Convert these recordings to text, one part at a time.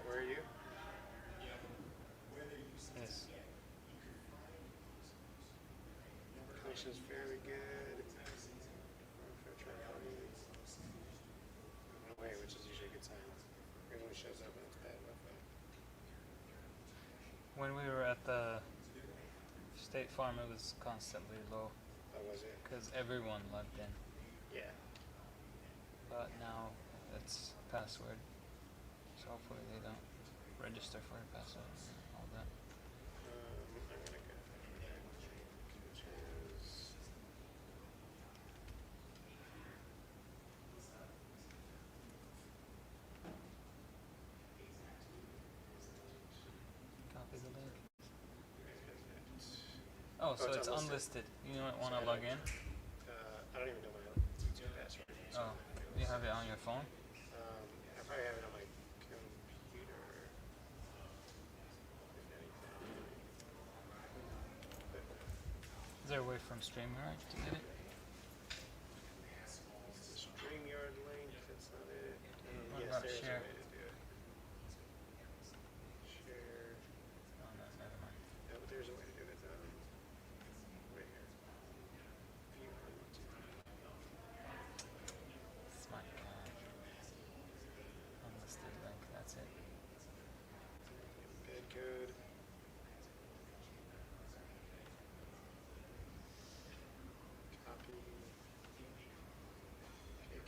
Where are you? Yes. Connection's fairly good. Away, which is usually a good sign. Everyone shows up and it's bad Wi-Fi. When we were at the State Farm, it was constantly low How was it? because everyone logged in. Yeah. But now it's password, so hopefully they don't register for a password and all that. I'm gonna go. Which is Copy the link. Oh, so it's unlisted. You don't want to log in? I don't even know my YouTube password. So Oh, you have it on your phone? I probably have it on my computer. If anything. Is there a way from StreamYard to get it? StreamYard link, that's not it. What Yes, about there's share? a way to do it. Share. Oh, no, never mind. Yeah, but there's a way to do it. Right here. View on YouTube. It's my unlisted link, that's it. Embed code. Copy. Okay,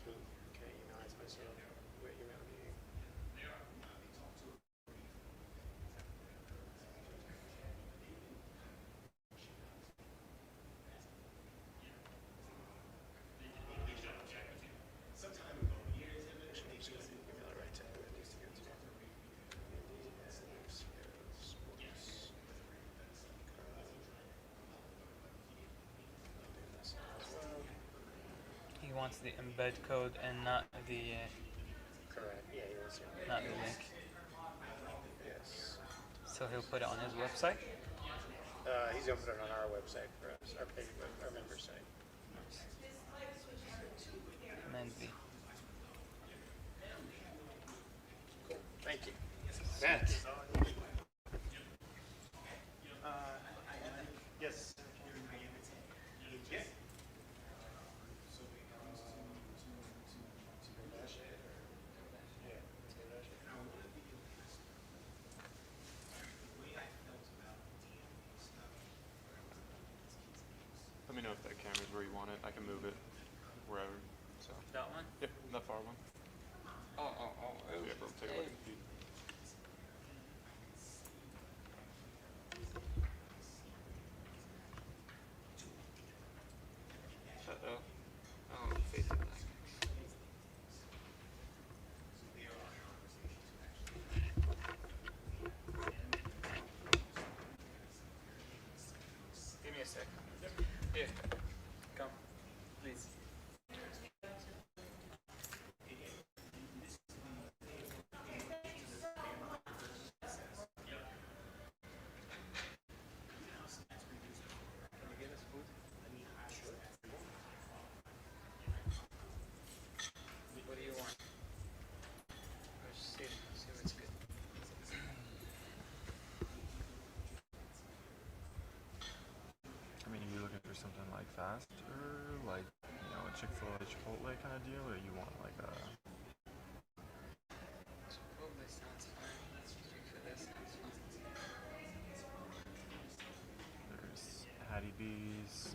can I emailize myself? Wait, email me. Actually, I'm just gonna email it right to who it needs to go to. Sports. This as well. He wants the embed code and not the Correct. Yeah, he wants to. not the link. Yes. So he'll put it on his website? He's gonna put it on our website for us, our page, our member site. Mendy. Thank you. Matt. Yes. Yeah. Let me know if that camera's where you want it. I can move it wherever. So. That one? Yep, that far one. Oh. Yeah, bro, take a look at the feed. Shut up. Oh, face it back. Give me a sec. Here. Come. Please. Can you get us food? What do you want? Let's see what's good. I mean, are you looking for something like fast or like, a Chick-fil-A, Chipotle kind of deal, or you want like a... Chipotle sounds fine. Chick-fil-A sounds fine. There's Hattie B's,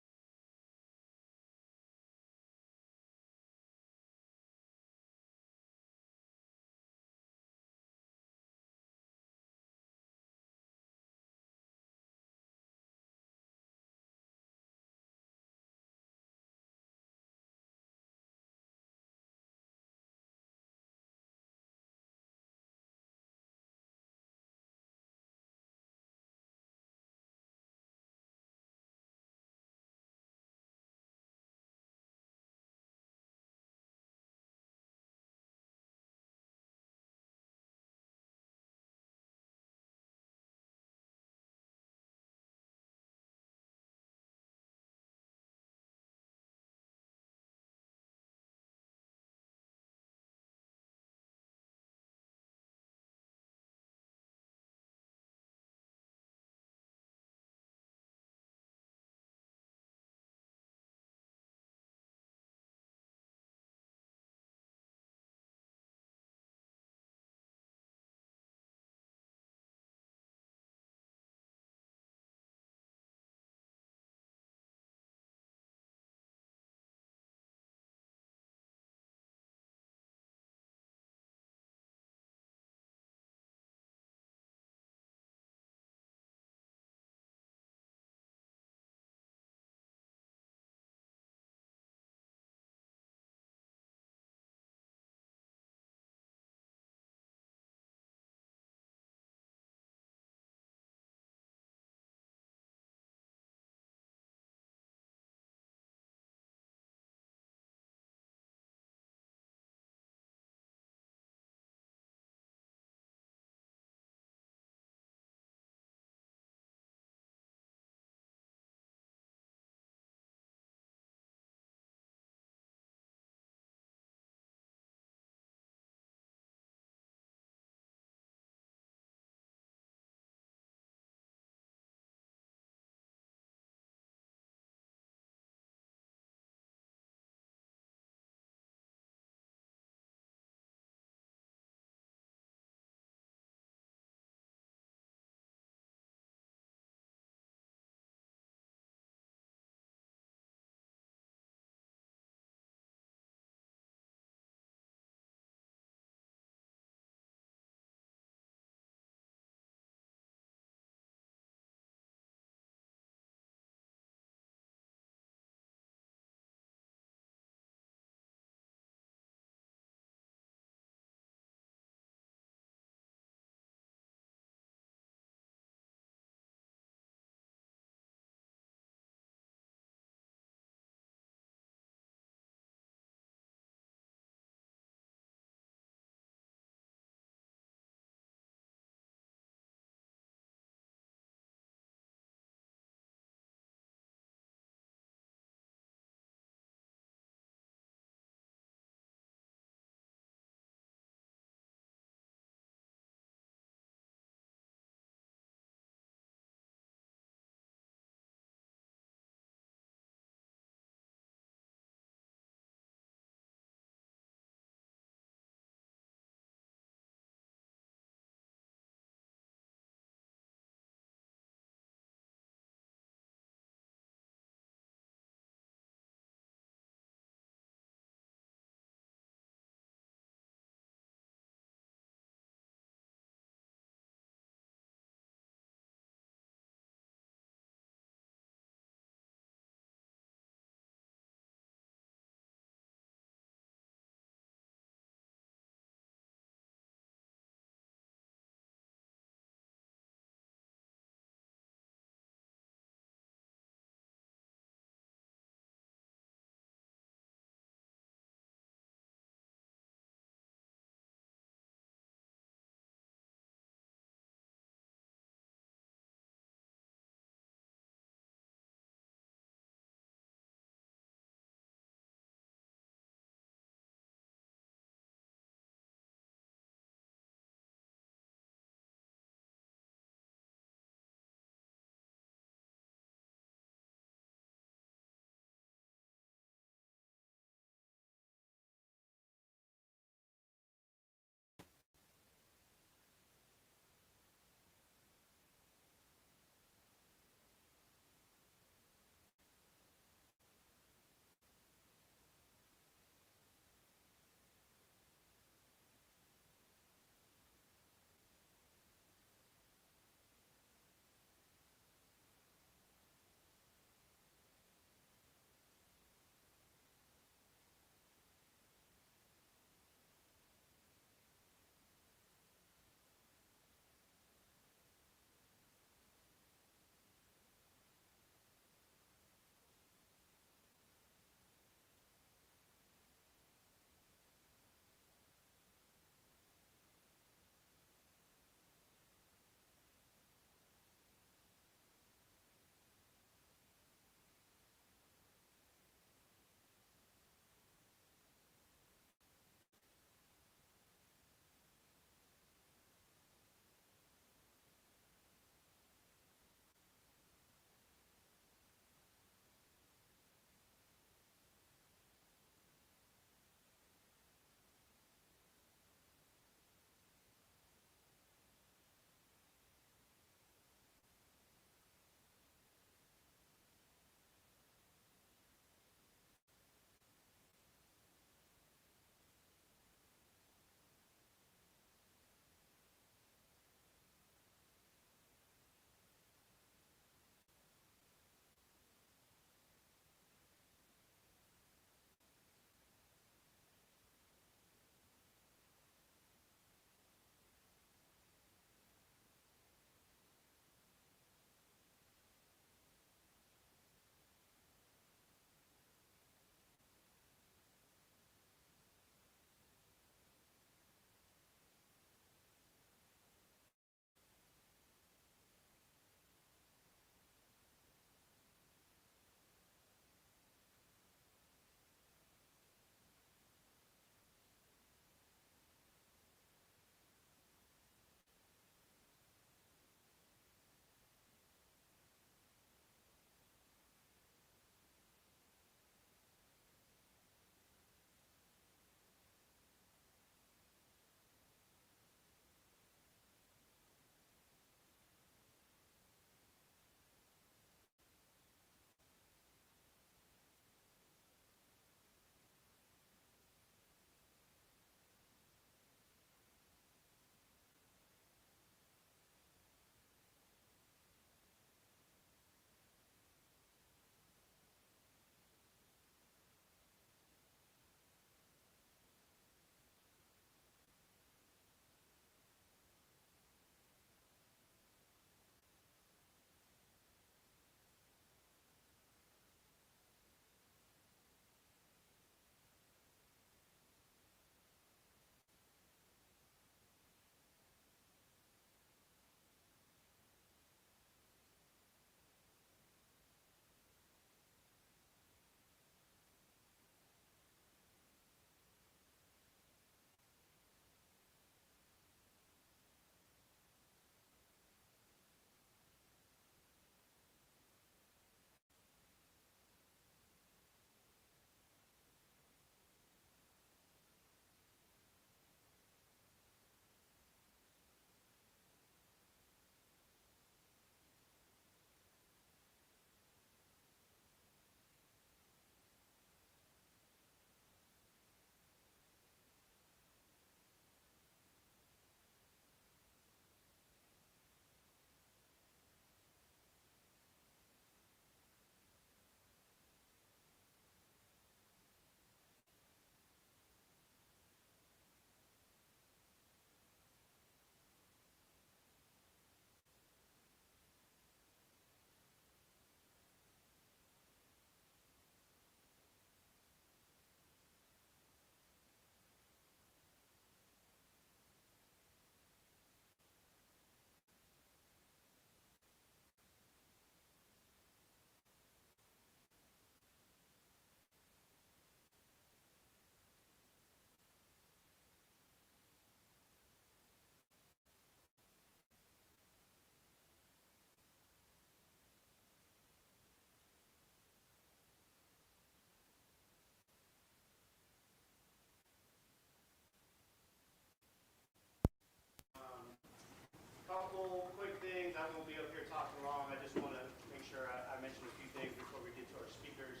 won't be up here talking long. I just want to make sure I mention a few things before we get to our speakers.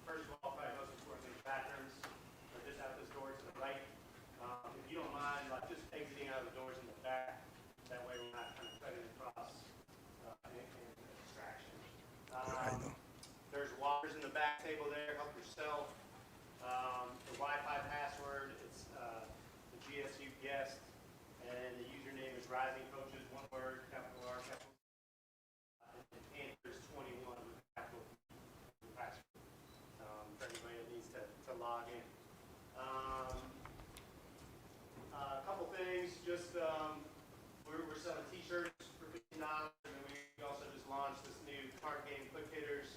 First of all, probably most importantly, the bathrooms are just out those doors to the right. If you don't mind, like just exiting out of the doors in the back. That way we're not kind of cutting across and distraction. There's walkers in the back table there. Help yourself. The Wi-Fi password, it's the GSU guest, and the username is Rising Coaches, one word, capital R, capital and Panthers 21 with capital password. For anybody that needs to log in. A couple things, just we're selling t-shirts for $15, and then we also just launched this new card game quick hitters,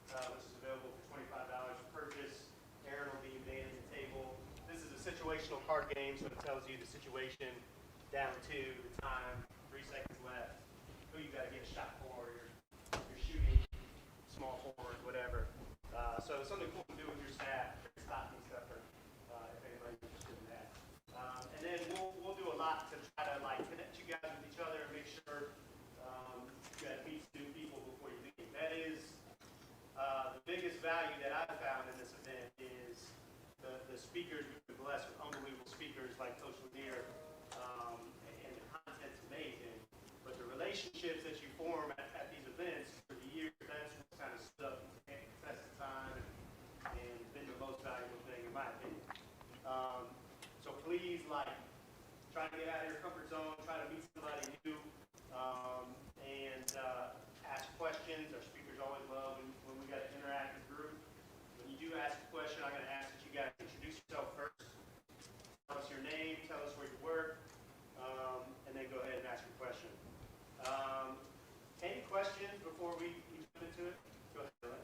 which is available for $25 per purchase. Aaron will be manning the table. This is a situational card game, so it tells you the situation, down to the time, 3 seconds left, who you got to get a shot for, you're shooting, small forward, whatever. So something cool to do with your staff, stocking stuffer, if anybody's interested in that. And then we'll do a lot to try to like connect you guys with each other and make sure you guys meet new people before you leave. That is the biggest value that I've found in this event is the speakers. We've been blessed with unbelievable speakers like Coach Lanier, and the content's amazing. But the relationships that you form at these events for the years, that's what kind of stuff and test of time and been the most valuable thing in my opinion. So please, like, try to get out of your comfort zone, try to meet somebody new, and ask questions. Our speakers always love when we got an interactive group. When you do ask a question, I'm going to ask that you guys introduce yourself first. Tell us your name, tell us where you work, and then go ahead and ask your question. Any questions before we jump into it? Go ahead, Dylan.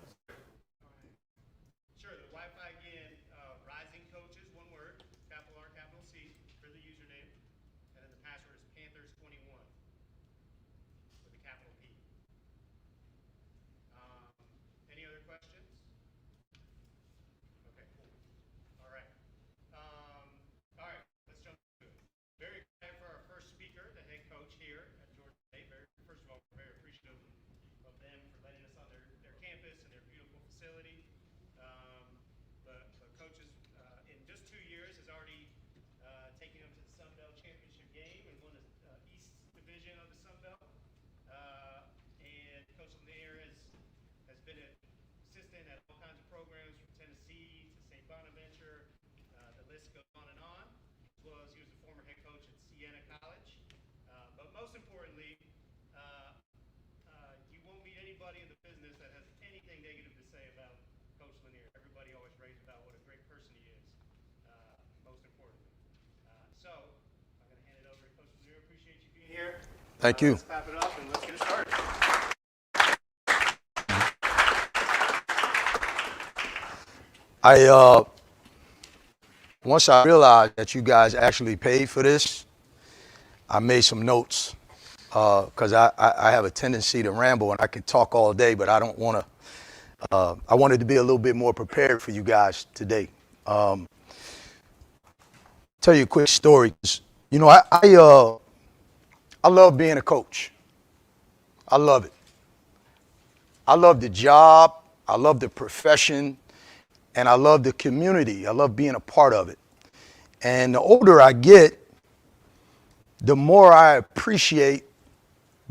Sure, the Wi-Fi again, Rising Coaches, one word, capital R, capital C for the username, and then the password is Panthers21 with a capital P. Any other questions? Okay, cool. All right. All right, let's jump into it. Very excited for our first speaker, the head coach here at Georgia State. First of all, we're very appreciative of them for letting us on their campus and their beautiful facility. The coaches in just 2 years has already taken them to the Sun Belt Championship game and won the East Division of the Sun Belt. And Coach Lanier has been an assistant at all kinds of programs from Tennessee to St. Bonaventure. The list goes on and on. As well as he was a former head coach at Siena College. But most importantly, you won't meet anybody in the business that has anything negative to say about Coach Lanier. Everybody always raves about what a great person he is, most importantly. So I'm going to hand it over to Coach Lanier. Appreciate you being here. Thank you. Let's clap it up and let's get it started. Once I realized that you guys actually paid for this, I made some notes because I have a tendency to ramble and I can talk all day, but I don't want to. I wanted to be a little bit more prepared for you guys today. Tell you a quick story. You know, I love being a coach. I love it. I love the job. I love the profession. And I love the community. I love being a part of it. And the older I get, the more I appreciate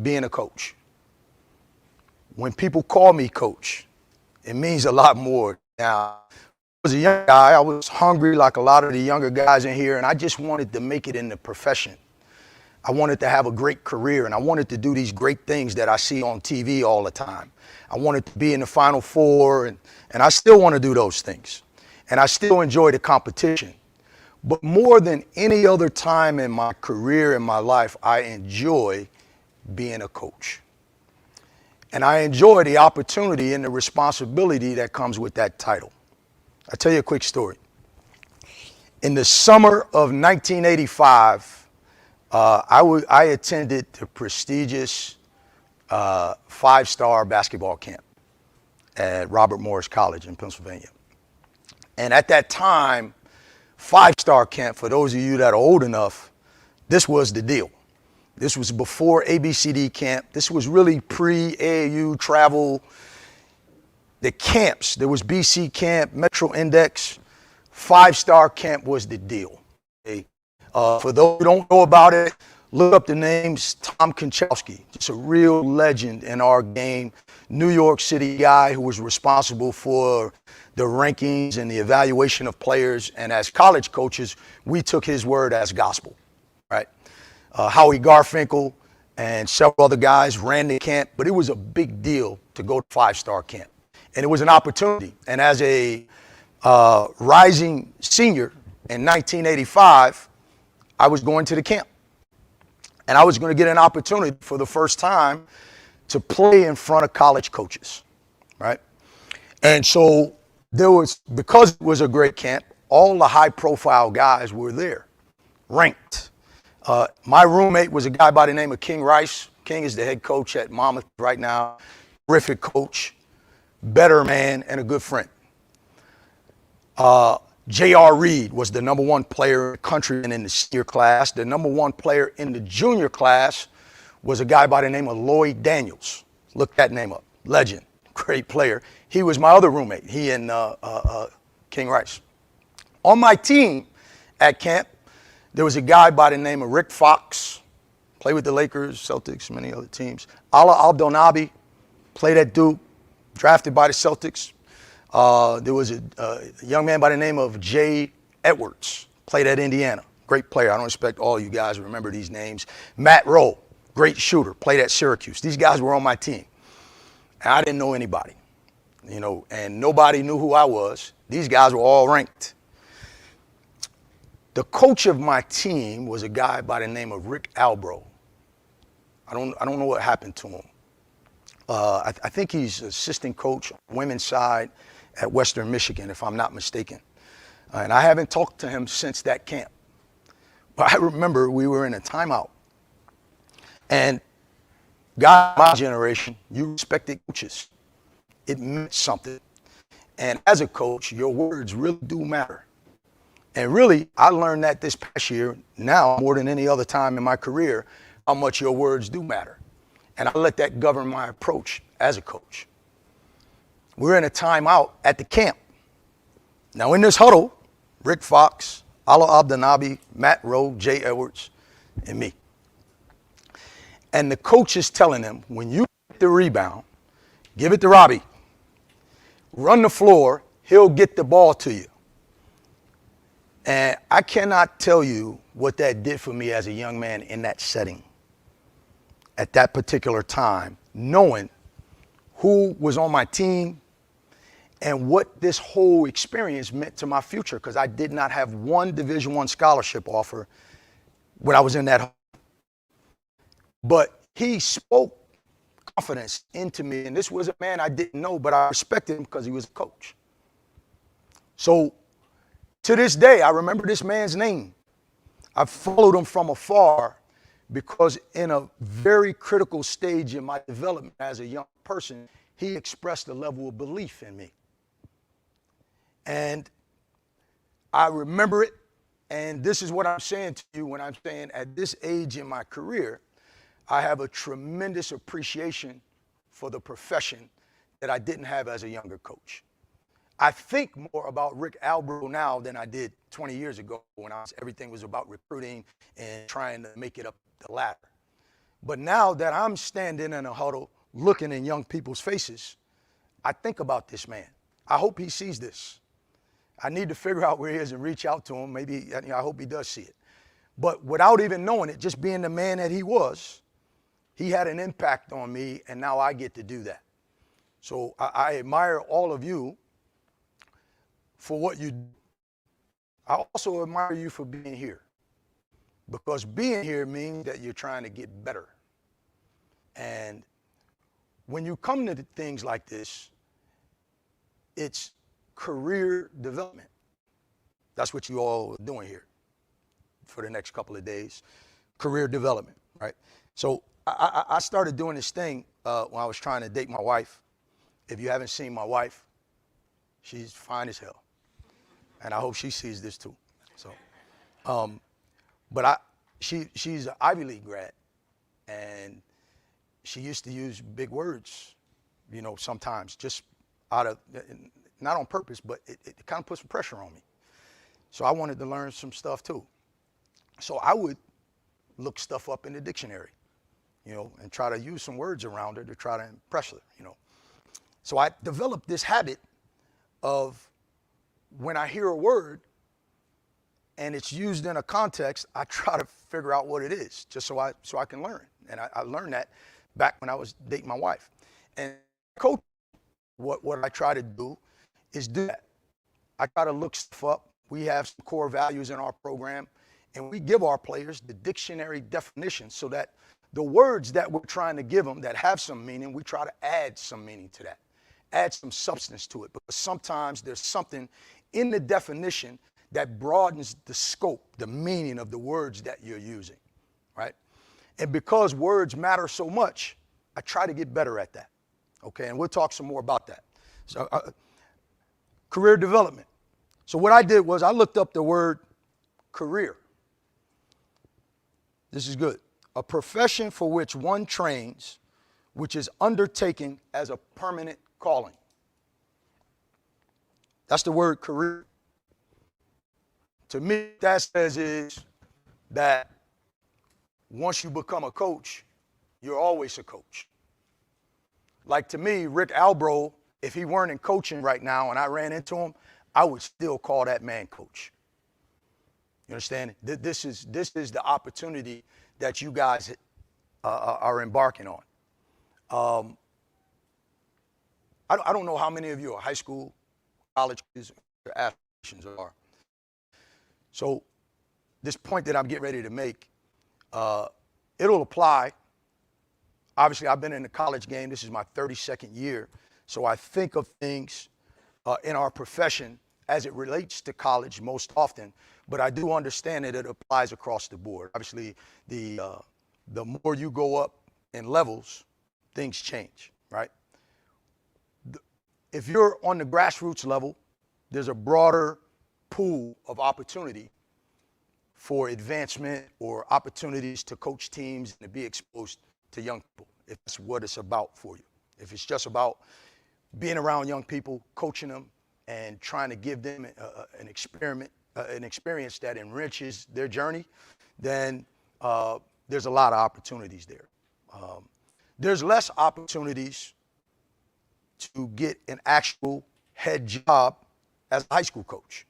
being a coach. When people call me coach, it means a lot more. Now, I was a young guy. I was hungry like a lot of the younger guys in here, and I just wanted to make it in the profession. I wanted to have a great career, and I wanted to do these great things that I see on TV all the time. I wanted to be in the Final Four, and I still want to do those things. And I still enjoy the competition. But more than any other time in my career, in my life, I enjoy being a coach. And I enjoy the opportunity and the responsibility that comes with that title. I'll tell you a quick story. In the summer of 1985, I attended the prestigious 5-star basketball camp at Robert Morris College in Pennsylvania. And at that time, 5-star camp, for those of you that are old enough, this was the deal. This was before ABCD camp. This was really pre-AAU travel. The camps, there was BC camp, Metro Index, 5-star camp was the deal. Okay? For those who don't know about it, look up the names. Tom Konchowski, just a real legend in our game. New York City guy who was responsible for the rankings and the evaluation of players. And as college coaches, we took his word as gospel, right? Howie Garfinkel and several other guys ran the camp, but it was a big deal to go to 5-star camp. And it was an opportunity. And as a rising senior in 1985, I was going to the camp. And I was going to get an opportunity for the first time to play in front of college coaches, right? And so because it was a great camp, all the high-profile guys were there, ranked. My roommate was a guy by the name of King Rice. King is the head coach at Monmouth right now. Terrific coach, better man, and a good friend. J.R. Reed was the number one player in the country and in the senior class. The number one player in the junior class was a guy by the name of Lloyd Daniels. Look that name up. Legend, great player. He was my other roommate, he and King Rice. On my team at camp, there was a guy by the name of Rick Fox, played with the Lakers, Celtics, many other teams. Ala Abdelnaby, played at Duke, drafted by the Celtics. There was a young man by the name of Jay Edwards, played at Indiana. Great player. I don't expect all you guys to remember these names. Matt Rowe, great shooter, played at Syracuse. These guys were on my team. And I didn't know anybody, and nobody knew who I was. These guys were all ranked. The coach of my team was a guy by the name of Rick Albro. I don't know what happened to him. I think he's assistant coach on the women's side at Western Michigan, if I'm not mistaken. And I haven't talked to him since that camp. But I remember we were in a timeout. And God, my generation, you respected coaches. It meant something. And as a coach, your words really do matter. And really, I learned that this past year, now more than any other time in my career, how much your words do matter. And I let that govern my approach as a coach. We're in a timeout at the camp. Now in this huddle, Rick Fox, Ala Abdelnaby, Matt Rowe, Jay Edwards, and me. And the coach is telling them, when you get the rebound, give it to Robbie. Run the floor, he'll get the ball to you. And I cannot tell you what that did for me as a young man in that setting at that particular time, knowing who was on my team and what this whole experience meant to my future, because I did not have one Division I scholarship offer when I was in that home. But he spoke confidence into me, and this was a man I didn't know, but I respected him because he was a coach. So to this day, I remember this man's name. I followed him from afar because in a very critical stage in my development as a young person, he expressed a level of belief in me. And I remember it, and this is what I'm saying to you when I'm saying at this age in my career, I have a tremendous appreciation for the profession that I didn't have as a younger coach. I think more about Rick Albro now than I did 20 years ago when everything was about recruiting and trying to make it up the ladder. But now that I'm standing in a huddle looking in young people's faces, I think about this man. I hope he sees this. I need to figure out where he is and reach out to him. Maybe, I hope he does see it. But without even knowing it, just being the man that he was, he had an impact on me, and now I get to do that. So I admire all of you for what you do. I also admire you for being here, because being here means that you're trying to get better. And when you come to things like this, it's career development. That's what you all are doing here for the next couple of days, career development, right? So I started doing this thing when I was trying to date my wife. If you haven't seen my wife, she's fine as hell. And I hope she sees this too. So, but she's an Ivy League grad, And she used to use big words, sometimes just out of, not on purpose, but it kind of put some pressure on me. So I wanted to learn some stuff too. So I would look stuff up in the dictionary, and try to use some words around her to try to impress her, So I developed this habit of when I hear a word and it's used in a context, I try to figure out what it is just so I can learn. And I learned that back when I was dating my wife. And coach, what I try to do is do that. I try to look stuff up. We have some core values in our program, and we give our players the dictionary definition so that the words that we're trying to give them that have some meaning, we try to add some meaning to that, add some substance to it, because sometimes there's something in the definition that broadens the scope, the meaning of the words that you're using, right? And because words matter so much, I try to get better at that, okay? And we'll talk some more about that. So, career development. So what I did was I looked up the word career. This is good. A profession for which one trains, which is undertaken as a permanent calling. That's the word career. To me, what that says is that once you become a coach, you're always a coach. Like to me, Rick Albro, if he weren't in coaching right now and I ran into him, I would still call that man coach. You understand? This is the opportunity that you guys are embarking on. I don't know how many of you are high school, college aspirations are. So this point that I'm getting ready to make, it'll apply. Obviously, I've been in the college game. This is my 32nd year. So I think of things in our profession as it relates to college most often, but I do understand that it applies across the board. Obviously, the more you go up in levels, things change, right? If you're on the grassroots level, there's a broader pool of opportunity for advancement or opportunities to coach teams and to be exposed to young people, if that's what it's about for you. If it's just about being around young people, coaching them, and trying to give them an experience that enriches their journey, then there's a lot of opportunities there. There's less opportunities to get an actual head job as a high school coach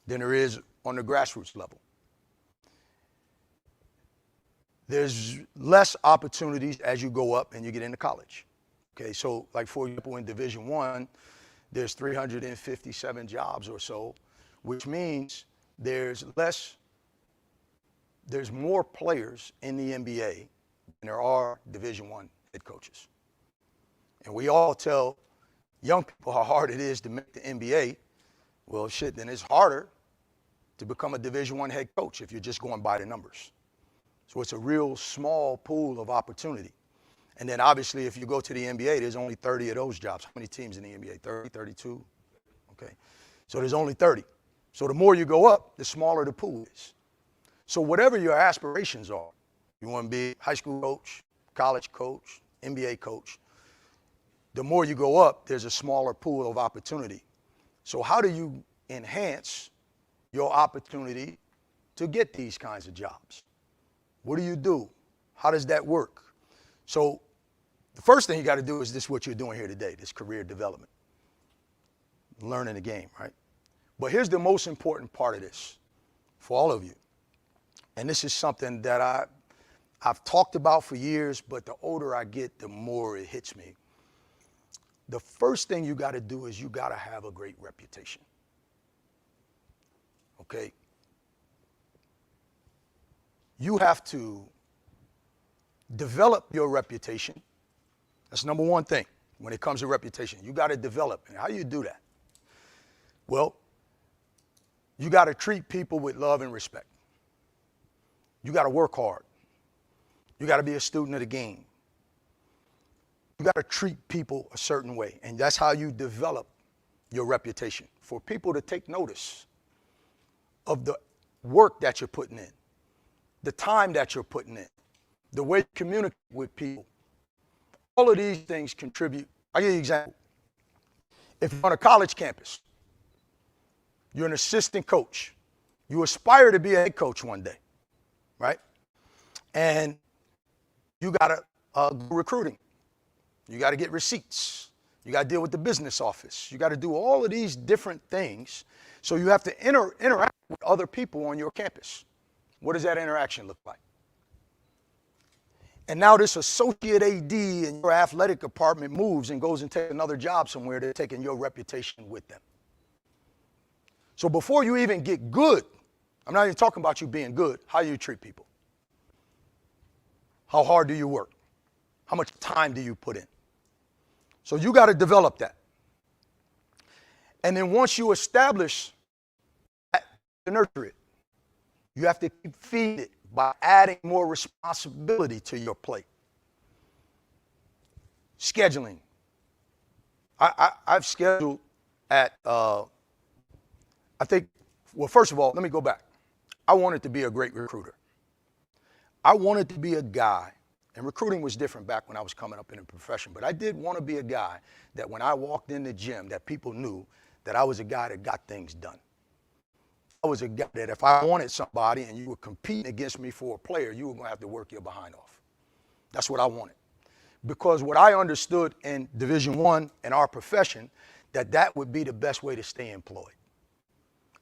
than there is on the grassroots level. There's less opportunities as you go up and you get into college. Okay, so like for example, in Division I, there's 357 jobs or so, which means there's more players in the NBA than there are Division I head coaches. And we all tell young people how hard it is to make the NBA. Well, shit, then it's harder to become a Division I head coach if you're just going by the numbers. So it's a real small pool of opportunity. And then obviously if you go to the NBA, there's only 30 of those jobs. How many teams in the NBA? 30, 32? Okay. So there's only 30. So the more you go up, the smaller the pool is. So whatever your aspirations are, you want to be high school coach, college coach, NBA coach, the more you go up, there's a smaller pool of opportunity. So how do you enhance your opportunity to get these kinds of jobs? What do you do? How does that work? So the first thing you got to do is this, what you're doing here today, this career development, learning the game, right? But here's the most important part of this for all of you. And this is something that I've talked about for years, but the older I get, the more it hits me. The first thing you got to do is you got to have a great reputation. Okay? You have to develop your reputation. That's number one thing when it comes to reputation. You got to develop. And how do you do that? Well, you got to treat people with love and respect. You got to work hard. You got to be a student of the game. You got to treat people a certain way, and that's how you develop your reputation. For people to take notice of the work that you're putting in, the time that you're putting in, the way you communicate with people. All of these things contribute. I'll give you an example. If you're on a college campus, you're an assistant coach. You aspire to be a head coach one day, right? And you got to do recruiting. You got to get receipts. You got to deal with the business office. You got to do all of these different things. So you have to interact with other people on your campus. What does that interaction look like? And now this associate AD in your athletic department moves and goes and takes another job somewhere. They're taking your reputation with them. So before you even get good, I'm not even talking about you being good, how you treat people. How hard do you work? How much time do you put in? So you got to develop that. And then once you establish that, to nurture it, you have to keep feeding it by adding more responsibility to your plate. Scheduling. I've scheduled at, well, first of all, let me go back. I wanted to be a great recruiter. I wanted to be a guy, and recruiting was different back when I was coming up in the profession, but I did want to be a guy that when I walked in the gym, that people knew that I was a guy that got things done. I was a guy that if I wanted somebody and you were competing against me for a player, you were going to have to work your behind off. That's what I wanted. Because what I understood in Division I in our profession, that would be the best way to stay employed.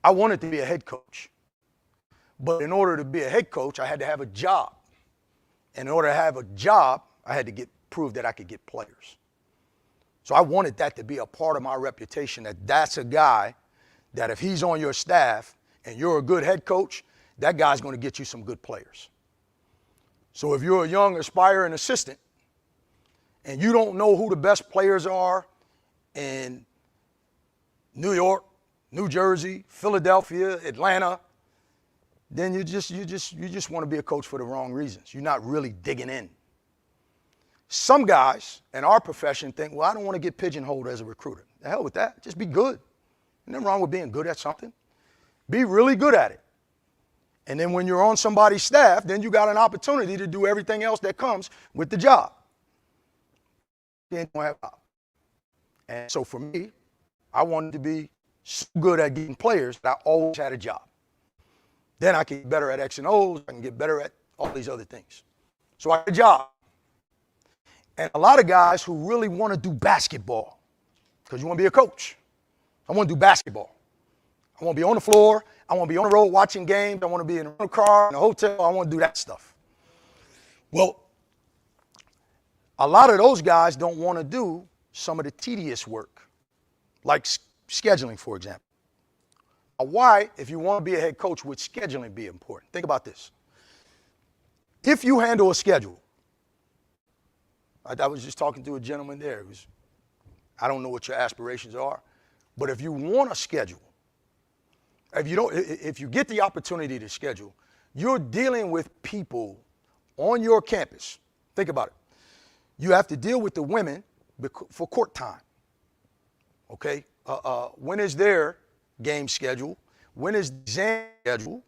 I wanted to be a head coach. But in order to be a head coach, I had to have a job. And in order to have a job, I had to prove that I could get players. So I wanted that to be a part of my reputation, that's a guy that if he's on your staff and you're a good head coach, that guy's going to get you some good players. So if you're a young aspiring assistant and you don't know who the best players are in New York, New Jersey, Philadelphia, Atlanta, then you just want to be a coach for the wrong reasons. You're not really digging in. Some guys in our profession think, well, I don't want to get pigeonholed as a recruiter. The hell with that. Just be good. Nothing wrong with being good at something. Be really good at it. And then when you're on somebody's staff, then you got an opportunity to do everything else that comes with the job. And so for me, I wanted to be so good at getting players that I always had a job. Then I can get better at X and O's. I can get better at all these other things. So I had a job. And a lot of guys who really want to do basketball, because you want to be a coach. I want to do basketball. I want to be on the floor. I want to be on the road watching games. I want to be in a rental car, in a hotel. I want to do that stuff. Well, a lot of those guys don't want to do some of the tedious work, like scheduling, for example. Now, why, if you want to be a head coach, would scheduling be important? Think about this. If you handle a schedule, I was just talking to a gentleman there. I don't know what your aspirations are, but if you want a schedule, if you get the opportunity to schedule, you're dealing with people on your campus. Think about it. You have to deal with the women for court time. Okay? When is their game schedule? When is the exam schedule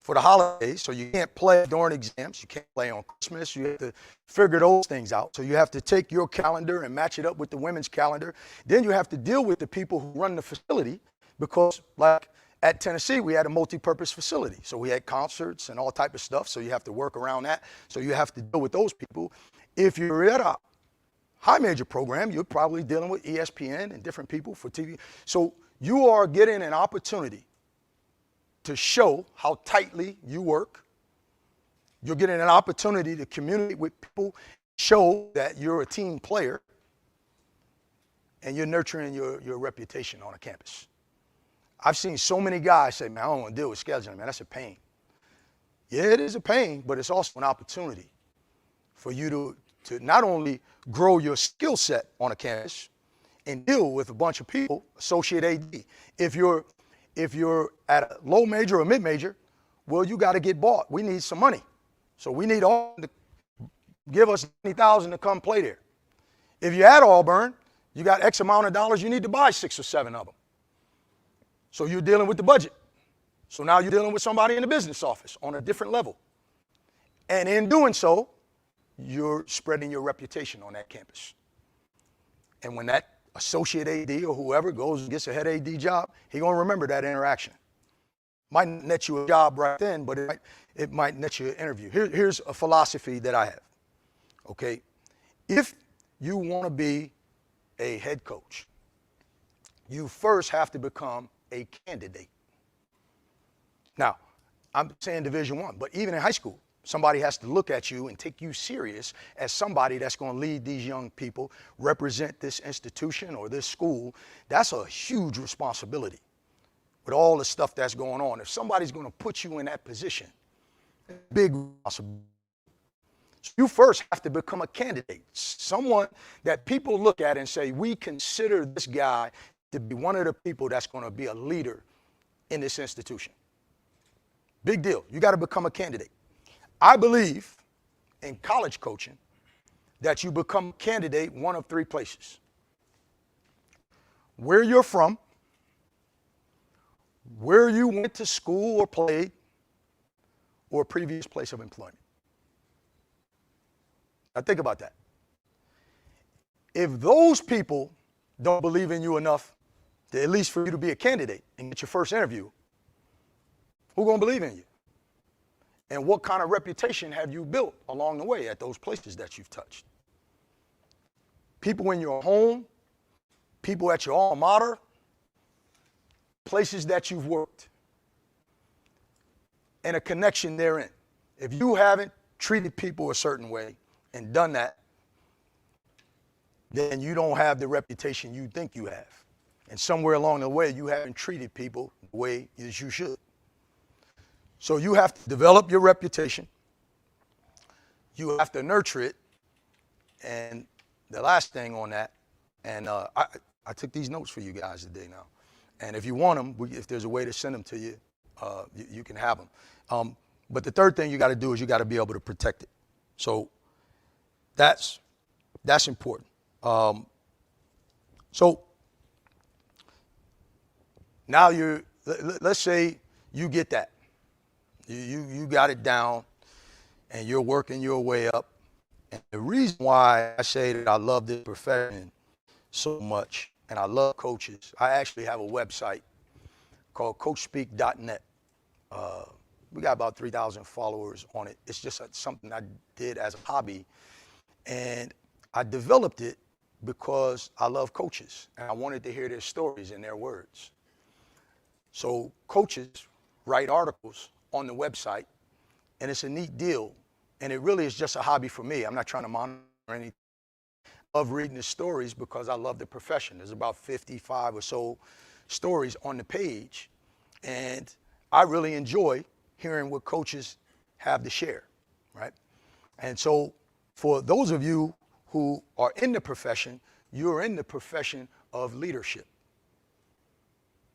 for the holidays? So you can't play during exams. You can't play on Christmas. You have to figure those things out. So you have to take your calendar and match it up with the women's calendar. Then you have to deal with the people who run the facility, because like at Tennessee, we had a multi-purpose facility. So we had concerts and all type of stuff. So you have to work around that. So you have to deal with those people. If you're at a high major program, you're probably dealing with ESPN and different people for TV. So you are getting an opportunity to show how tightly you work. You're getting an opportunity to communicate with people, show that you're a team player, and you're nurturing your reputation on a campus. I've seen so many guys say, man, I don't want to deal with scheduling, man, that's a pain. Yeah, it is a pain, but it's also an opportunity for you to not only grow your skill set on a campus and deal with a bunch of people, associate AD. If you're at a low major or mid major, well, you got to get bought. We need some money. So we need all to give us $20,000 to come play there. If you're at Auburn, you got X amount of dollars, you need to buy 6 or 7 of them. So you're dealing with the budget. So now you're dealing with somebody in the business office on a different level. And in doing so, you're spreading your reputation on that campus. And when that associate AD or whoever goes and gets a head AD job, he's going to remember that interaction. Might net you a job right then, but it might net you an interview. Here's a philosophy that I have, okay? If you want to be a head coach, you first have to become a candidate. Now, I'm saying Division I, but even in high school, somebody has to look at you and take you serious as somebody that's going to lead these young people, represent this institution or this school. That's a huge responsibility with all the stuff that's going on. If somebody's going to put you in that position, big responsibility. So you first have to become a candidate, someone that people look at and say, we consider this guy to be one of the people that's going to be a leader in this institution. Big deal. You got to become a candidate. I believe in college coaching that you become a candidate one of three places: where you're from, where you went to school or played, or a previous place of employment. Now think about that. If those people don't believe in you enough to at least for you to be a candidate and get your first interview, who's going to believe in you? And what kind of reputation have you built along the way at those places that you've touched? People in your home, people at your alma mater, places that you've worked, and a connection therein. If you haven't treated people a certain way and done that, then you don't have the reputation you think you have. And somewhere along the way, you haven't treated people the way as you should. So you have to develop your reputation. You have to nurture it. And the last thing on that, and I took these notes for you guys today now. And if you want them, if there's a way to send them to you, you can have them. But the third thing you got to do is you got to be able to protect it. So that's important. So now let's say you get that. You got it down and you're working your way up. And the reason why I say that I love this profession so much and I love coaches, I actually have a website called coachspeak.net. We got about 3,000 followers on it. It's just something I did as a hobby. And I developed it because I love coaches and I wanted to hear their stories and their words. So coaches write articles on the website, and it's a neat deal. And it really is just a hobby for me. I'm not trying to monitor anything. I love reading the stories because I love the profession. There's about 55 or so stories on the page. And I really enjoy hearing what coaches have to share, right? And so for those of you who are in the profession, you're in the profession of leadership.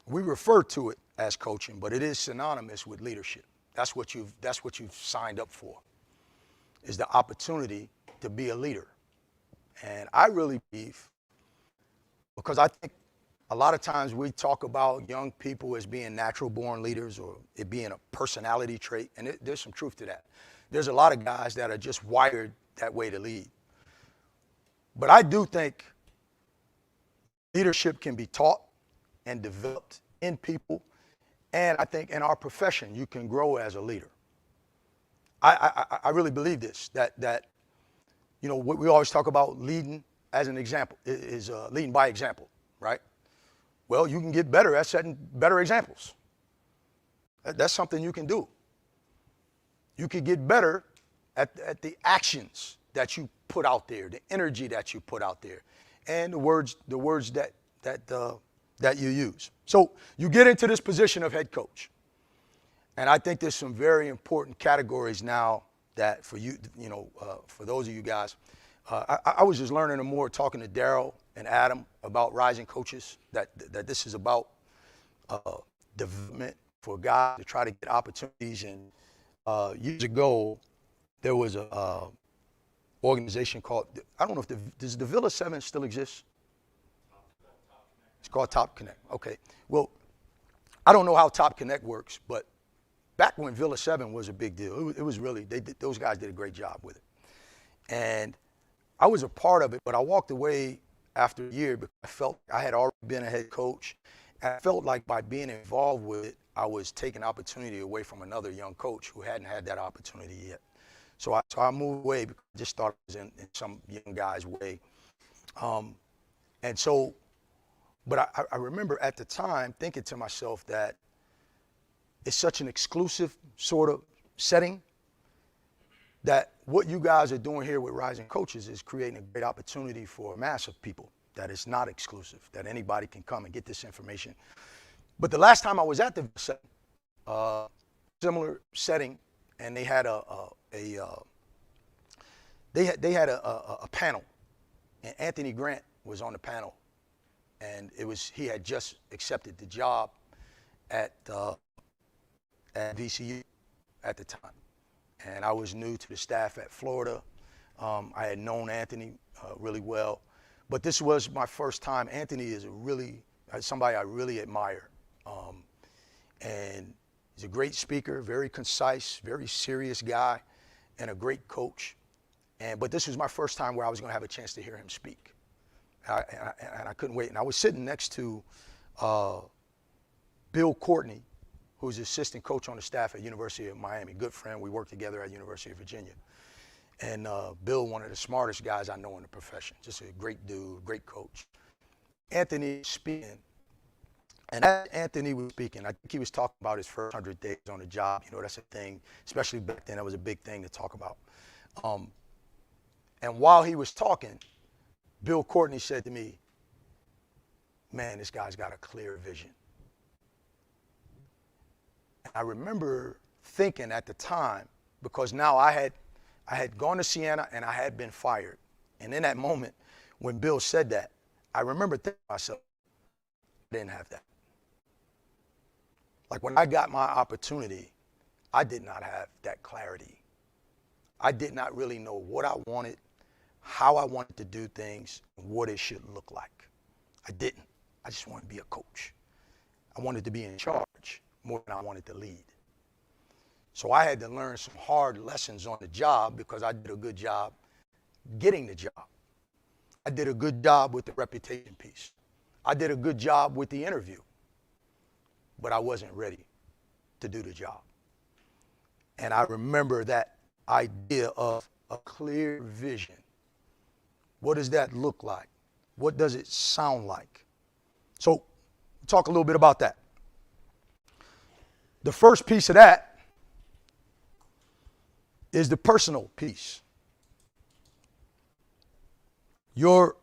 We refer to it as coaching, but it is synonymous with leadership. That's what you've signed up for, is the opportunity to be a leader. And I really believe, because I think a lot of times we talk about young people as being natural born leaders or it being a personality trait, and there's some truth to that. There's a lot of guys that are just wired that way to lead. But I do think leadership can be taught and developed in people. And I think in our profession, you can grow as a leader. I really believe this, that you know, we always talk about leading as an example, is leading by example, right? Well, you can get better at setting better examples. That's something you can do. You could get better at the actions that you put out there, the energy that you put out there, and the words that you use. So you get into this position of head coach. And I think there's some very important categories now that for you, for those of you guys, I was just learning more talking to Daryl and Adam about rising coaches, that this is about development for guys to try to get opportunities. And years ago, there was a organization called, I don't know if does the Villa 7 still exist? It's called Top Connect. Okay. Well, I don't know how Top Connect works, but back when Villa 7 was a big deal, it was really, those guys did a great job with it. And I was a part of it, but I walked away after a year because I felt I had already been a head coach. And I felt like by being involved with it, I was taking opportunity away from another young coach who hadn't had that opportunity yet. So I moved away because I just thought it was in some young guy's way. And so, but I remember at the time thinking to myself that it's such an exclusive sort of setting that what you guys are doing here with Rising Coaches is creating a great opportunity for a mass of people, that it's not exclusive, that anybody can come and get this information. But the last time I was at the similar setting, and they had a panel, and Anthony Grant was on the panel, and he had just accepted the job at VCU at the time. And I was new to the staff at Florida. I had known Anthony really well. But this was my first time. Anthony is somebody I really admire. And he's a great speaker, very concise, very serious guy, and a great coach. But this was my first time where I was going to have a chance to hear him speak. And I couldn't wait. And I was sitting next to Bill Courtney, who's assistant coach on the staff at University of Miami, good friend. We worked together at University of Virginia. And Bill, one of the smartest guys I know in the profession, just a great dude, great coach. Anthony speaking, and as Anthony was speaking, I think he was talking about his first 100 days on the job. You know, that's a thing, especially back then, that was a big thing to talk about. And while he was talking, Bill Courtney said to me, man, this guy's got a clear vision. I remember thinking at the time, because now I had gone to Siena and I had been fired. And in that moment, when Bill said that, I remember thinking to myself, I didn't have that. Like when I got my opportunity, I did not have that clarity. I did not really know what I wanted, how I wanted to do things, and what it should look like. I didn't. I just wanted to be a coach. I wanted to be in charge more than I wanted to lead. So I had to learn some hard lessons on the job because I did a good job getting the job. I did a good job with the reputation piece. I did a good job with the interview, but I wasn't ready to do the job. And I remember that idea of a clear vision. What does that look like? What does it sound like? So talk a little bit about that. The first piece of that is the personal piece. Your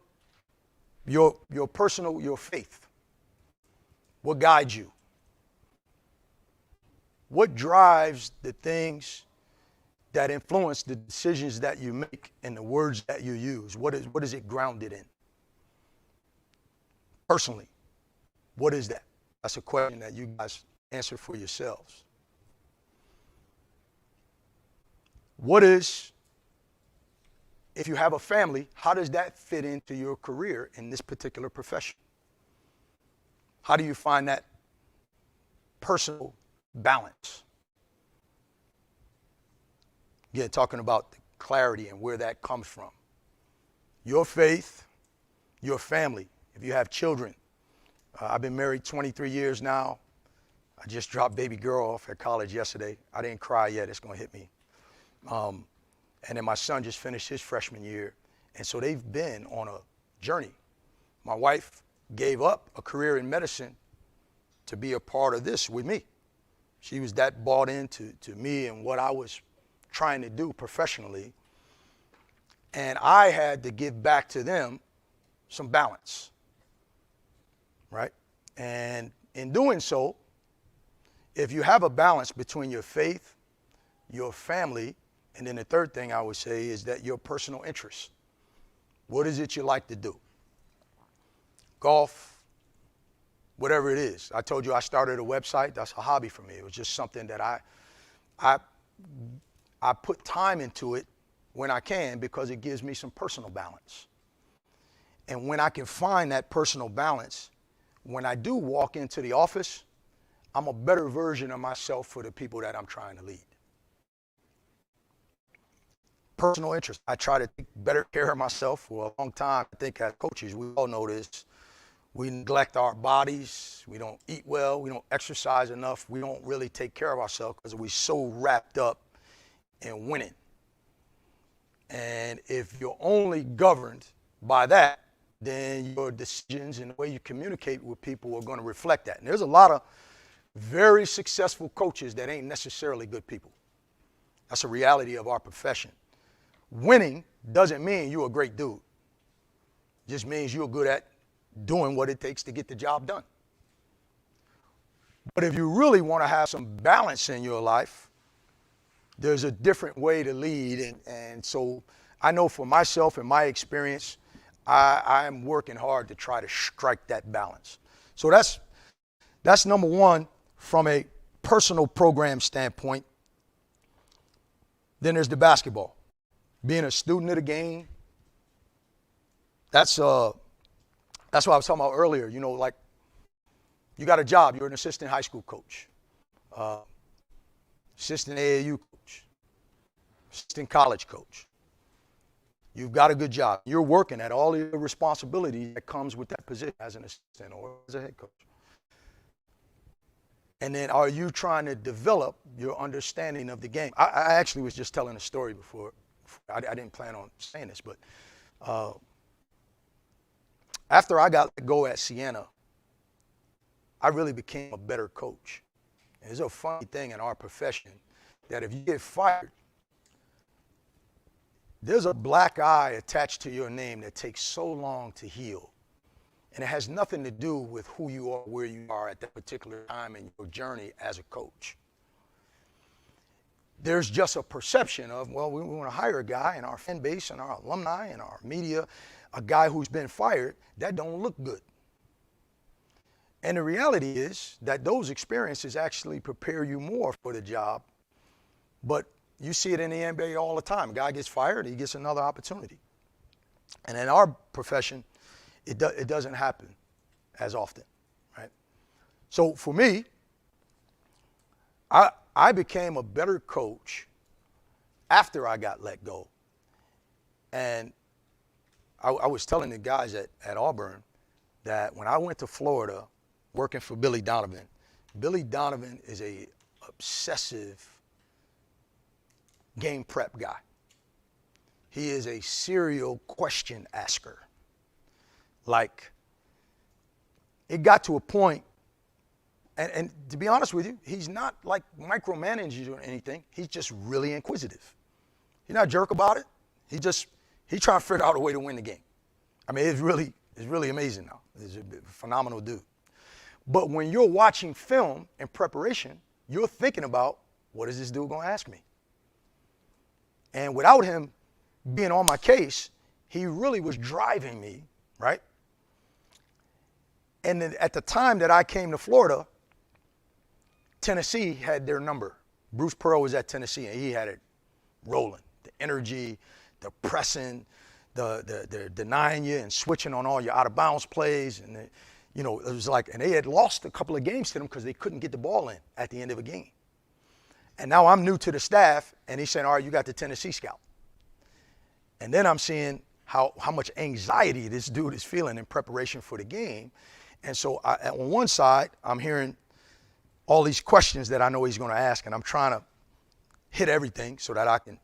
personal, your faith. What guides you? What drives the things that influence the decisions that you make and the words that you use? What is it grounded in? Personally, what is that? That's a question that you guys answer for yourselves. What is, if you have a family, how does that fit into your career in this particular profession? How do you find that personal balance? Again, talking about the clarity and where that comes from. Your faith, your family. If you have children, I've been married 23 years now. I just dropped baby girl off at college yesterday. I didn't cry yet. It's going to hit me. And then my son just finished his freshman year. And so they've been on a journey. My wife gave up a career in medicine to be a part of this with me. She was that bought into me and what I was trying to do professionally. And I had to give back to them some balance, right? And in doing so, if you have a balance between your faith, your family, and then the third thing I would say is that your personal interests. What is it you like to do? Golf, whatever it is. I told you I started a website. That's a hobby for me. It was just something that I put time into it when I can because it gives me some personal balance. And when I can find that personal balance, when I do walk into the office, I'm a better version of myself for the people that I'm trying to lead. personal interest. I try to take better care of myself for a long time. I think as coaches, we all know this. We neglect our bodies. We don't eat well. We don't exercise enough. We don't really take care of ourselves because we're so wrapped up in winning. And if you're only governed by that, then your decisions and the way you communicate with people are going to reflect that. And there's a lot of very successful coaches that ain't necessarily good people. That's a reality of our profession. Winning doesn't mean you're a great dude. It just means you're good at doing what it takes to get the job done. But if you really want to have some balance in your life, there's a different way to lead. And so I know for myself and my experience, I'm working hard to try to strike that balance. So that's number one from a personal program standpoint. Then there's the basketball. Being a student of the game, that's what I was talking about earlier. You know, like you got a job, you're an assistant high school coach, assistant AAU coach, assistant college coach. You've got a good job. You're working at all the responsibility that comes with that position as an assistant or as a head coach. And then are you trying to develop your understanding of the game? I actually was just telling a story before. I didn't plan on saying this, but after I got let go at Siena, I really became a better coach. And it's a funny thing in our profession that if you get fired, there's a black eye attached to your name that takes so long to heal. And it has nothing to do with who you are, where you are at that particular time in your journey as a coach. There's just a perception of, well, we want to hire a guy in our fan base and our alumni and our media, a guy who's been fired, that don't look good. And the reality is that those experiences actually prepare you more for the job. But you see it in the NBA all the time. A guy gets fired, he gets another opportunity. And in our profession, it doesn't happen as often, right? So for me, I became a better coach after I got let go. And I was telling the guys at Auburn that when I went to Florida working for Billy Donovan is a obsessive game prep guy. He is a serial question asker. Like, it got to a point, and to be honest with you, he's not like micromanaging or anything. He's just really inquisitive. He's not a jerk about it. He's trying to figure out a way to win the game. I mean, it's really amazing now. He's a phenomenal dude. But when you're watching film in preparation, you're thinking about, what is this dude going to ask me? And without him being on my case, he really was driving me, right? And then at the time that I came to Florida, Tennessee had their number. Bruce Pearl was at Tennessee, and he had it rolling. The energy, the pressing, the denying you and switching on all your out-of-bounds plays. And, it was like, and they had lost a couple of games to them because they couldn't get the ball in at the end of a game. And now I'm new to the staff, and he's saying, all right, you got the Tennessee scout. And then I'm seeing how much anxiety this dude is feeling in preparation for the game. And so on one side, I'm hearing all these questions that I know he's going to ask, and I'm trying to hit everything so that I can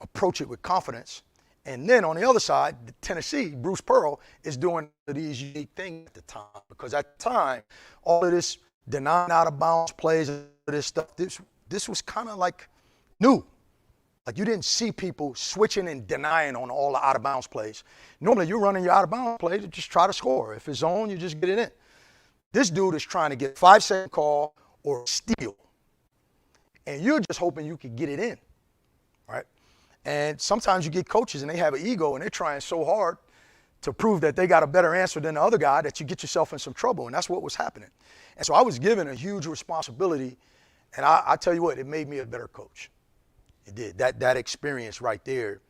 approach it with confidence. And then on the other side, the Tennessee, Bruce Pearl, is doing these unique things at the time. Because at the time, all of this denying out-of-bounds plays, and this stuff, this was kind of like new. Like, you didn't see people switching and denying on all the out-of-bounds plays. Normally, you're running your out-of-bounds play to just try to score. If it's zone, you just get it in. This dude is trying to get a 5-second call or steal. And you're just hoping you can get it in, right? And sometimes you get coaches, and they have an ego, and they're trying so hard to prove that they got a better answer than the other guy that you get yourself in some trouble. And that's what was happening. And so I was given a huge responsibility, and I tell you what, it made me a better coach. It did. That experience right there.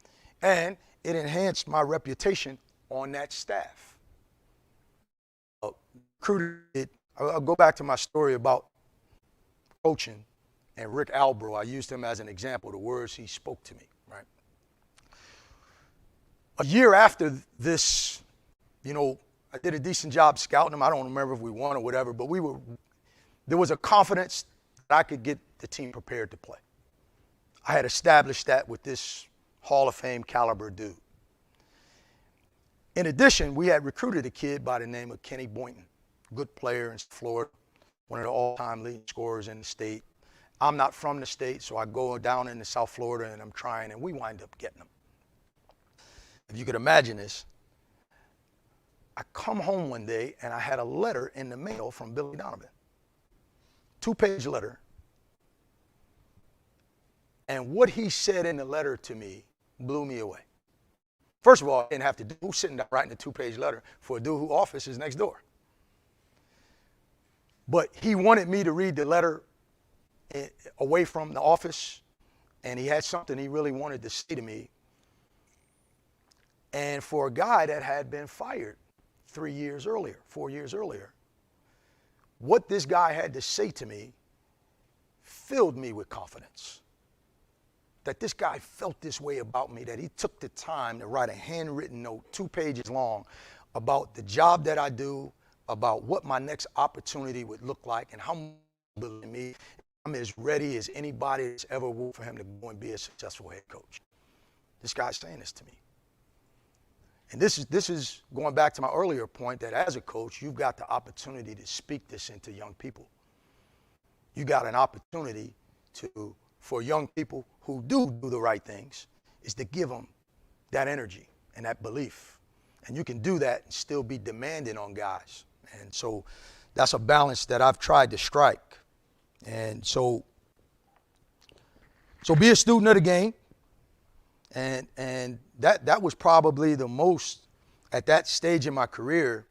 And it enhanced my reputation on that staff. I'll go back to my story about coaching and Rick Albro. I used him as an example, the words he spoke to me, right? A year after this, I did a decent job scouting them. I don't remember if we won or whatever, but there was a confidence that I could get the team prepared to play. I had established that with this Hall of Fame caliber dude. In addition, we had recruited a kid by the name of Kenny Boynton, good player in Florida, one of the all-time leading scorers in the state. I'm not from the state, so I go down into South Florida and I'm trying, and we wind up getting him. If you could imagine this, I come home one day and I had a letter in the mail from Billy Donovan. 2-page letter. And what he said in the letter to me blew me away. First of all, I didn't have to do who's sitting down writing a 2-page letter for a dude whose office is next door. But he wanted me to read the letter away from the office, and he had something he really wanted to say to me. And for a guy that had been fired 4 years earlier, what this guy had to say to me filled me with confidence. That this guy felt this way about me, that he took the time to write a handwritten note, 2 pages long, about the job that I do, about what my next opportunity would look like, and how much in me I'm as ready as anybody that's ever worked for him to go and be a successful head coach. This guy's saying this to me. And this is going back to my earlier point that as a coach, you've got the opportunity to speak this into young people. You got an opportunity for young people who do the right things, is to give them that energy and that belief. And you can do that and still be demanding on guys. And so that's a balance that I've tried to strike. And so be a student of the game. And that was probably the most at that stage in my career,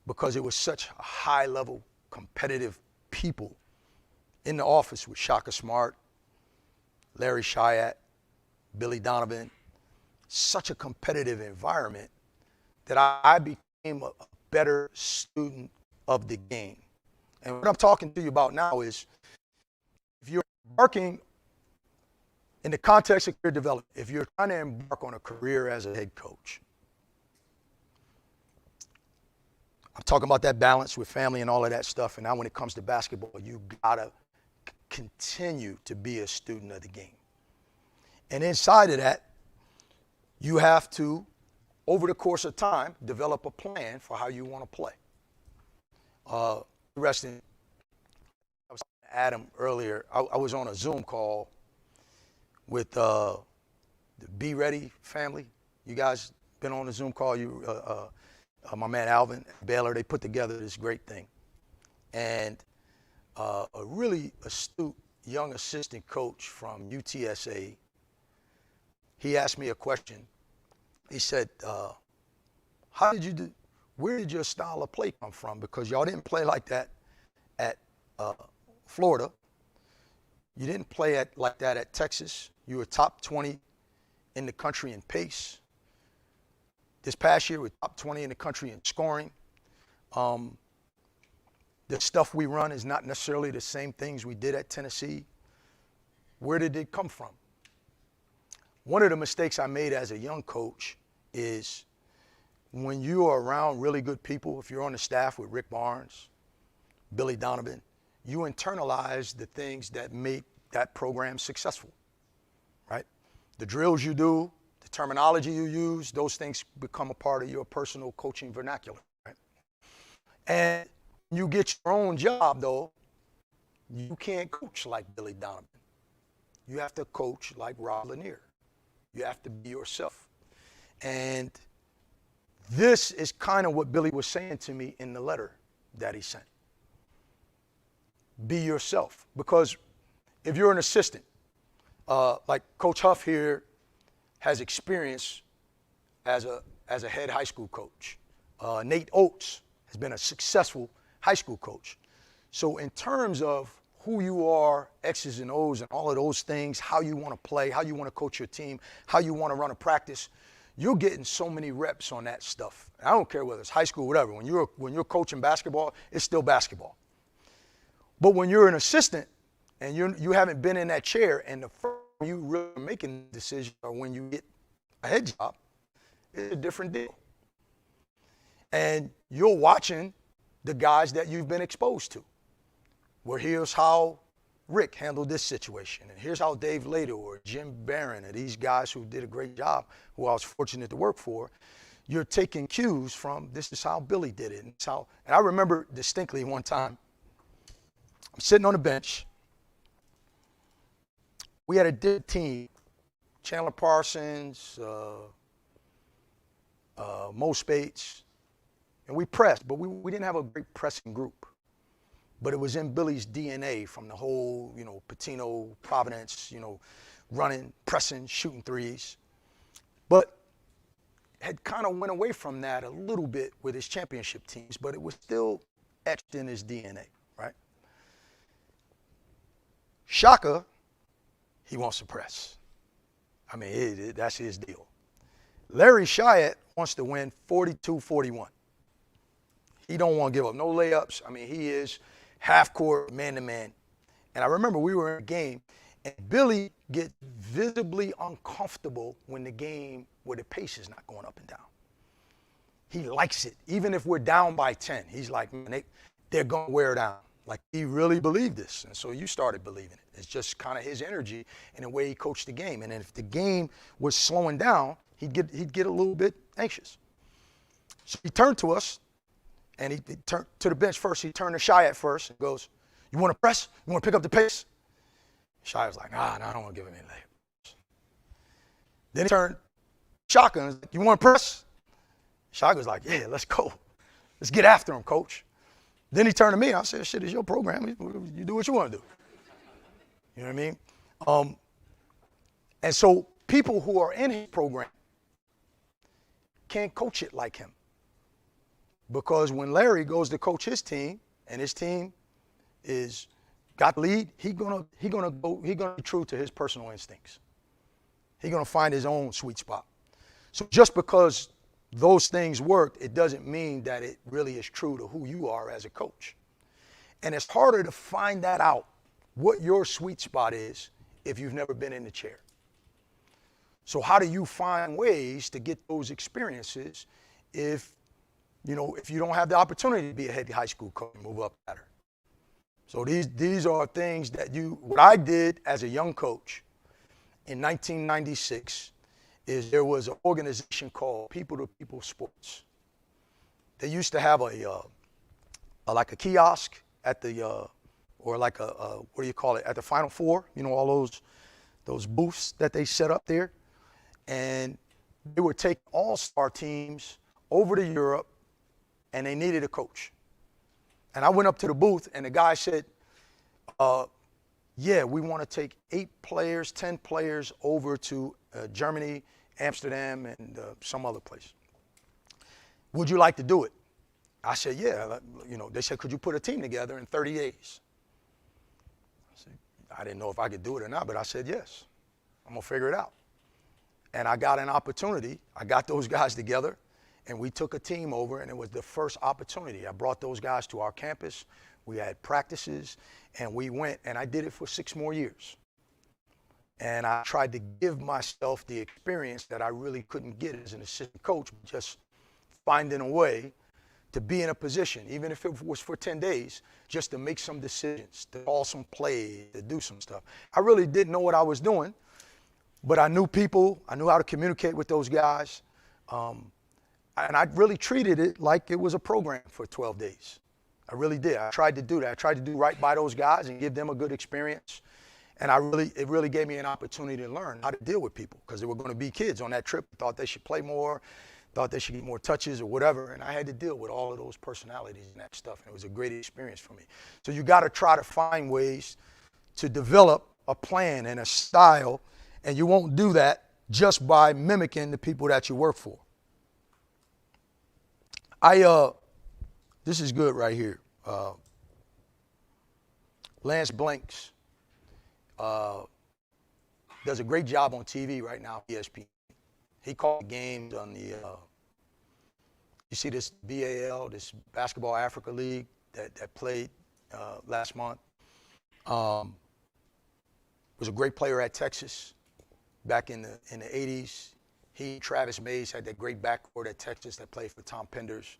because it was such high level competitive people in the office with Shaka Smart, Larry Chiat, Billy Donovan, such a competitive environment that I became a better student of the game. And what I'm talking to you about now is, if you're embarking in the context of career development, if you're trying to embark on a career as a head coach, I'm talking about that balance with family and all of that stuff. And now when it comes to basketball, you gotta continue to be a student of the game. And inside of that, you have to, over the course of time, develop a plan for how you want to play. I was talking to Adam earlier. I was on a Zoom call with the Be Ready family. You guys been on a Zoom call? My man Alvin Baylor, they put together this great thing. And a really astute young assistant coach from UTSA, he asked me a question. He said, where did your style of play come from? Because y'all didn't play like that at Florida. You didn't play like that at Texas. You were top 20 in the country in pace. This past year, we're top 20 in the country in scoring. The stuff we run is not necessarily the same things we did at Tennessee. Where did it come from? One of the mistakes I made as a young coach is when you are around really good people, if you're on the staff with Rick Barnes, Billy Donovan, you internalize the things that make that program successful, right? The drills you do, the terminology you use, those things become a part of your personal coaching vernacular, right? And you get your own job, though, you can't coach like Billy Donovan. You have to coach like Rob Lanier. You have to be yourself. And this is kind of what Billy was saying to me in the letter that he sent. Be yourself. Because if you're an assistant, like Coach Huff here has experience as a head high school coach. Nate Oates has been a successful high school coach. So in terms of who you are, X's and O's and all of those things, how you want to play, how you want to coach your team, how you want to run a practice, you're getting so many reps on that stuff. I don't care whether it's high school, whatever. When you're coaching basketball, it's still basketball. But when you're an assistant and you haven't been in that chair, and the first time you really making decisions are when you get a head job, it's a different deal. And you're watching the guys that you've been exposed to. Well, here's how Rick handled this situation, and here's how Dave Lato or Jim Barron, and these guys who did a great job, who I was fortunate to work for. You're taking cues from, this is how Billy did it. And I remember distinctly one time, I'm sitting on the bench. We had a good team, Chandler Parsons, Mo Spates, and we pressed, but we didn't have a great pressing group. But it was in Billy's DNA from the whole, Patino, Providence, running, pressing, shooting threes. But had kind of went away from that a little bit with his championship teams, but it was still etched in his DNA, right? Shaka, he wants to press. I mean, that's his deal. Larry Chiat wants to win 42-41. He don't want to give up no layups. I mean, he is half court, man-to-man. And I remember we were in a game, and Billy gets visibly uncomfortable when the pace is not going up and down. He likes it. Even if we're down by 10, he's like, man, they're going to wear down. Like, he really believed this. And so you started believing it. It's just kind of his energy and the way he coached the game. And then if the game was slowing down, he'd get a little bit anxious. So he turned to us, and he turned to the bench first. He turned to Chiat first and goes, you want to press? You want to pick up the pace? Chiat was like, nah, I don't want to give him any layups. Then he turned Shaka and was like, you want to press? Shaka was like, yeah, let's go. Let's get after him, coach. Then he turned to me. I said, shit, it's your program. You do what you want to do. You know what I mean? And so people who are in his program can't coach it like him. Because when Larry goes to coach his team, and his team is got the lead, he's gonna be true to his personal instincts. He's gonna find his own sweet spot. So just because those things worked, it doesn't mean that it really is true to who you are as a coach. And it's harder to find that out, what your sweet spot is, if you've never been in the chair. So how do you find ways to get those experiences if you don't have the opportunity to be a head high school coach and move up ladder? So these are things that what I did as a young coach in 1996 is there was an organization called People to People Sports. They used to have like a kiosk at the, or like what do you call it, at the Final Four, all those booths that they set up there. And they would take all-star teams over to Europe, and they needed a coach. And I went up to the booth, and the guy said, yeah, we want to take 8 players, 10 players over to Germany, Amsterdam, and some other place. Would you like to do it? I said, yeah. They said, could you put a team together in 30 days? I didn't know if I could do it or not, but I said, yes. I'm going to figure it out. And I got an opportunity. I got those guys together, and we took a team over, and it was the first opportunity. I brought those guys to our campus. We had practices, and we went, and I did it for 6 more years. And I tried to give myself the experience that I really couldn't get as an assistant coach, just finding a way to be in a position, even if it was for 10 days, just to make some decisions, to call some plays, to do some stuff. I really didn't know what I was doing, but I knew people. I knew how to communicate with those guys. And I really treated it like it was a program for 12 days. I really did. I tried to do that. I tried to do right by those guys and give them a good experience. And it really gave me an opportunity to learn how to deal with people, because there were going to be kids on that trip who thought they should play more, thought they should get more touches or whatever. And I had to deal with all of those personalities and that stuff. And it was a great experience for me. So you got to try to find ways to develop a plan and a style. And you won't do that just by mimicking the people that you work for. This is good right here. Lance Blanks does a great job on TV right now, ESPN. He called games on the, you see this BAL, this Basketball Africa League that played last month. Was a great player at Texas back in the 80s. He, Travis Mays, had that great backcourt at Texas that played for Tom Penders.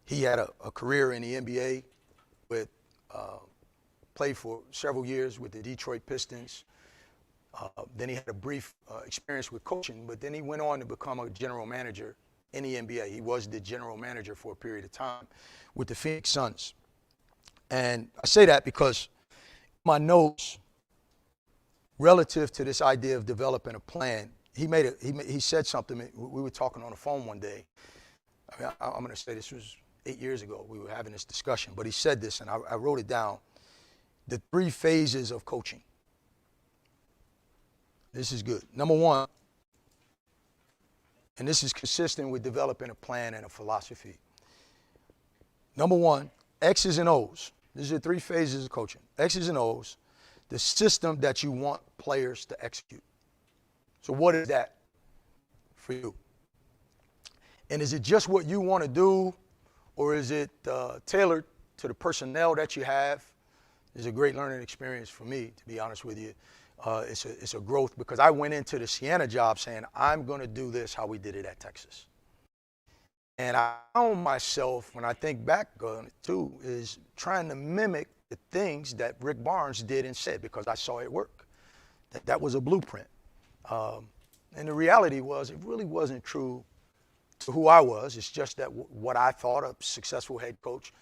He had a career in the NBA with, played for several years with the Detroit Pistons. Then he had a brief experience with coaching, but then he went on to become a general manager in the NBA. He was the general manager for a period of time with the Phoenix Suns. And I say that because my notes relative to this idea of developing a plan, he said something. We were talking on the phone one day. I mean, I'm going to say this was 8 years ago. We were having this discussion, but he said this, and I wrote it down. The 3 phases of coaching. This is good. Number 1, and this is consistent with developing a plan and a philosophy. Number 1, X's and O's. These are 3 phases of coaching. X's and O's, the system that you want players to execute. So what is that for you? And is it just what you want to do, or is it tailored to the personnel that you have? It's a great learning experience for me, to be honest with you. It's a growth, because I went into the Siena job saying, I'm going to do this how we did it at Texas. And I found myself, when I think back on it too, is trying to mimic the things that Rick Barnes did and said, because I saw it work. That was a blueprint. And the reality was, it really wasn't true to who I was. It's just that what I thought a successful head coach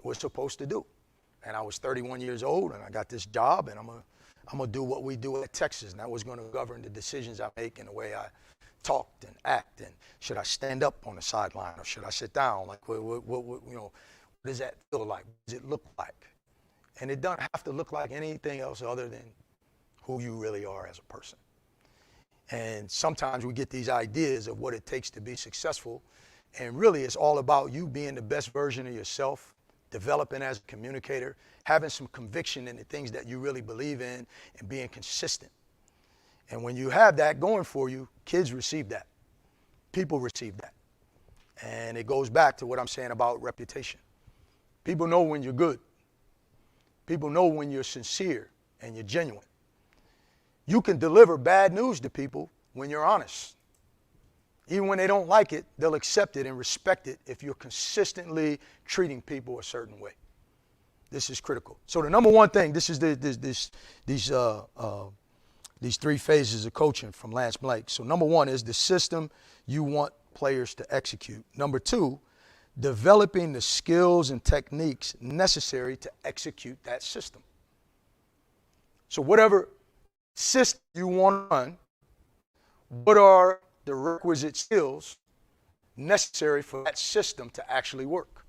was supposed to do. And I was 31 years old, and I got this job, and I'm gonna do what we do at Texas, and that was going to govern the decisions I make and the way I talked and act. And should I stand up on the sideline, or should I sit down? Like, what does that feel like? What does it look like? And it doesn't have to look like anything else other than who you really are as a person. And sometimes we get these ideas of what it takes to be successful, and really it's all about you being the best version of yourself, developing as a communicator, having some conviction in the things that you really believe in, and being consistent. And when you have that going for you, kids receive that. People receive that. And it goes back to what I'm saying about reputation. People know when you're good. People know when you're sincere and you're genuine. You can deliver bad news to people when you're honest. Even when they don't like it, they'll accept it and respect it if you're consistently treating people a certain way. This is critical. So the number 1 thing, this is these 3 phases of coaching from Lance Blake. So number 1 is the system you want players to execute. Number 2, developing the skills and techniques necessary to execute that system. So whatever system you want to run, what are the requisite skills necessary for that system to actually work?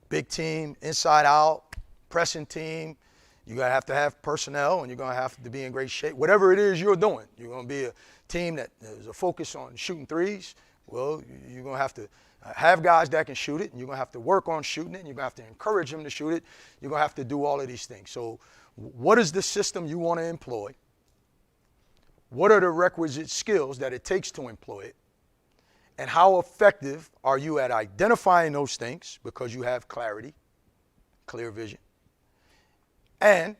Big team, inside out, pressing team. You're going to have personnel, and you're going to have to be in great shape. Whatever it is you're doing, you're going to be a team that is a focus on shooting threes. Well, you're going to have to have guys that can shoot it, and you're going to have to work on shooting it, and you're going to have to encourage them to shoot it. You're going to have to do all of these things. So what is the system you want to employ? What are the requisite skills that it takes to employ it? And how effective are you at identifying those things, because you have clarity, clear vision? And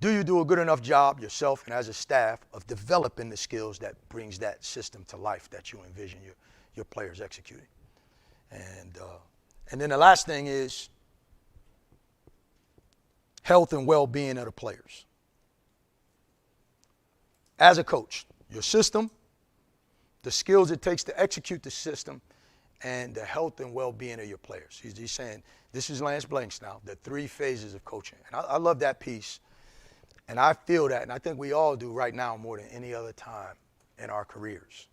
do you do a good enough job yourself and as a staff of developing the skills that brings that system to life that you envision your players executing? And then the last thing is health and well-being of the players. As a coach, your system, the skills it takes to execute the system, and the health and well-being of your players. He's saying, this is Lance Blank's now, the 3 phases of coaching. And I love that piece, and I feel that, and I think we all do right now more than any other time in our careers.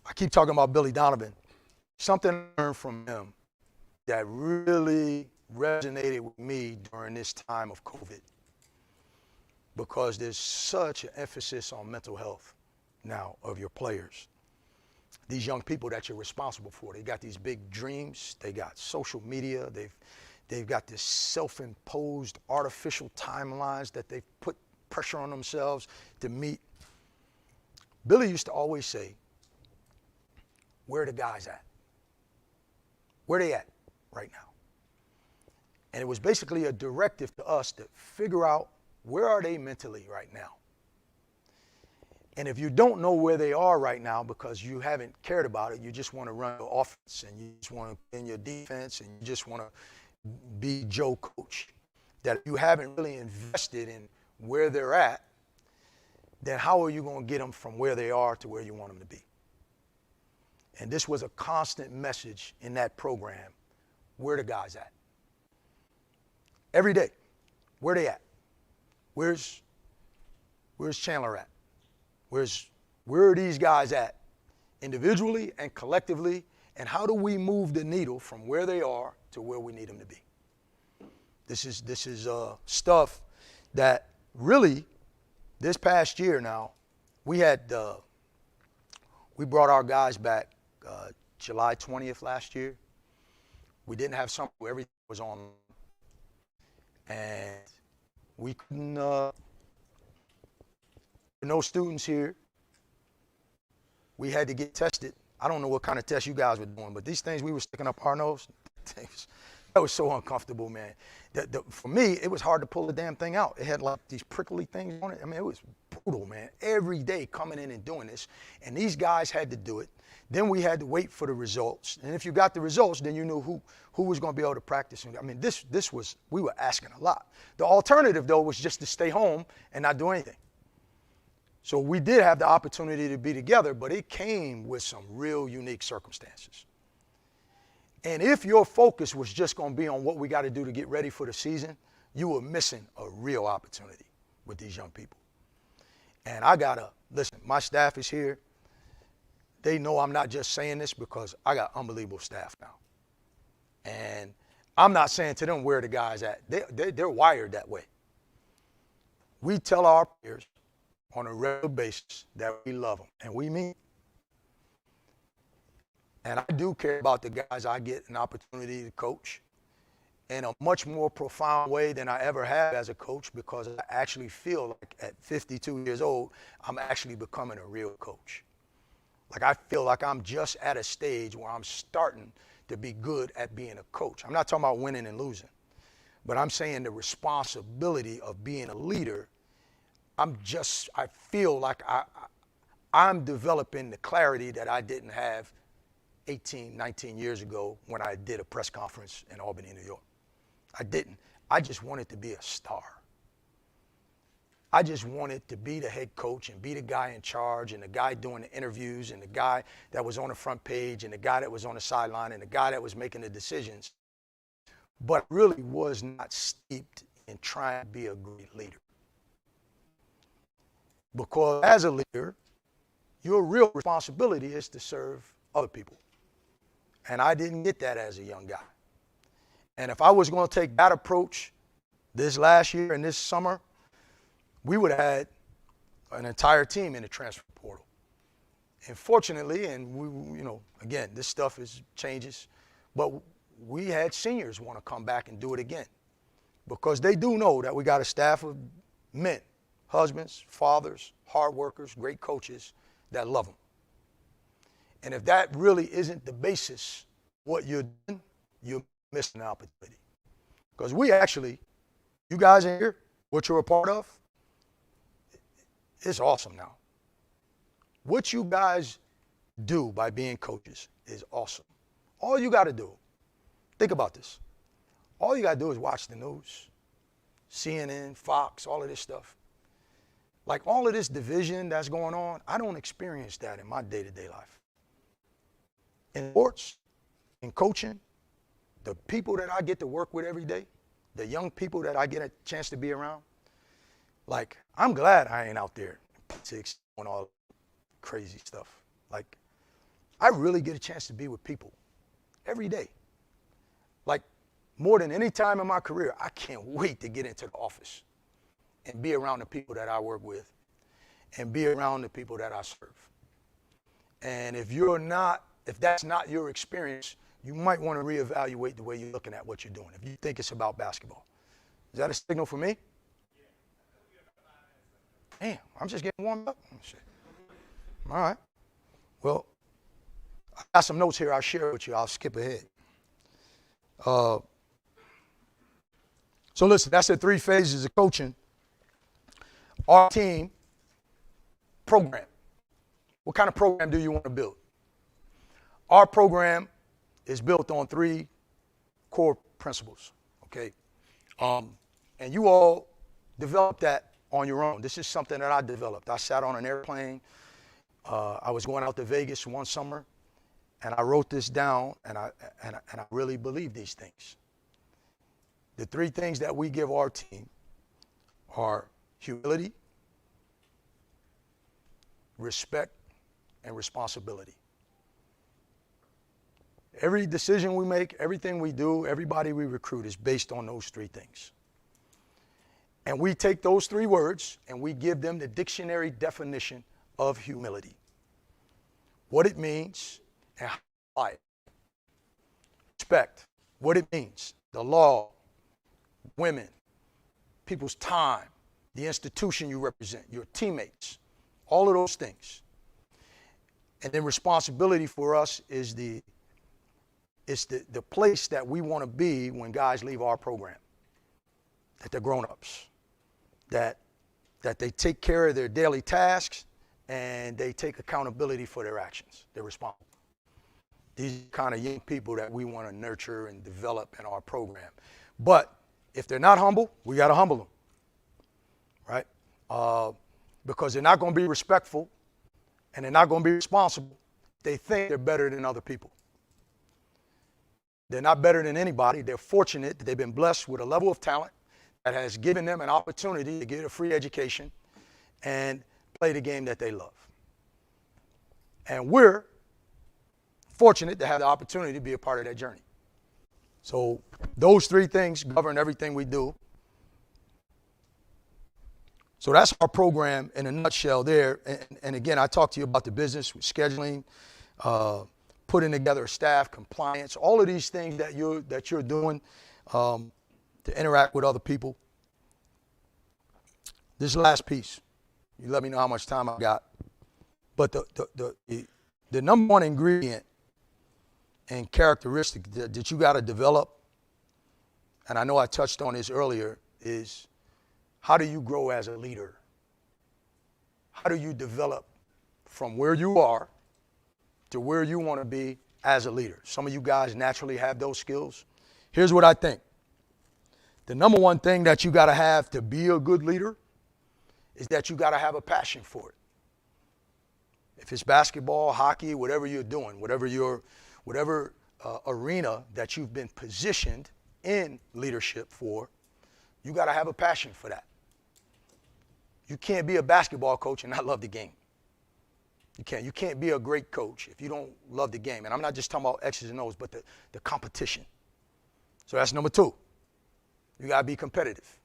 I keep talking about Billy Donovan. Something I learned from him that really resonated with me during this time of COVID, because there's such an emphasis on mental health now of your players. These young people that you're responsible for, they got these big dreams, they got social media, they've got this self-imposed artificial timelines that they've put pressure on themselves to meet. Billy used to always say, where are the guys at? Where are they at right now? And it was basically a directive to us to figure out, where are they mentally right now? And if you don't know where they are right now because you haven't cared about it, you just want to run your offense and you just want to be in your defense and you just want to be Joe Coach, that you haven't really invested in where they're at, then how are you going to get them from where they are to where you want them to be? And this was a constant message in that program. Where the guys at? Every day. Where they at? Where's Chandler at? Where are these guys at individually and collectively, and how do we move the needle from where they are to where we need them to be? This is stuff that really this past year now, we brought our guys back July 20th last year. We didn't have summer where everything was on, and we couldn't. No students here. We had to get tested. I don't know what kind of tests you guys were doing, but these things we were sticking up our nose, that was so uncomfortable, man. For me, it was hard to pull the damn thing out. It had like these prickly things on it. I mean, it was brutal, man. Every day coming in and doing this, and these guys had to do it. Then we had to wait for the results, and if you got the results, then you knew who was going to be able to practice. I mean, we were asking a lot. The alternative, though, was just to stay home and not do anything. So we did have the opportunity to be together, but it came with some real unique circumstances. And if your focus was just going to be on what we got to do to get ready for the season, you were missing a real opportunity with these young people. And listen, my staff is here. They know I'm not just saying this because I got unbelievable staff now. And I'm not saying to them where the guys at. They're wired that way. We tell our players on a regular basis that we love them, and we mean it. And I do care about the guys I get an opportunity to coach in a much more profound way than I ever have as a coach, because I actually feel like at 52 years old, I'm actually becoming a real coach. Like I feel like I'm just at a stage where I'm starting to be good at being a coach. I'm not talking about winning and losing, but I'm saying the responsibility of being a leader. I feel like I'm developing the clarity that I didn't have 18, 19 years ago when I did a press conference in Albany, New York. I didn't. I just wanted to be a star. I just wanted to be the head coach and be the guy in charge and the guy doing the interviews and the guy that was on the front page and the guy that was on the sideline and the guy that was making the decisions. But I really was not steeped in trying to be a great leader. Because as a leader, your real responsibility is to serve other people. And I didn't get that as a young guy. And if I was going to take that approach this last year and this summer, we would have had an entire team in the transfer portal. And fortunately, and we, again, this stuff changes, but we had seniors want to come back and do it again, because they do know that we got a staff of men, husbands, fathers, hard workers, great coaches that love them. And if that really isn't the basis of what you're doing, you're missing an opportunity. Because you guys in here, what you're a part of, it's awesome now. What you guys do by being coaches is awesome. All you got to do, think about this. All you got to do is watch the news, CNN, Fox, all of this stuff. Like all of this division that's going on, I don't experience that in my day-to-day life. In sports, in coaching, the people that I get to work with every day, the young people that I get a chance to be around, like, I'm glad I ain't out there doing all crazy stuff. Like, I really get a chance to be with people every day. Like, more than any time in my career, I can't wait to get into the office and be around the people that I work with and be around the people that I serve. And if that's not your experience, you might want to reevaluate the way you're looking at what you're doing, if you think it's about basketball. Is that a signal for me? Damn, I'm just getting warmed up. All right. Well, I got some notes here I'll share with you. I'll skip ahead. So listen, that's the 3 phases of coaching. Our team program. What kind of program do you want to build? Our program is built on 3 core principles, okay? And you all developed that on your own. This is something that I developed. I sat on an airplane. I was going out to Vegas one summer, and I wrote this down, and I really believe these things. The 3 things that we give our team are humility, respect, and responsibility. Every decision we make, everything we do, everybody we recruit is based on those 3 things. And we take those 3 words and we give them the dictionary definition of humility. What it means and how to apply it. Respect, what it means, the law, women, people's time, the institution you represent, your teammates, all of those things. And then responsibility for us is the place that we want to be when guys leave our program. That they're grown-ups. That they take care of their daily tasks and they take accountability for their actions. They're responsible. These are kind of young people that we want to nurture and develop in our program. But if they're not humble, we got to humble them, right? Because they're not going to be respectful and they're not going to be responsible. They think they're better than other people. They're not better than anybody. They're fortunate that they've been blessed with a level of talent that has given them an opportunity to get a free education and play the game that they love. And we're fortunate to have the opportunity to be a part of that journey. So those 3 things govern everything we do. So that's our program in a nutshell there. And again, I talked to you about the business, scheduling, putting together staff, compliance, all of these things that you're doing to interact with other people. This last piece, you let me know how much time I got. But the number 1 ingredient and characteristic that you got to develop, and I know I touched on this earlier, is how do you grow as a leader? How do you develop from where you are to where you want to be as a leader? Some of you guys naturally have those skills. Here's what I think. The number 1 thing that you got to have to be a good leader is that you got to have a passion for it. If it's basketball, hockey, whatever you're doing, whatever arena that you've been positioned in leadership for, you got to have a passion for that. You can't be a basketball coach and not love the game. You can't be a great coach if you don't love the game. And I'm not just talking about X's and O's, but the competition. So that's number 2. You got to be competitive.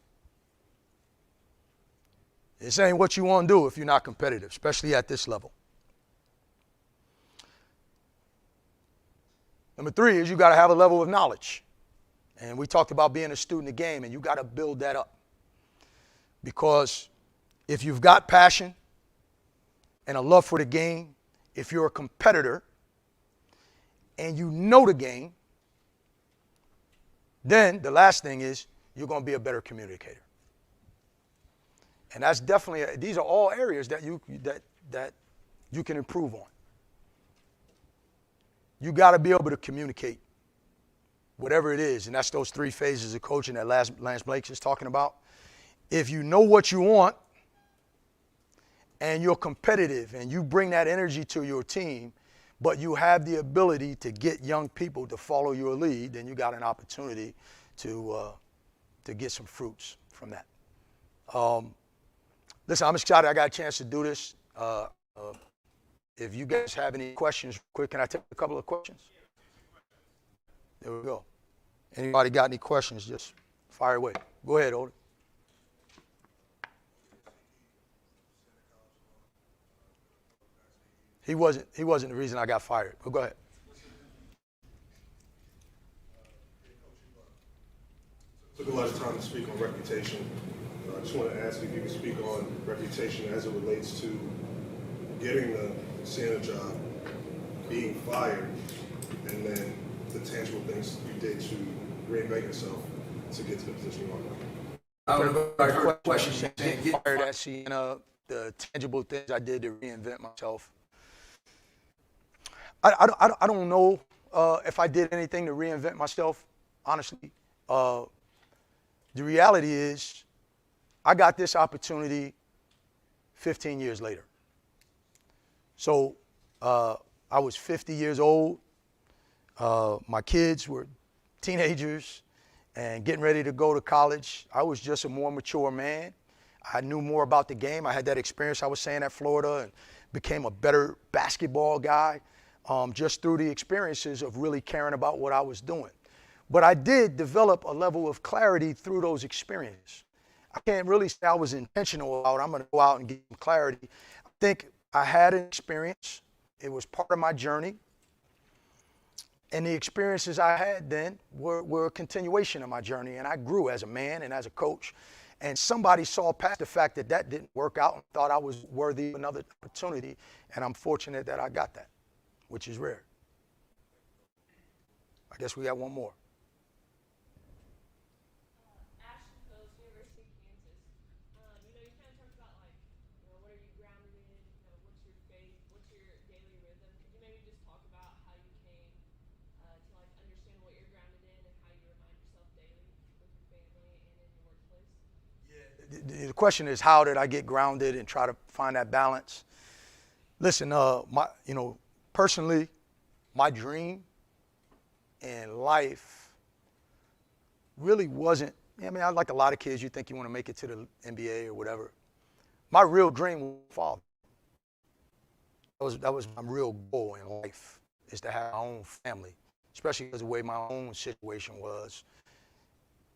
This ain't what you want to do if you're not competitive, especially at this level. Number 3 is you got to have a level of knowledge. And we talked about being a student of the game, and you got to build that up. Because if you've got passion and a love for the game, if you're a competitor and you know the game, then the last thing is you're going to be a better communicator. And that's definitely, these are all areas that you can improve on. You got to be able to communicate whatever it is, and that's those 3 phases of coaching that Lance Blake is talking about. If you know what you want and you're competitive and you bring that energy to your team, but you have the ability to get young people to follow your lead, then you got an opportunity to get some fruits from that. Listen, I'm excited I got a chance to do this. If you guys have any questions, quick, can I take a couple of questions? There we go. Anybody got any questions, just fire away. Go ahead, Odie. He wasn't the reason I got fired, but go ahead. Took a lot of time to speak on reputation. I just want to ask if you could speak on reputation as it relates to getting the Siena job, being fired, and then the tangible things you did to reinvent yourself to get to the position you are now. I would have got a question saying get fired at Siena, the tangible things I did to reinvent myself. I don't know if I did anything to reinvent myself, honestly. The reality is I got this opportunity 15 years later. So I was 50 years old. My kids were teenagers and getting ready to go to college. I was just a more mature man. I knew more about the game. I had that experience I was saying at Florida and became a better basketball guy just through the experiences of really caring about what I was doing. But I did develop a level of clarity through those experiences. I can't really say I was intentional about I'm going to go out and get some clarity. I think I had an experience. It was part of my journey. And the experiences I had then were a continuation of my journey. And I grew as a man and as a coach. And somebody saw past the fact that that didn't work out and thought I was worthy of another opportunity. And I'm fortunate that I got that, which is rare. I guess we got one more. The question is, how did I get grounded and try to find that balance? Listen, personally, my dream in life really wasn't, I mean, like a lot of kids, you think you want to make it to the NBA or whatever. My real dream was father. That was my real goal in life, is to have my own family, especially because of the way my own situation was.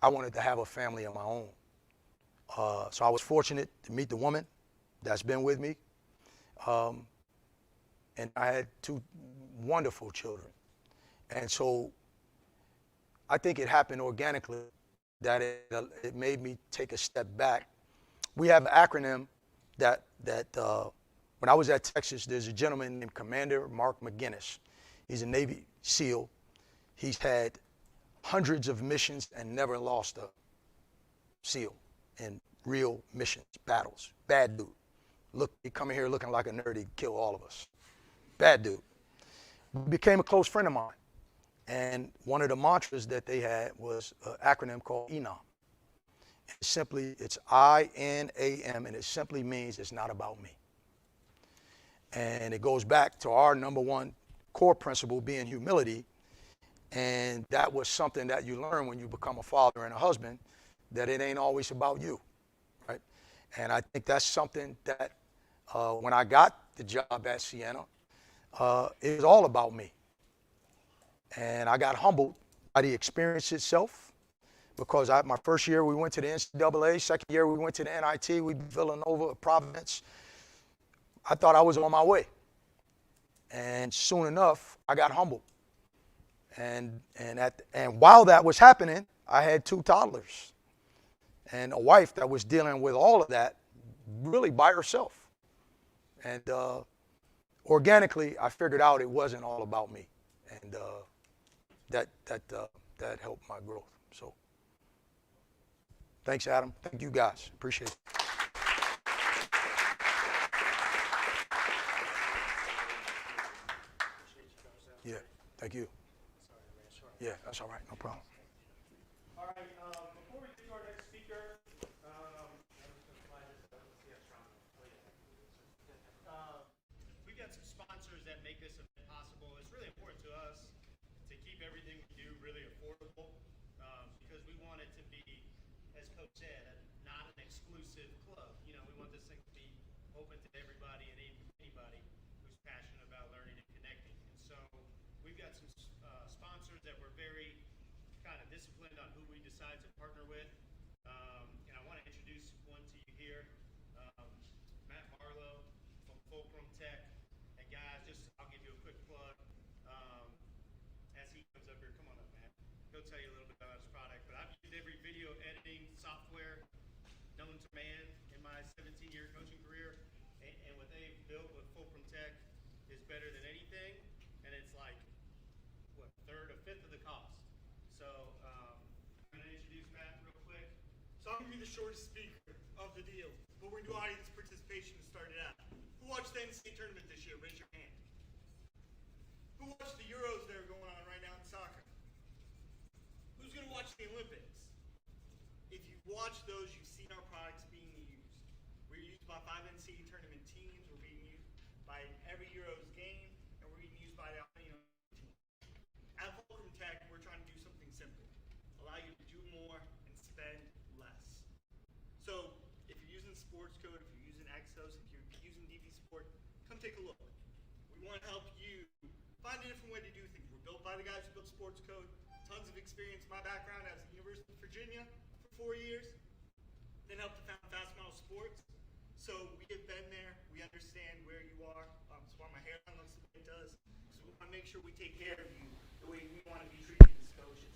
I wanted to have a family of my own. So I was fortunate to meet the woman that's been with me. And I had 2 wonderful children. And so I think it happened organically that it made me take a step back. We have an acronym that when I was at Texas, there's a gentleman named Commander Mark McGinnis. He's a Navy SEAL. He's had hundreds of missions and never lost a SEAL in real missions, battles. Bad dude. Look, he come in here looking like a nerd, he'd kill all of us. Bad dude. He became a close friend of mine. And one of the mantras that they had was an acronym called ENAM. It's I-N-A-M, and it simply means it's not about me. And it goes back to our number one core principle being humility. And that was something that you learn when you become a father and a husband, that it ain't always about you, right? And I think that's something that when I got the job at Siena, it was all about me. And I got humbled by the experience itself, because my first year we went to the NCAA, second year we went to the NIT, we beat Villanova, Providence. I thought I was on my way. And soon enough, I got humbled. And while that was happening, I had 2 toddlers and a wife that was dealing with all of that really by herself. And organically, I figured out it wasn't all about me. And that helped my growth. So thanks, Adam. Thank you guys. Appreciate it. Yeah, thank you. Yeah, that's all right. No problem. All right, before we get to our next speaker, we've got some sponsors that make this event possible. It's really important to us to keep everything we do really affordable, because we want it to be, as Coach said, not an exclusive club. You know, we want this thing to be open to everybody and anybody who's passionate about learning and connecting. And so we've got some sponsors that we're very kind of disciplined on who we decide to partner with. And I want to introduce one to you here, Matt Marlowe from Fulcrum Tech. And guys, I'll give you a quick plug. As he comes up here, come on up, Matt. He'll tell you a little bit about his product. But I've used every video editing software known to man in my 17-year coaching career. And what they've built with Fulcrum Tech is better than anything. And it's like, what, a fifth of the cost. So I'm going to introduce Matt real quick. So I'm going to be the shortest speaker of the deal. but we're going to do audience participation to start it out. Who watched the NCAA tournament this year? Raise your hand. Who watched the Euros that are going on right now in soccer? Who's going to watch the Olympics? If you watch those, you've seen our products being used. We're used by 5 NCAA tournament teams. We're being used by every Euros game, and we're being used by the team. At Fulcrum Tech, we're trying to do something simple. Allow you to do more and spend less. So if you're using Sports Code, if you're using Exos, if you're using DV Sport, come take a look. We want to help you find a different way to do things. We're built by the guys who built Sports Code. Tons of experience. My background at the University of Virginia for 4 years. Then helped to found Fast Model Sports. So we have been there. We understand where you are. That's why my hairline looks the way it does. So we want to make sure we take care of you the way we want to be treated as coaches.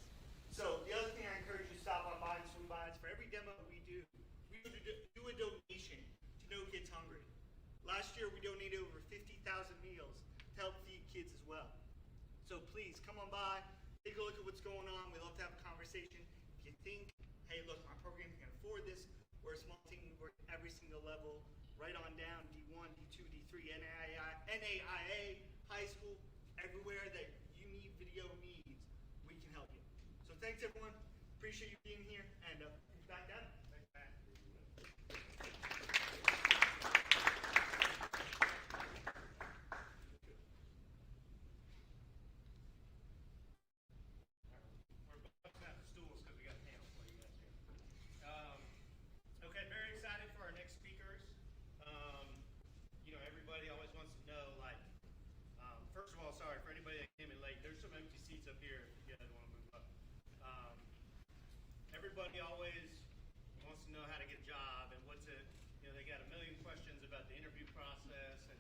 So the other thing I encourage you to stop on by and swing by is for every demo we do a donation to No Kids Hungry. Last year we donated over 50,000 meals to help feed kids as well. So please come on by, take a look at what's going on. We'd love to have a conversation. If you think, hey, look, my program can afford this, we're a small team, we work at every single level, right on down, D1, D2, D3, NAIA, high school, everywhere that you need video needs, we can help you. So thanks everyone, appreciate you being here, and back down. Thanks, Matt. We're busting out the stools because we got panels for you guys here. Okay, very excited for our next speakers. Everybody always wants to know, like, first of all, sorry for anybody that came in late. There's some empty seats up here if you guys want to move up. Everybody always wants to know how to get a job and what's it, they got a million questions about the interview process and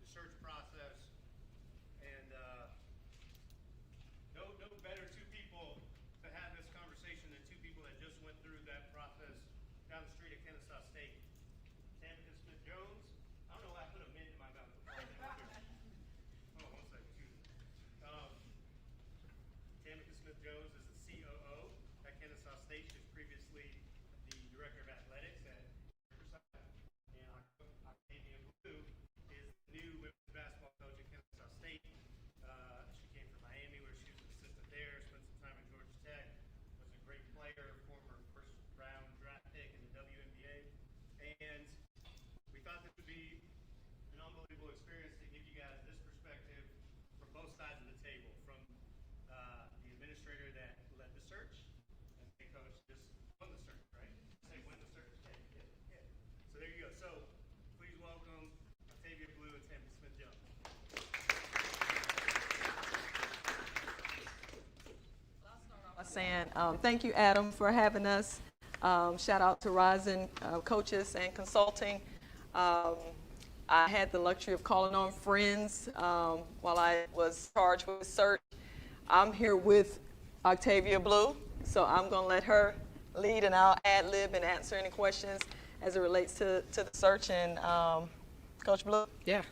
the search process. And no better two people to have this conversation than two people that just went through that process down the street at Kennesaw State. Tamica Smith-Jones. I don't know why I put a mint in my mouth before I came up here. Hold on 1 second. Excuse me. Tamica Smith-Jones is the COO at Kennesaw State. She was previously the director of athletics at Riverside. And Octavia Blue is the new women's basketball coach at Kennesaw State. She came from Miami where she was an assistant there, spent some time at Georgia Tech, was a great player, former first-round draft pick in the WNBA. And we thought this would be an unbelievable experience to give you guys this perspective from both sides of the table, from the administrator that led the search and the coach just won the search, right? Say win the search. Yeah. So there you go. So please welcome Octavia Blue and Tamica Smith-Jones. Saying thank you, Adam, for having us. Shout out to Rising Coaches and Consulting. I had the luxury of calling on friends while I was charged with search. I'm here with Octavia Blue, so I'm going to let her lead, and I'll ad-lib and answer any questions as it relates to the search. And Coach Blue? Yeah.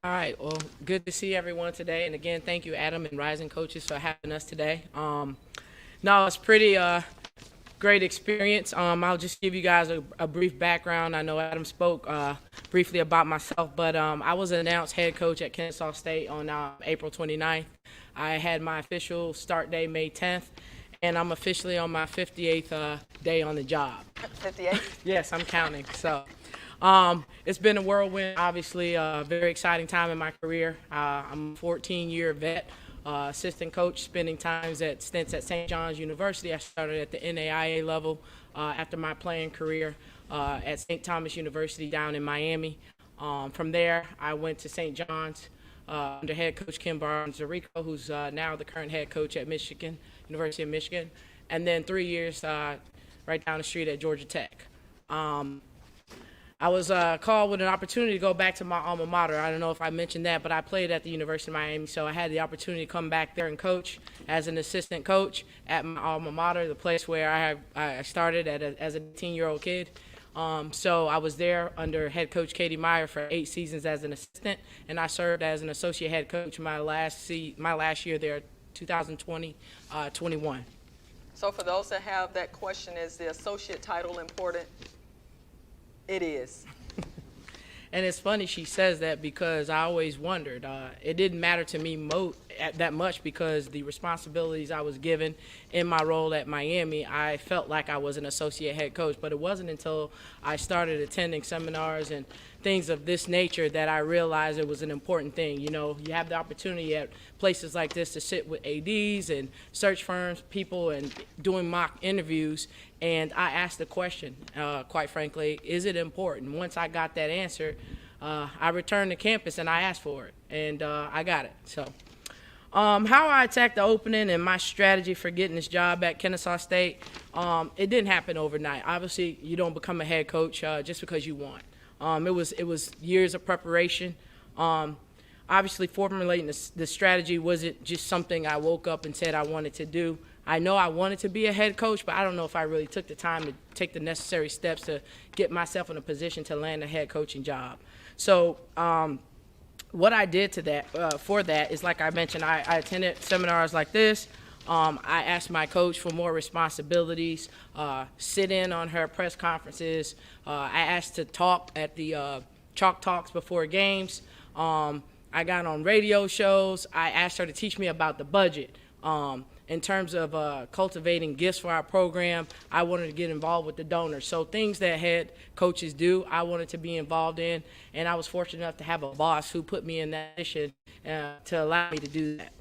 All right. Well, good to see everyone today. And again, thank you, Adam and Rising Coaches, for having us today. No, it's pretty great experience. I'll just give you guys a brief background. I know Adam spoke briefly about myself, but I was announced head coach at Kennesaw State on April 29th. I had my official start day May 10th, and I'm officially on my 58th day on the job. 58? Yes, I'm counting. So it's been a whirlwind, obviously, a very exciting time in my career. I'm a 14-year vet. Assistant coach, spending stints at St. John's University. I started at the NAIA level after my playing career at St. Thomas University down in Miami. From there, I went to St. John's under head coach Kim Barnes-Zarico, who's now the current head coach at Michigan, University of Michigan, and then 3 years right down the street at Georgia Tech. I was called with an opportunity to go back to my alma mater. I don't know if I mentioned that, but I played at the University of Miami, so I had the opportunity to come back there and coach as an assistant coach at my alma mater, the place where I started as a 18-year-old kid. So I was there under head coach Katie Meyer for 8 seasons as an assistant, and I served as an associate head coach my last year there, 2020-21. So for those that have that question, is the associate title important? It is. And it's funny she says that because I always wondered. It didn't matter to me that much because the responsibilities I was given in my role at Miami, I felt like I was an associate head coach. But it wasn't until I started attending seminars and things of this nature that I realized it was an important thing. You know, you have the opportunity at places like this to sit with ADs and search firms, people, and doing mock interviews. And I asked the question, quite frankly, is it important? Once I got that answer, I returned to campus and I asked for it, and I got it. So how I attacked the opening and my strategy for getting this job at Kennesaw State, it didn't happen overnight. Obviously, you don't become a head coach just because you want. It was years of preparation. Obviously, formulating the strategy wasn't just something I woke up and said I wanted to do. I know I wanted to be a head coach, but I don't know if I really took the time to take the necessary steps to get myself in a position to land a head coaching job. So what I did to that for that is, like I mentioned, I attended seminars like this. I asked my coach for more responsibilities, sit in on her press conferences. I asked to talk at the chalk talks before games. I got on radio shows. I asked her to teach me about the budget. In terms of cultivating gifts for our program, I wanted to get involved with the donors. So things that head coaches do, I wanted to be involved in, and I was fortunate enough to have a boss who put me in that position to allow me to do that.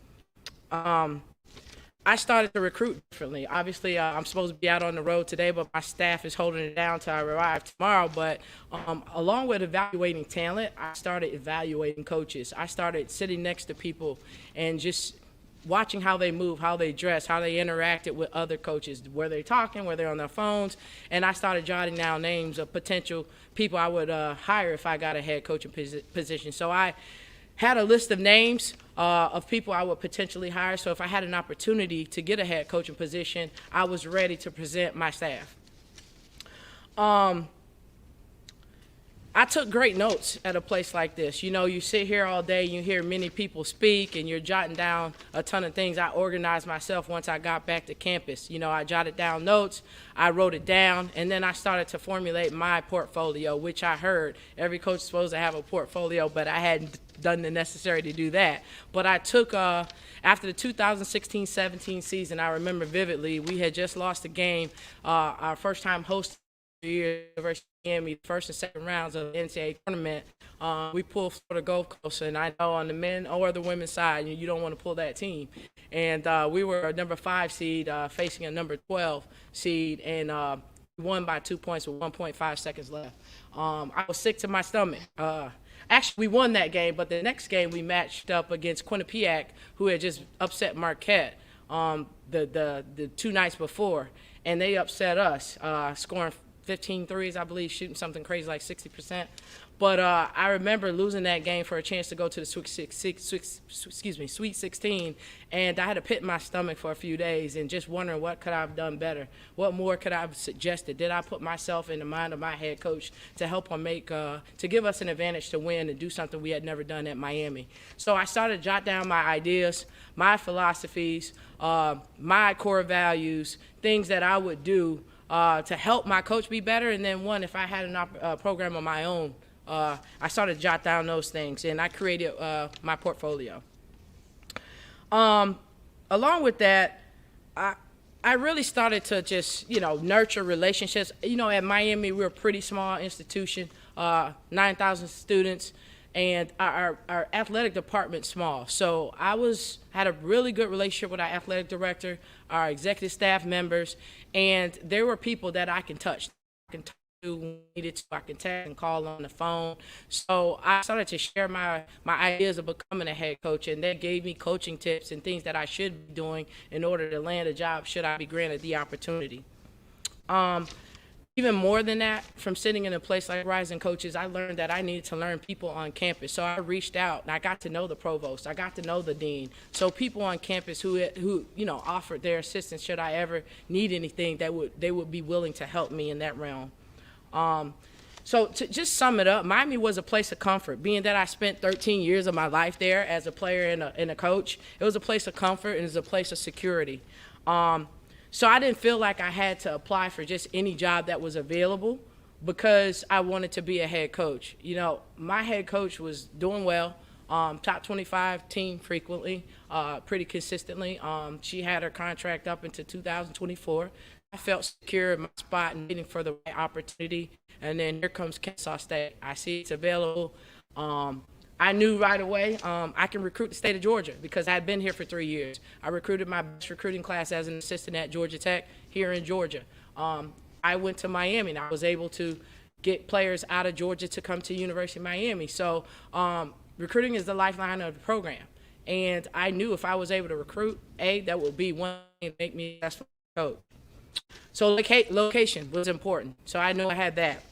I started to recruit differently. Obviously, I'm supposed to be out on the road today, but my staff is holding it down till I arrive tomorrow. But along with evaluating talent, I started evaluating coaches. I started sitting next to people and just watching how they move, how they dress, how they interacted with other coaches. Were they talking? Were they on their phones? And I started jotting down names of potential people I would hire if I got a head coaching position. So I had a list of names of people I would potentially hire. So if I had an opportunity to get a head coaching position, I was ready to present my staff. I took great notes at a place like this. You know, you sit here all day, you hear many people speak, and you're jotting down a ton of things. I organized myself once I got back to campus. You know, I jotted down notes, I wrote it down, and then I started to formulate my portfolio, which I heard every coach is supposed to have a portfolio, but I hadn't done the necessary to do that. But I took, after the 2016-17 season, I remember vividly, we had just lost a game, our first time hosting the University of Miami, first and second rounds of the NCAA tournament. We pulled Florida Gulf Coast, and I know on the men or the women's side, you don't want to pull that team. And we were a number 5 seed facing a number 12 seed, and won by 2 points with 1.5 seconds left. I was sick to my stomach. Actually, we won that game, but the next game we matched up against Quinnipiac, who had just upset Marquette the 2 nights before, and they upset us, scoring 15 threes, I believe, shooting something crazy like 60%. But I remember losing that game for a chance to go to the Sweet 16, and I had a pit in my stomach for a few days and just wondering what could I have done better? What more could I have suggested? Did I put myself in the mind of my head coach to help him to give us an advantage to win and do something we had never done at Miami? So I started to jot down my ideas, my philosophies, my core values, things that I would do to help my coach be better, and then if I had a program of my own, I started to jot down those things, and I created my portfolio. Along with that, I really started to just, nurture relationships. At Miami, we're a pretty small institution, 9,000 students, and our athletic department's small. So I had a really good relationship with our athletic director, our executive staff members, and there were people that I can touch. I can talk to when needed to. I can text and call on the phone. So I started to share my ideas of becoming a head coach, and they gave me coaching tips and things that I should be doing in order to land a job should I be granted the opportunity. Even more than that, from sitting in a place like Rising Coaches, I learned that I needed to learn people on campus. So I reached out and I got to know the provost. I got to know the dean. So people on campus who offered their assistance should I ever need anything, they would be willing to help me in that realm. So to just sum it up, Miami was a place of comfort. Being that I spent 13 years of my life there as a player and a coach, it was a place of comfort and it was a place of security. So I didn't feel like I had to apply for just any job that was available. because I wanted to be a head coach. You know, my head coach was doing well, top 25 team frequently, pretty consistently. She had her contract up into 2024. I felt secure in my spot and waiting for the right opportunity. And then here comes Kennesaw State. I see it's available. I knew right away I can recruit the state of Georgia because I had been here for 3 years. I recruited my best recruiting class as an assistant at Georgia Tech here in Georgia. I went to Miami and I was able to get players out of Georgia to come to University of Miami. So recruiting is the lifeline of the program. And I knew if I was able to recruit, that would be one thing to make me a successful coach. So location was important. So I knew I had that.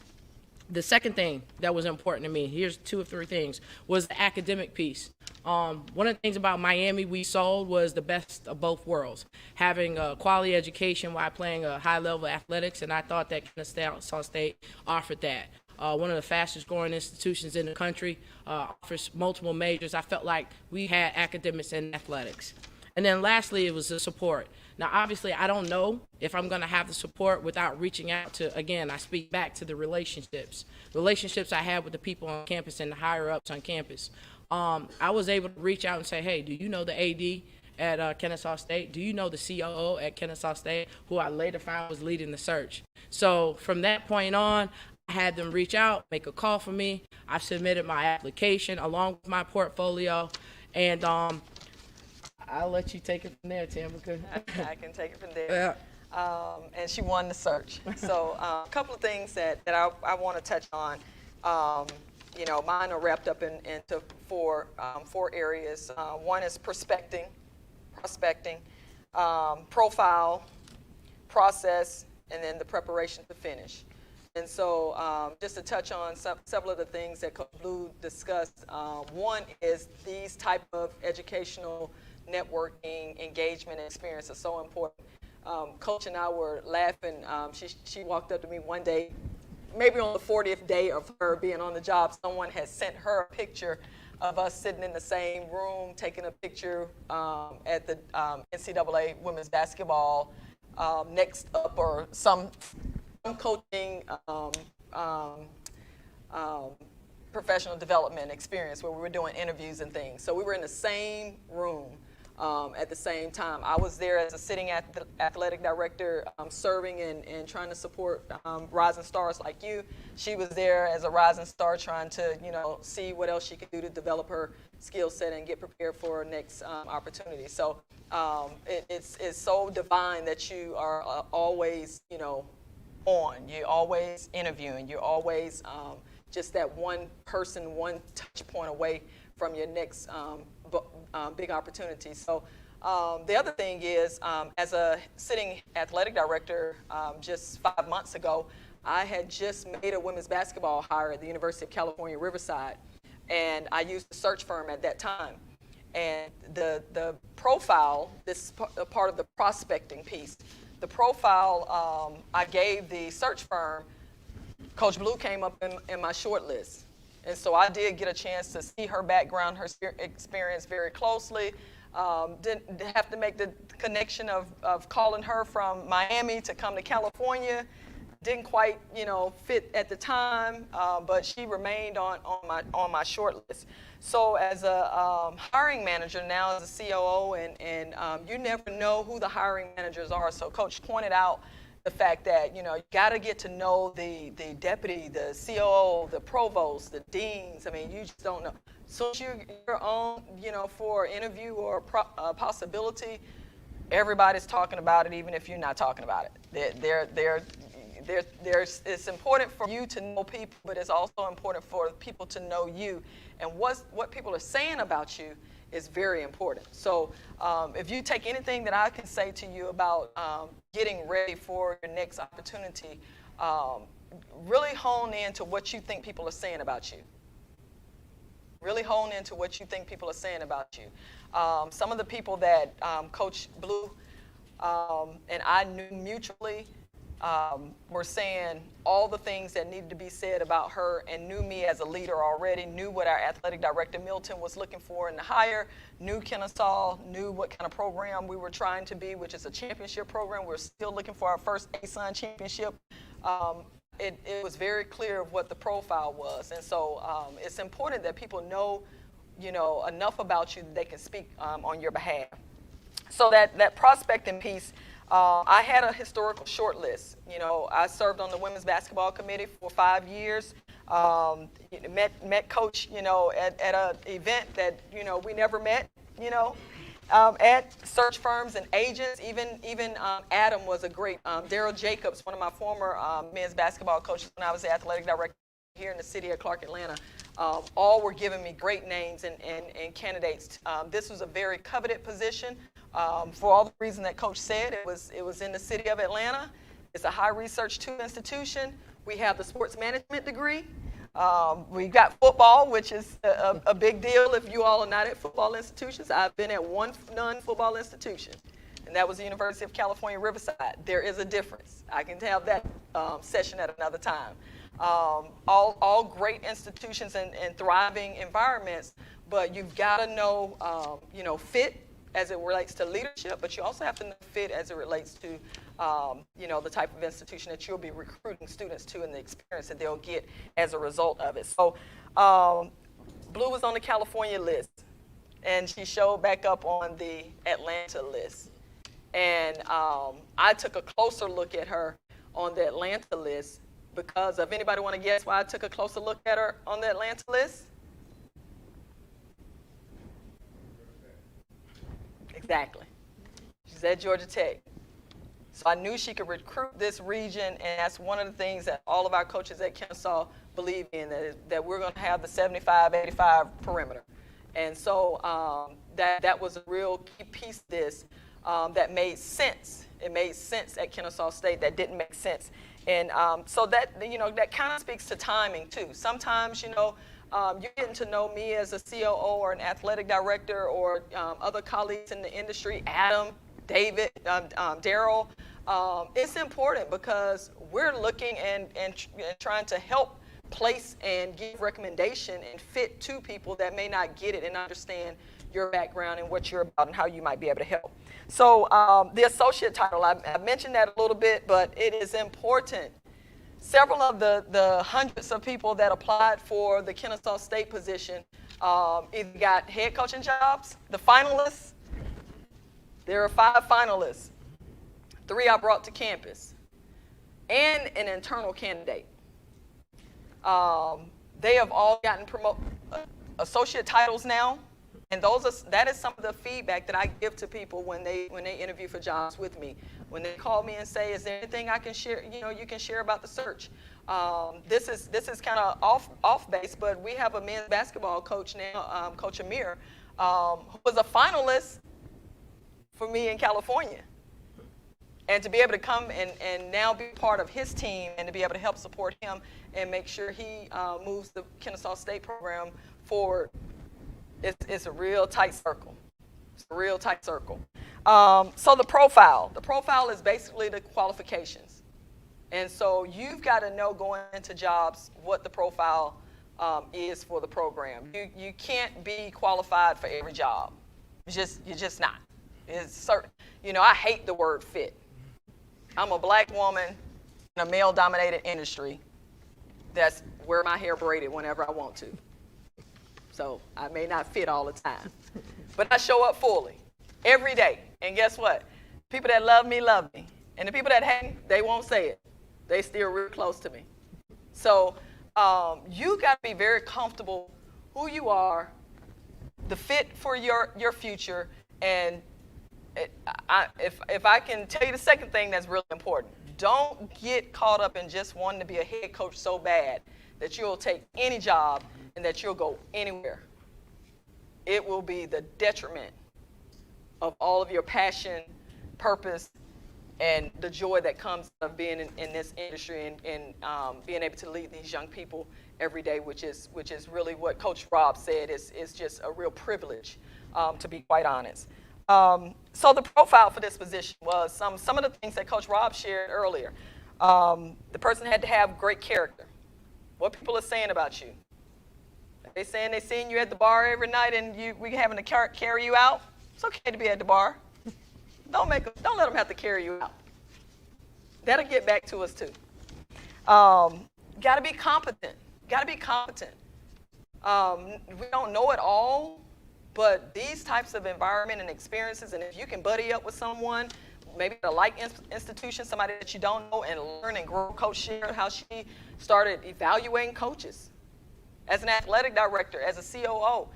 The second thing that was important to me, here's 2 or 3 things, was the academic piece. One of the things about Miami we sold was the best of both worlds, having a quality education while playing a high level of athletics, and I thought that Kennesaw State offered that. One of the fastest growing institutions in the country, offers multiple majors. I felt like we had academics and athletics. And then lastly, it was the support. Now, obviously, I don't know if I'm going to have the support without reaching out to, again, I speak back to the relationships I had with the people on campus and the higher-ups on campus. I was able to reach out and say, hey, do you know the AD at Kennesaw State? Do you know the COO at Kennesaw State, who I later found was leading the search? So from that point on, I had them reach out, make a call for me. I submitted my application along with my portfolio, and I'll let you take it from there, Tamica. I can take it from there. Yeah. And she won the search. So a couple of things that I want to touch on. You know, mine are wrapped up into four areas. One is prospecting, profile, process, and then the preparation to finish. And so just to touch on several of the things that Coach Blue discussed, one is these type of educational networking, engagement, and experience are so important. Coach and I were laughing. She walked up to me one day, maybe on the 40th day of her being on the job, someone had sent her a picture of us sitting in the same room, taking a picture at the NCAA women's basketball next up, or some coaching professional development experience where we were doing interviews and things. So we were in the same room at the same time. I was there as a sitting athletic director, serving and trying to support rising stars like you. She was there as a rising star, trying to, you know, see what else she could do to develop her skill set and get prepared for her next opportunity. So it's so divine that you are always, you know, on. You're always interviewing. You're always just that one person, one touch point away from your next big opportunity. So the other thing is, as a sitting athletic director just 5 months ago, I had just made a women's basketball hire at the University of California, Riverside, and I used a search firm at that time. And the profile, this is part of the prospecting piece, the profile I gave the search firm, Coach Blue came up in my short list. And so I did get a chance to see her background, her experience very closely. Didn't have to make the connection of calling her from Miami to come to California. Didn't quite, you know, fit at the time, but she remained on my short list. So as a hiring manager now, as a COO, and you never know who the hiring managers are. So Coach pointed out the fact that, you know, you got to get to know the deputy, the COO, the provost, the deans. I mean, you just don't know. So you're on, you know, for an interview or a possibility, everybody's talking about it, even if you're not talking about it. It's important for you to know people, but it's also important for people to know you. And what people are saying about you is very important. So if you take anything that I can say to you about getting ready for your next opportunity, really hone in to what you think people are saying about you. Really hone into what you think people are saying about you. Some of the people that Coach Blue and I knew mutually were saying all the things that needed to be said about her, and knew me as a leader already, knew what our athletic director Milton was looking for in the hire, knew Kennesaw, knew what kind of program we were trying to be, which is a championship program. We're still looking for our first ASUN championship. it was very clear of what the profile was. And so it's important that people know, enough about you that they can speak on your behalf. So that prospecting piece, I had a historical short list. I served on the women's basketball committee for 5 years. Met Coach, at an event that, we never met, at search firms and agents. Even Adam was a great, Daryl Jacobs, one of my former men's basketball coaches when I was the athletic director here in the city of Clark, Atlanta. All were giving me great names and candidates. This was a very coveted position for all the reasons that Coach said. It was in the city of Atlanta. It's a high research 2 institution. We have the sports management degree. We've got football, which is a big deal if you all are not at football institutions. I've been at one non-football institution, and that was the University of California, Riverside. There is a difference. I can have that session at another time. All great institutions and thriving environments, but you've got to know, fit as it relates to leadership, but you also have to know fit as it relates to, the type of institution that you'll be recruiting students to and the experience that they'll get as a result of it. So Blue was on the California list, and she showed back up on the Atlanta list. And I took a closer look at her on the Atlanta list because of, anybody want to guess why I took a closer look at her on the Atlanta list? Exactly. She's at Georgia Tech. So I knew she could recruit this region, and that's one of the things that all of our coaches at Kennesaw believe in, that we're going to have the 75-85 perimeter. And so that was a real key piece of this that made sense. It made sense at Kennesaw State that didn't make sense. And so that kind of speaks to timing too. Sometimes, you're getting to know me as a COO or an athletic director or other colleagues in the industry, Adam, David, Daryl. It's important because we're looking and trying to help place and give recommendation and fit to people that may not get it and understand your background and what you're about and how you might be able to help. So the associate title, I mentioned that a little bit, but it is important. Several of the hundreds of people that applied for the Kennesaw State position either got head coaching jobs. The finalists, there are 5 finalists. 3 I brought to campus, and an internal candidate. They have all gotten associate titles now, and that is some of the feedback that I give to people when they interview for jobs with me. When they call me and say, "Is there anything I can share? You can share about the search." This is kind of off base, but we have a men's basketball coach now, Coach Amir, who was a finalist for me in California. And to be able to come and now be part of his team and to be able to help support him and make sure he moves the Kennesaw State program forward, it's a real tight circle. It's a real tight circle. So the profile is basically the qualifications. And so you've got to know going into jobs what the profile is for the program. You can't be qualified for every job. You're just not. It's certain. I hate the word fit. I'm a black woman in a male-dominated industry. That's wear my hair braided whenever I want to. So I may not fit all the time. But I show up fully every day. And guess what? People that love me. And the people that hate, they won't say it. They still real close to me. So you got to be very comfortable who you are, the fit for your future, and if I can tell you the second thing that's really important, don't get caught up in just wanting to be a head coach so bad that you'll take any job and that you'll go anywhere. It will be the detriment of all of your passion, purpose, and the joy that comes of being in this industry and being able to lead these young people every day, which is really what Coach Rob said is just a real privilege, to be quite honest. So the profile for this position was some of the things that Coach Rob shared earlier. The person had to have great character. What people are saying about you. They saying they seeing you at the bar every night and we having to carry you out. It's okay to be at the bar. Don't let them have to carry you out. That'll get back to us too. Got to be competent. Got to be competent. We don't know it all, but these types of environment and experiences, and if you can buddy up with someone, maybe at a like institution, somebody that you don't know, and learn and grow. Coach shared how she started evaluating coaches. As an athletic director, as a COO,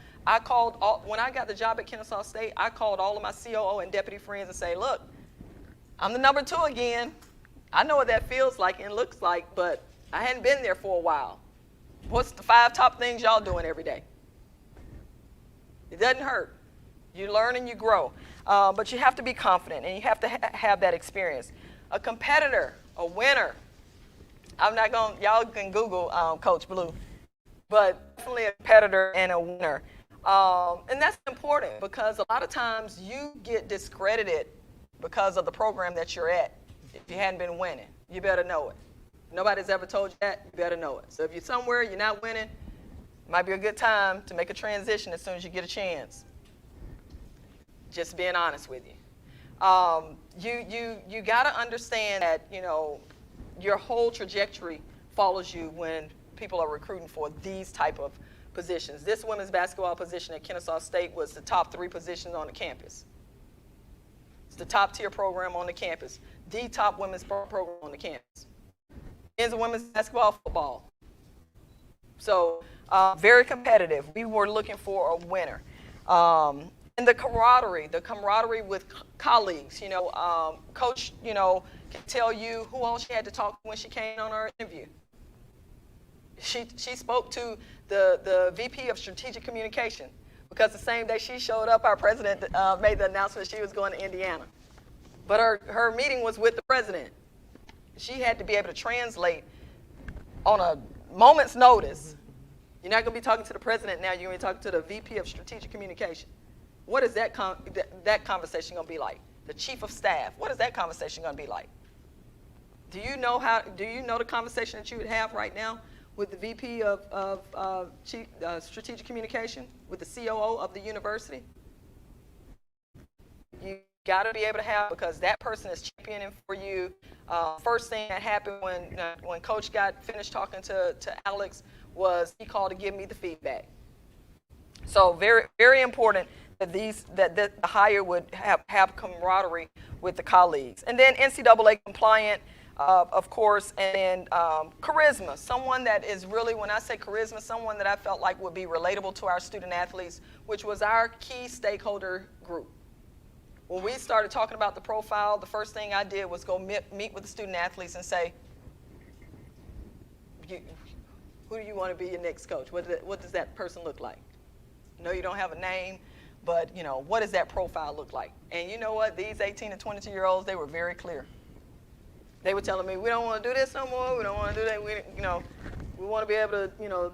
when I got the job at Kennesaw State, I called all of my COO and deputy friends and say, look, I'm the number 2 again. I know what that feels like and looks like, but I hadn't been there for a while. What's the 5 top things y'all doing every day? It doesn't hurt. You learn and you grow. But you have to be confident, and you have to have that experience. A competitor, a winner. I'm not going to, y'all can Google Coach Blue, but definitely a competitor and a winner. And that's important because a lot of times you get discredited because of the program that you're at. If you hadn't been winning, you better know it. Nobody's ever told you that, you better know it. So if you're somewhere, you're not winning, it might be a good time to make a transition as soon as you get a chance. Just being honest with you. You got to understand that, your whole trajectory follows you when people are recruiting for these type of positions. This women's basketball position at Kennesaw State was the top 3 positions on the campus. It's the top tier program on the campus, the top women's program on the campus. Men's and women's basketball, football. So very competitive. We were looking for a winner. And the camaraderie with colleagues. Coach, can tell you who all she had to talk to when she came on her interview. She spoke to the VP of Strategic Communication because the same day she showed up, our president made the announcement she was going to Indiana. But her meeting was with the president. She had to be able to translate on a moment's notice. You're not going to be talking to the president now. You're going to be talking to the VP of Strategic Communication. What is that conversation going to be like? The chief of staff. What is that conversation going to be like? Do you know the conversation that you would have right now with the VP of Strategic Communication, with the COO of the university? You got to be able to have, because that person is championing for you. First thing that happened when Coach got finished talking to Alex was he called to give me the feedback. So very, very important that the hire would have camaraderie with the colleagues. And then NCAA compliant, of course, and then charisma. Someone that is really, when I say charisma, someone that I felt like would be relatable to our student athletes, which was our key stakeholder group. When we started talking about the profile, the first thing I did was go meet with the student athletes and say, who do you want to be your next coach? What does that person look like? No, you don't have a name, but what does that profile look like? And you know what? These 18 to 22-year-olds, they were very clear. They were telling me, we don't want to do this no more. We don't want to do that. We want to be able to,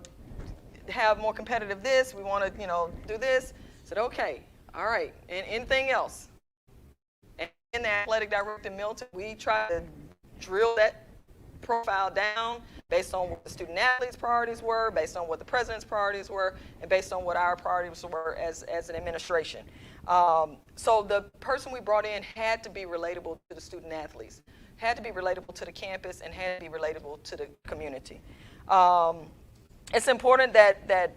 have more competitive this. We want to, do this. I said, okay, all right. And anything else? And in the athletic director, Milton, we try to drill that profile down based on what the student athletes' priorities were, based on what the president's priorities were, and based on what our priorities were as an administration. So the person we brought in had to be relatable to the student athletes, had to be relatable to the campus, and had to be relatable to the community. It's important that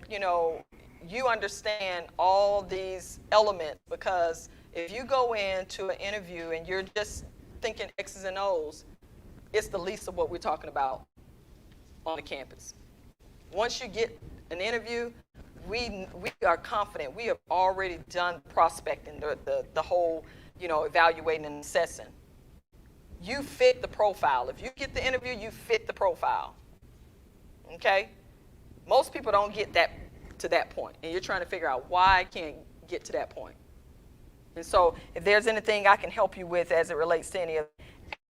you understand all these elements, because if you go into an interview and you're just thinking X's and O's, it's the least of what we're talking about on the campus. Once you get an interview, we are confident. We have already done prospecting, the whole, evaluating and assessing. You fit the profile. If you get the interview, you fit the profile. Okay? Most people don't get to that point, and you're trying to figure out why I can't get to that point. And so if there's anything I can help you with as it relates to any of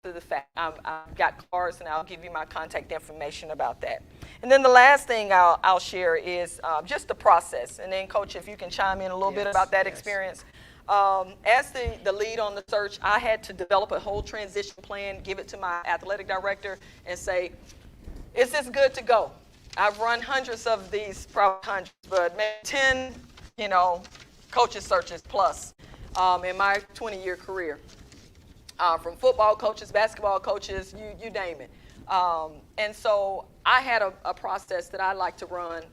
after the fact, I've got cards, and I'll give you my contact information about that. And then the last thing I'll share is just the process. And then, Coach, if you can chime in a little bit about that experience. As the lead on the search, I had to develop a whole transition plan, give it to my athletic director, and say, is this good to go? I've run hundreds of these, probably hundreds, but maybe 10, coaches searches plus in my 20-year career. From football coaches, basketball coaches, you name it. And so I had a process that I like to run,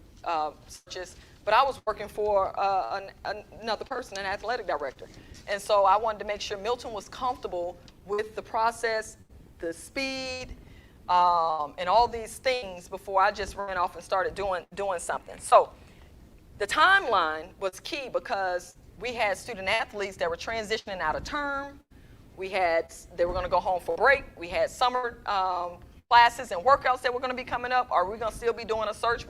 searches, but I was working for another person, an athletic director. And so I wanted to make sure Milton was comfortable with the process, the speed, and all these things before I just ran off and started doing something. So the timeline was key because we had student athletes that were transitioning out of term. They were going to go home for break. We had summer classes and workouts that were going to be coming up. Are we going to still be doing a search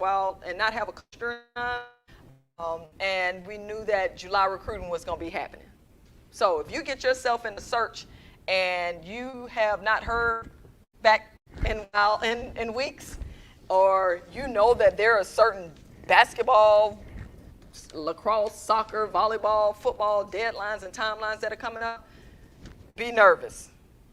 and not have a coach during time? And we knew that July recruiting was going to be happening. So if you get yourself in the search and you have not heard back in weeks, or you know that there are certain basketball, lacrosse, soccer, volleyball, football deadlines and timelines that are coming up, be nervous.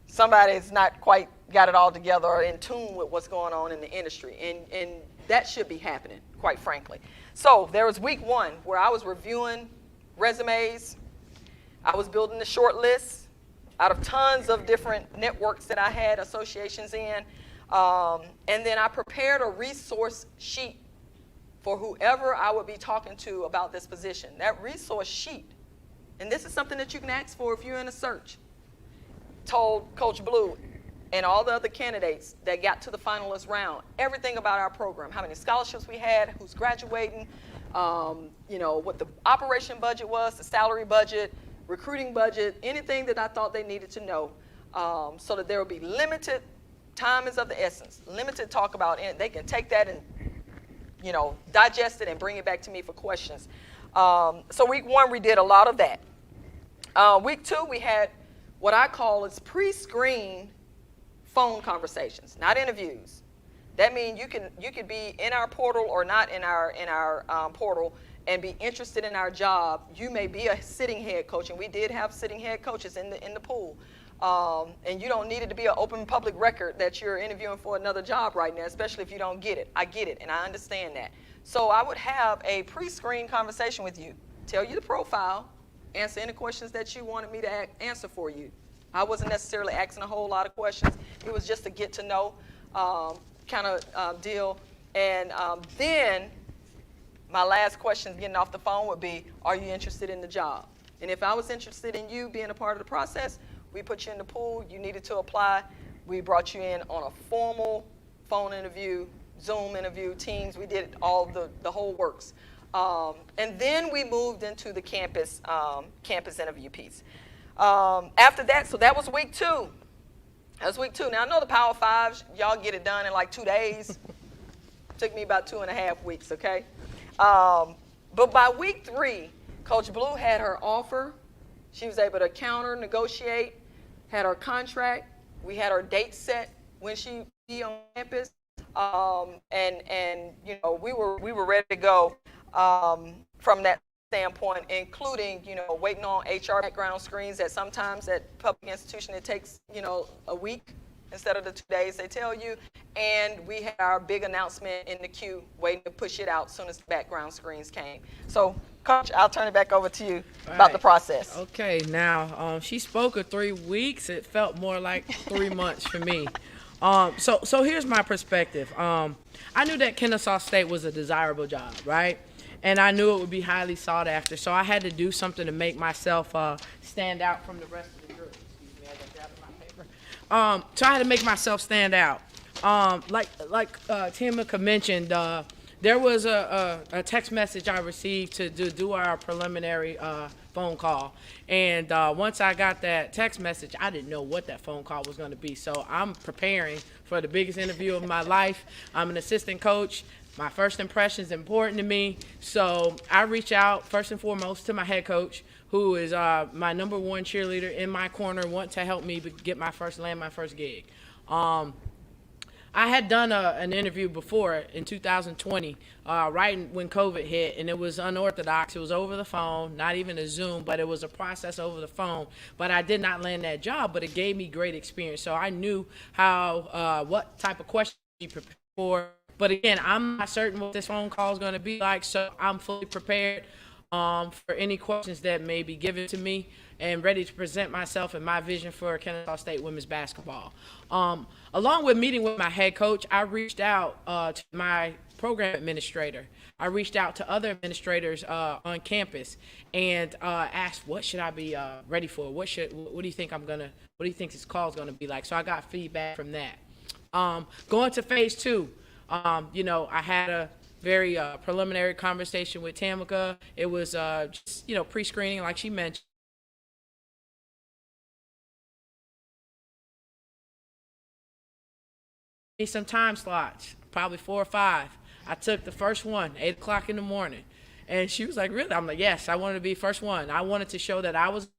Somebody's not quite got it all together or in tune with what's going on in the industry. And that should be happening, quite frankly. So there was week one where I was reviewing resumes. I was building the short list out of tons of different networks that I had associations in. And then I prepared a resource sheet for whoever I would be talking to about this position. That resource sheet, and this is something that you can ask for if you're in a search, told Coach Blue and all the other candidates that got to the finalist round everything about our program, how many scholarships we had, who's graduating, what the operation budget was, the salary budget, recruiting budget, anything that I thought they needed to know, so that there would be limited, time is of the essence, limited talk about it. They can take that and digest it and bring it back to me for questions. So week one, we did a lot of that. Week two, we had what I call is pre-screen phone conversations, not interviews. That means you could be in our portal or not in our portal and be interested in our job. You may be a sitting head coach, and we did have sitting head coaches in the pool. And you don't need it to be an open public record that you're interviewing for another job right now, especially if you don't get it. I get it, and I understand that. So I would have a pre-screen conversation with you, tell you the profile, answer any questions that you wanted me to answer for you. I wasn't necessarily asking a whole lot of questions. It was just a get to know kind of deal. And then my last question getting off the phone would be, are you interested in the job? And if I was interested in you being a part of the process, we put you in the pool. You needed to apply. We brought you in on a formal phone interview, Zoom interview, Teams. We did all the whole works. And then we moved into the campus interview piece. After that, so that was week two. That was week two. Now, I know the Power Fives, y'all get it done in like 2 days. Took me about 2.5 weeks, okay? But by week three, Coach Blue had her offer. She was able to counter, negotiate, had her contract. We had her date set when she would be on campus. And we were ready to go from that standpoint, including, waiting on HR background screens that sometimes at public institution it takes, a week instead of the 2 days they tell you. And we had our big announcement in the queue waiting to push it out as soon as the background screens came. So, Coach, I'll turn it back over to you about the process. Okay, now she spoke of 3 weeks. It felt more like 3 months for me. So here's my perspective. I knew that Kennesaw State was a desirable job, right? And I knew it would be highly sought after. So I had to do something to make myself stand out from the rest of the group. Excuse me, I got grabbed my paper. So I had to make myself stand out. Like Tamica mentioned, there was a text message I received to do our preliminary phone call. And once I got that text message, I didn't know what that phone call was going to be. So I'm preparing for the biggest interview of my life. I'm an assistant coach. My first impression is important to me. So I reach out first and foremost to my head coach, who is my number one cheerleader in my corner, want to help me get land my first gig. I had done an interview before in 2020, right when COVID hit, and it was unorthodox. It was over the phone, not even a Zoom, but it was a process over the phone. But I did not land that job, but it gave me great experience. So I knew what type of questions to be prepared for. But again, I'm not certain what this phone call is going to be like, so I'm fully prepared. for any questions that may be given to me, and ready to present myself and my vision for Kennesaw State women's basketball. Along with meeting with my head coach, I reached out to my program administrator. I reached out to other administrators on campus and asked, what should I be ready for? What do you think what do you think this call is gonna be like? So I got feedback from that. Going to phase 2, I had a very preliminary conversation with Tamica. It was just, pre-screening, like she mentioned. Need some time slots, probably 4 or 5. I took the first one, 8 o'clock in the morning. And she was like, really? I'm like, yes, I wanted to be first one. I wanted to show that I was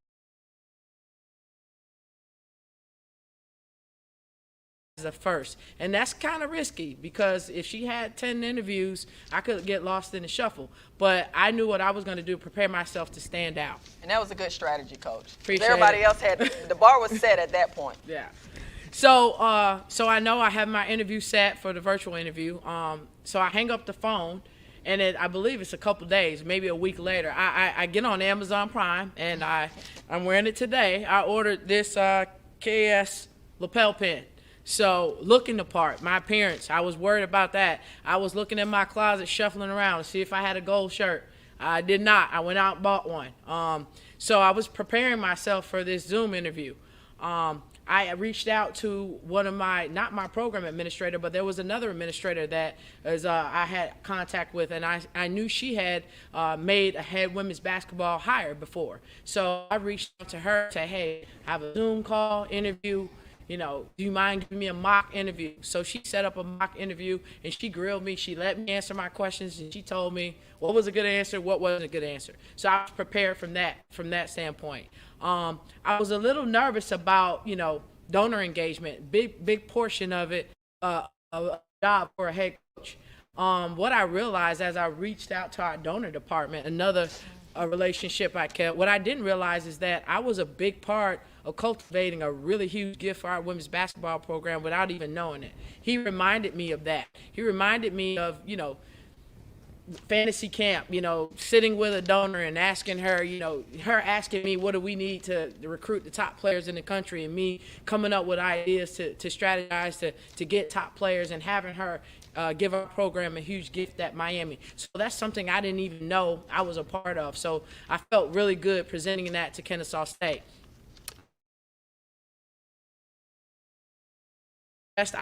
the first. And that's kind of risky, because if she had 10 interviews, I could get lost in the shuffle. But I knew what I was going to do, prepare myself to stand out. And that was a good strategy, Coach. Appreciate Everybody it. else had, the bar was set at that point. Yeah. So, so I know I have my interview set for the virtual interview. So I hang up the phone, and I believe it's a couple days, maybe a week later. I get on Amazon Prime, and I'm wearing it today. I ordered this KS lapel pin. So looking the part, my appearance, I was worried about that. I was looking in my closet, shuffling around to see if I had a gold shirt. I did not. I went out and bought one. So I was preparing myself for this Zoom interview. I reached out to one of not my program administrator, but there was another administrator that I had contact with, and I knew she had made a head women's basketball hire before. So I reached out to her, said, hey, I have a Zoom call interview. Do you mind giving me a mock interview? So she set up a mock interview, and she grilled me. She let me answer my questions, and she told me what was a good answer, what wasn't a good answer. So I was prepared from that standpoint. I was a little nervous about, donor engagement, big portion of it, a job for a head coach. What I realized as I reached out to our donor department, another relationship I kept, what I didn't realize is that I was a big part of cultivating a really huge gift for our women's basketball program without even knowing it. He reminded me of that. He reminded me of, fantasy camp, sitting with a donor and asking her, her asking me, what do we need to recruit the top players in the country, and me coming up with ideas to strategize to get top players, and having her give our program a huge gift at Miami. So that's something I didn't even know I was a part of. So I felt really good presenting that to Kennesaw State.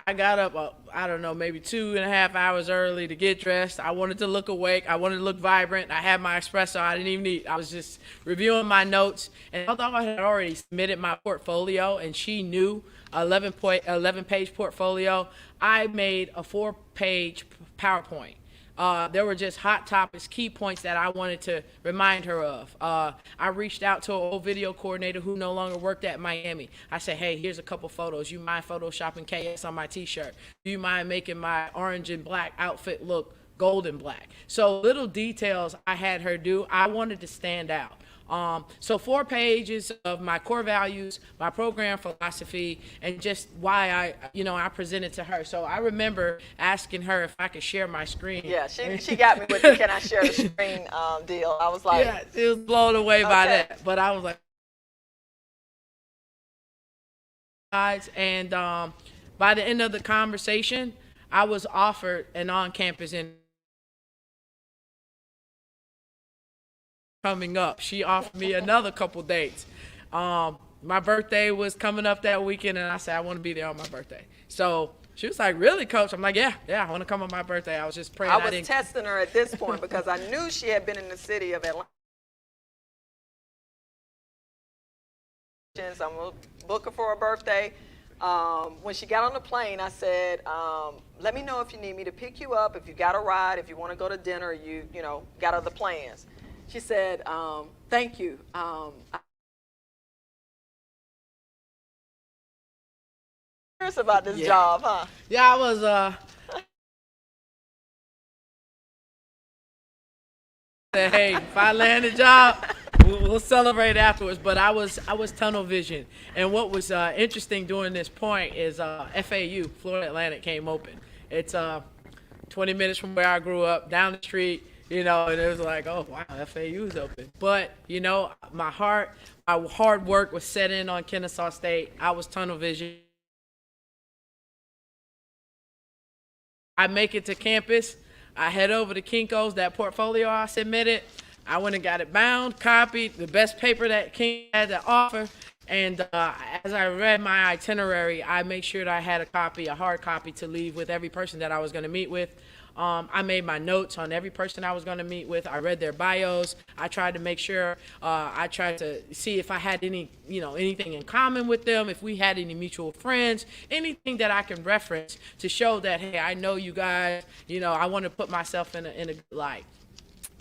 I got up, I don't know, maybe 2.5 hours early to get dressed. I wanted to look awake. I wanted to look vibrant. I had my espresso. I didn't even eat. I was just reviewing my notes. And although I had already submitted my portfolio, and she knew 11-page portfolio, I made a 4-page PowerPoint. There were just hot topics, key points that I wanted to remind her of. I reached out to an old video coordinator who no longer worked at Miami. I said, hey, here's a couple photos. You mind photoshopping KS on my t-shirt? Do you mind making my orange and black outfit look gold and black? So little details I had her do. I wanted to stand out. So 4 pages of my core values, my program philosophy, and just why I presented to her. So I remember asking her if I could share my screen. Yeah, she got me with the can I share the screen deal. I was like, yeah, she was blown away by that. But I was like, and by the end of the conversation, I was offered an on-campus interview. Coming up, she offered me another couple dates. My birthday was coming up that weekend, and I said I want to be there on my birthday. So she was like, really, Coach? I'm like, yeah, I want to come on my birthday. I was just praying. I was testing her at this point because I knew she had been in the city of Atlanta. I'm gonna book her for her birthday. When she got on the plane, I said, let me know if you need me to pick you up, if you got a ride, if you want to go to dinner, you got other plans. She said, thank you. Curious about this job, huh? Yeah, I was, said, hey, if I land a job, we'll celebrate afterwards. But I was tunnel vision. And what was interesting during this point is FAU, Florida Atlantic, came open. It's 20 minutes from where I grew up, down the street. you know, and it was like, oh, wow, FAU's open. But, you know, my hard work was set in on Kennesaw State. I was tunnel vision. I make it to campus. I head over to Kinko's, that portfolio I submitted. I went and got it bound, copied, the best paper that King had to offer. And as I read my itinerary, I made sure that I had a hard copy to leave with every person that I was going to meet with. I made my notes on every person I was going to meet with. I read their bios. I tried to make sure, I tried to see if I had anything in common with them, if we had any mutual friends, anything that I can reference to show that, hey, I know you guys, I want to put myself in a good light.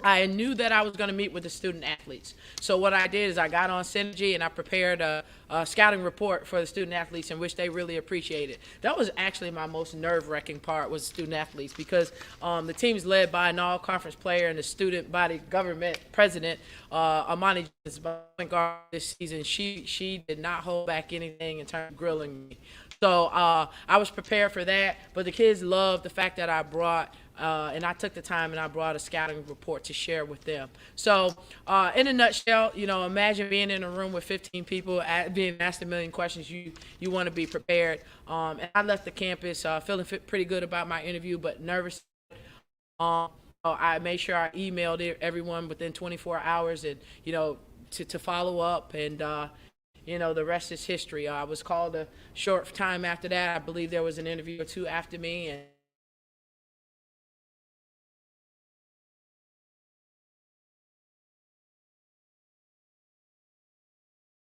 I knew that I was going to meet with the student athletes. So what I did is I got on Synergy and I prepared a scouting report for the student athletes, in which they really appreciated. That was actually my most nerve-wracking part, was student athletes, because the team's led by an all-conference player and the student body government president, Amani Jones, this season. She did not hold back anything in terms of grilling me. So I was prepared for that, but the kids loved the fact that I brought and I took the time and I brought a scouting report to share with them. So in a nutshell, imagine being in a room with 15 people, being asked a million questions. You want to be prepared. And I left the campus feeling pretty good about my interview, but nervous. I made sure I emailed everyone within 24 hours and, to follow up. And, the rest is history. I was called a short time after that. I believe there was an interview or two after me. And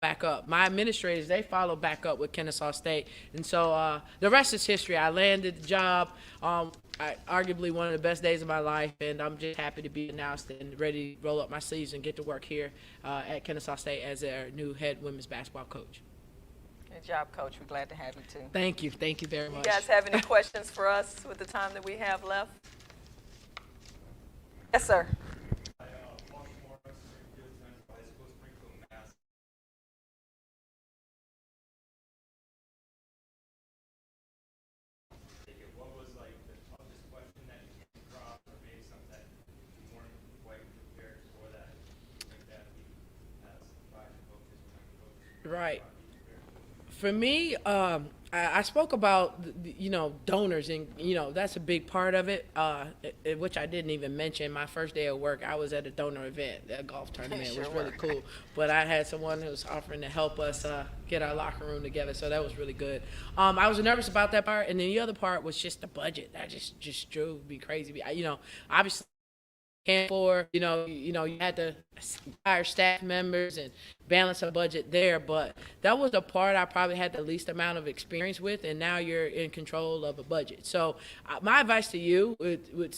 back up. My administrators, they followed back up with Kennesaw State. And so the rest is history. I landed the job, arguably one of the best days of my life, and I'm just happy to be announced and ready to roll up my sleeves and get to work here at Kennesaw State as their new head women's basketball coach. Good job, Coach. We're glad to have you, too. Thank you. Thank you very much. You guys have any questions for us with the time that we have left? Yes, sir. Right. For me, I spoke about, donors, and, that's a big part of it, which I didn't even mention. My first day of work, I was at a donor event, a golf tournament. It was really cool. But I had someone who was offering to help us get our locker room together, so that was really good. I was nervous about that part, and then the other part was just the budget. That just drove me crazy. Obviously, for you had to hire staff members and balance a budget there, but that was the part I probably had the least amount of experience with, and now you're in control of a budget. So my advice to you would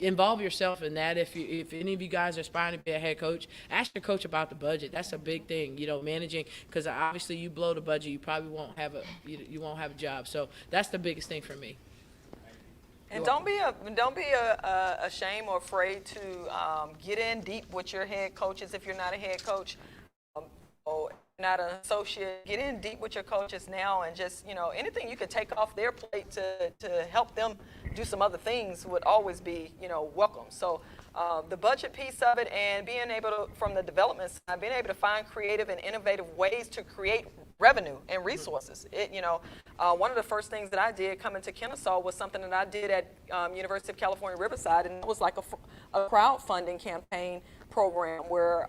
involve yourself in that. If any of you guys are aspiring to be a head coach, ask your coach about the budget. That's a big thing, managing, because obviously you blow the budget, you probably won't have a job. So that's the biggest thing for me. And don't be ashamed or afraid to get in deep with your head coaches. If you're not a head coach or not an associate, get in deep with your coaches now, and just anything you could take off their plate to help them do some other things would always be welcome. So the budget piece of it, and being able to, from the development side, being able to find creative and innovative ways to create revenue and resources. One of the first things that I did coming to Kennesaw was something that I did at University of California, Riverside, and it was like a crowdfunding campaign program where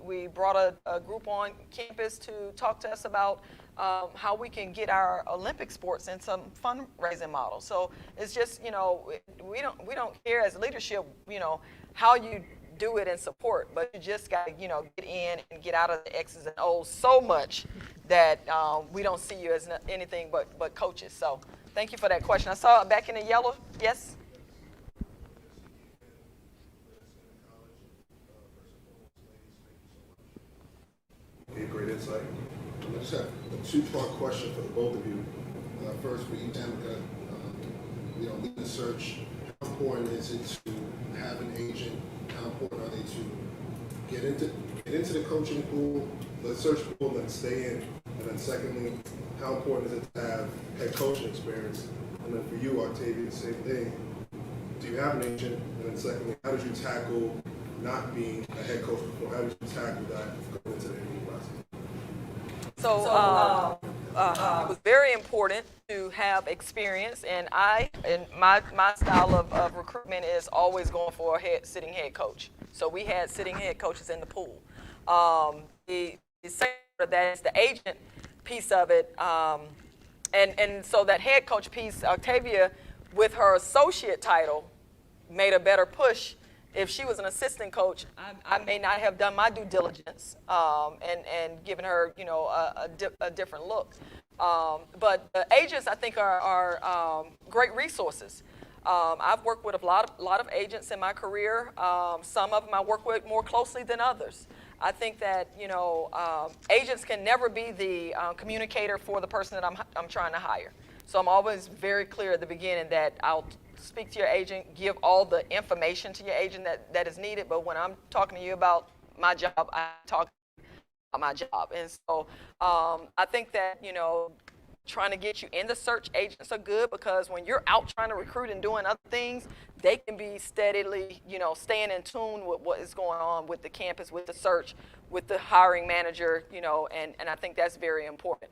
we brought a group on campus to talk to us about how we can get our Olympic sports in some fundraising model. So it's just, we don't care as leadership, how you do it and support, but you just got to, get in and get out of the X's and O's so much that we don't see you as anything but coaches. So thank you for that question. I saw it back in the yellow. Yes? Okay, great insight. I just have a two-part question for the both of you. First, for you, Tamica, leading the search, how important is it to have an agent? How important are they to get into the coaching pool, the search pool, and stay in? And then secondly, how important is it to have head coaching experience? And then for you, Octavia, the same thing. Do you have an agent? And then secondly, how did you tackle not being a head coach before? How did you tackle that going into the interview process? So it was very important to have experience, and my style of recruitment is always going for a sitting head coach. So we had sitting head coaches in the pool. The second part of that is the agent piece of it, and so that head coach piece, Octavia, with her associate title, made a better push. If she was an assistant coach, I may not have done my due diligence and given her, a different look. But the agents, I think, are great resources. I've worked with a lot of agents in my career. Some of them I work with more closely than others. I think that agents can never be the communicator for the person that I'm trying to hire. So I'm always very clear at the beginning that I'll speak to your agent, give all the information to your agent that is needed. But when I'm talking to you about my job, I talk about my job. And so I think that, trying to get you in the search, agents are good, because when you're out trying to recruit and doing other things, they can be steadily, staying in tune with what is going on with the campus, with the search, with the hiring manager, and I think that's very important.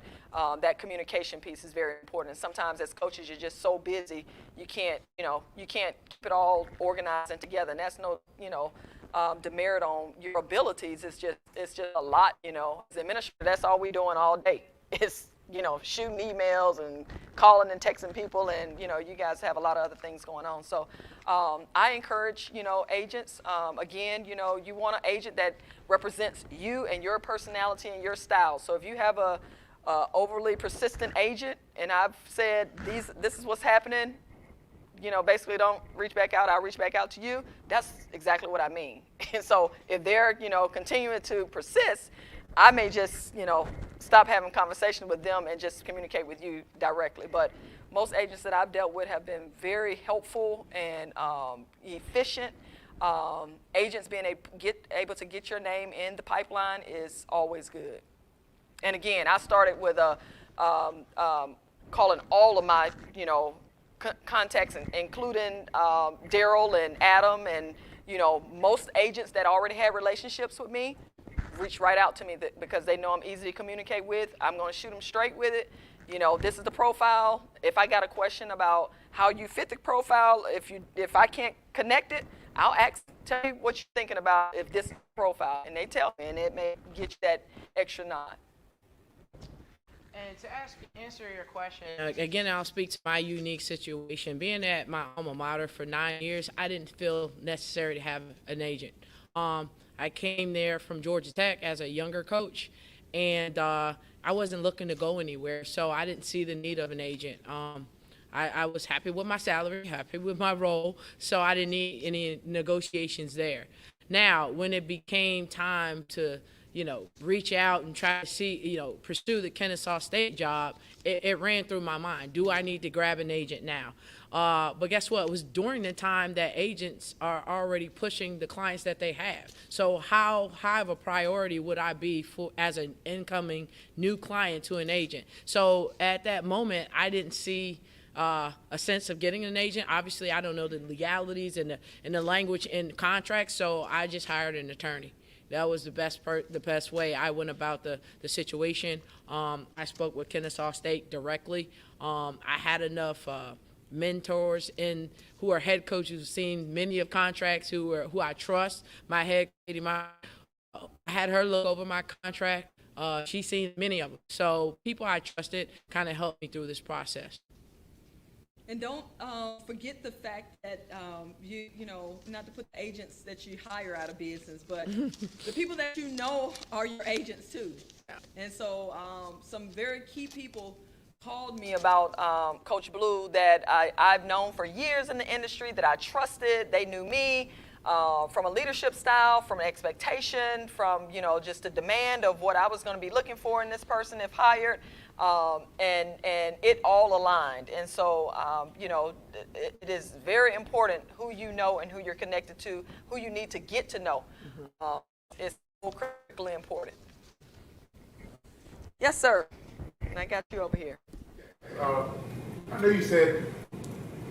That communication piece is very important. And sometimes as coaches, you're just so busy, you can't keep it all organized and together. And that's no, demerit on your abilities. It's just a lot, As an administrator, that's all we're doing all day. It's shooting emails and calling and texting people, and you guys have a lot of other things going on. So I encourage agents. Again, you want an agent that represents you and your personality and your style. So if you have a overly persistent agent, and I've said this is what's happening, basically don't reach back out, I'll reach back out to you. That's exactly what I mean. And so if they're continuing to persist, I may just, stop having conversation with them and just communicate with you directly. But most agents that I've dealt with have been very helpful and efficient. Agents being able to get your name in the pipeline is always good. And again, I started with calling all of my, contacts, including Daryl and Adam, and most agents that already had relationships with me reach right out to me because they know I'm easy to communicate with. I'm going to shoot them straight with it. This is the profile. If I got a question about how you fit the profile, if I can't connect it, I'll tell you what you're thinking about if this is the profile, and they tell me, and it may get you that extra nod. And to answer your question, again, I'll speak to my unique situation. Being at my alma mater for 9 years, I didn't feel necessary to have an agent. I came there from Georgia Tech as a younger coach, and I wasn't looking to go anywhere, so I didn't see the need of an agent. I was happy with my salary, happy with my role, so I didn't need any negotiations there. Now, when it became time to reach out and try to see, pursue the Kennesaw State job, it ran through my mind. Do I need to grab an agent now? But guess what? It was during the time that agents are already pushing the clients that they have. So how high of a priority would I be as an incoming new client to an agent? So at that moment, I didn't see a sense of getting an agent. Obviously, I don't know the legalities and the language in contracts, so I just hired an attorney. That was the best way I went about the situation. I spoke with Kennesaw State directly. I had enough mentors who are head coaches who've seen many of contracts, who I trust. My head coach, I had her look over my contract. She's seen many of them. So people I trusted kind of helped me through this process. And don't forget the fact that not to put the agents that you hire out of business, but the people that you know are your agents too. Yeah. And so some very key people called me about Coach Blue that I've known for years in the industry, that I trusted. They knew me from a leadership style, from an expectation, from just a demand of what I was going to be looking for in this person if hired. And it all aligned. And so, it is very important who you know and who you're connected to, who you need to get to know. It's so critically important. Yes, sir. And I got you over here. I know you said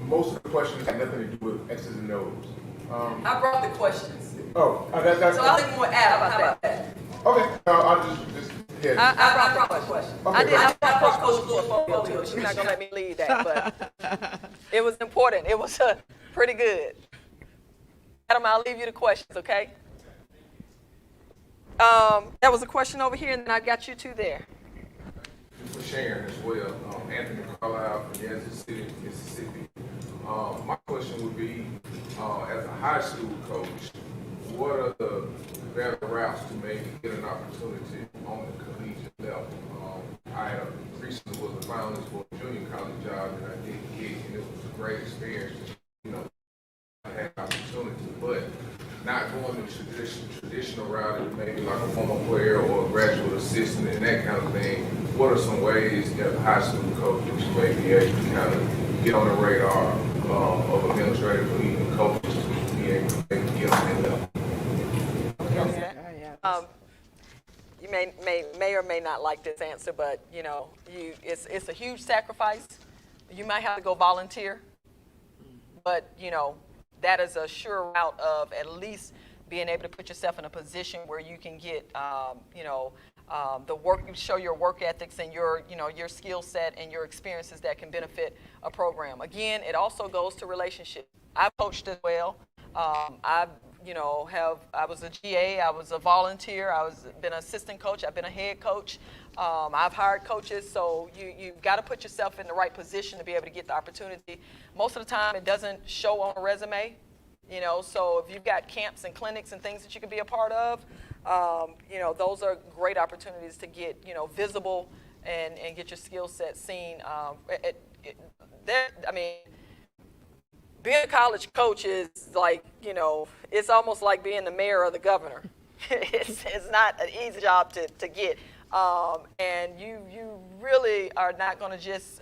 most of the questions had nothing to do with X's and O's. I brought the questions. That's So I think more Adam about that. okay. I'll just yeah. I brought the questions. Okay, I did. I great. brought Coach Blue's portfolio too. She's not gonna let me lead that, but it was important. It was pretty good. Adam, I'll leave you the questions, okay? There was a question over here, and then I got you two there. For sharing as well. Anthony Carlisle from Kansas City, Mississippi. My question would be, as a high school coach, what are the better routes to maybe get an opportunity on the collegiate level? I recently was a finalist for a junior college job that I didn't get, and it was a great experience. You know, I had an opportunity, but not going the traditional route, maybe like a former player or a graduate assistant and that kind of thing. What are some ways that a high school coach may be able to kind of get on the radar of administrative or even coaches to be able to maybe get on that level? You may or may not like this answer, but you know, it's a huge sacrifice. You might have to go volunteer, but you know, that is a sure route of at least being able to put yourself in a position where you can get, the work, show your work ethics and your skill set and your experiences that can benefit a program. Again, it also goes to relationships. I've coached as well. I was a GA, I was a volunteer, been an assistant coach, I've been a head coach. I've hired coaches, so you've got to put yourself in the right position to be able to get the opportunity. Most of the time, it doesn't show on a resume, you know, so if you've got camps and clinics and things that you can be a part of, those are great opportunities to get, visible and get your skill set seen. Being a college coach is like, it's almost like being the mayor or the governor. It's not an easy job to get. And you really are not going to just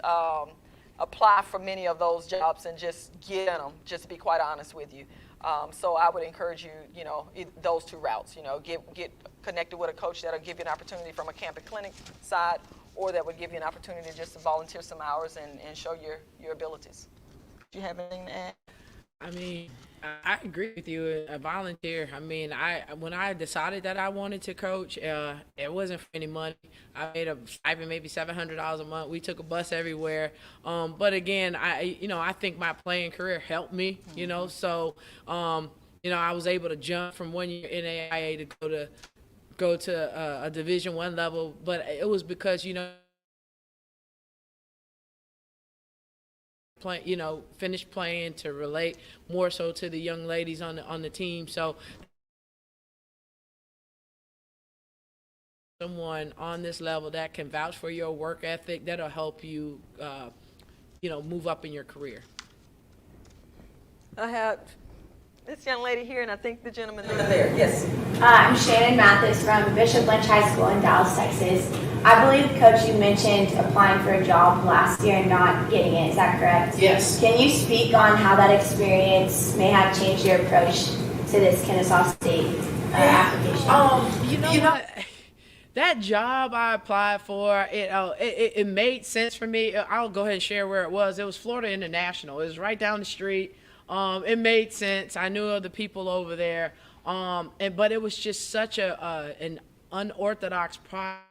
apply for many of those jobs and just get in them, just to be quite honest with you. So I would encourage you, those two routes, get connected with a coach that'll give you an opportunity from a camp and clinic side, or that would give you an opportunity just to volunteer some hours and show your abilities. Do you have anything to add? I mean, I agree with you. A volunteer. I mean, when I decided that I wanted to coach, it wasn't for any money. I made a stipend, maybe $700 a month. We took a bus everywhere. But again, I think my playing career helped me. So I was able to jump from 1 year NAIA to go to a Division I level. But it was because finish playing to relate more so to the young ladies on the team. So someone on this level that can vouch for your work ethic, that'll help you, move up in your career. I have this young lady here, and I think the gentleman there. Yes. I'm Shannon Mathis from Bishop Lynch High School in Dallas, Texas. I believe, Coach, you mentioned applying for a job last year and not getting it. Is that correct? Yes. Can you speak on how that experience may have changed your approach to this Kennesaw State application? What? That job I applied for, it made sense for me. I'll go ahead and share where it was. It was Florida International. It was right down the street. It made sense. I knew other people over there. But it was just such an unorthodox process.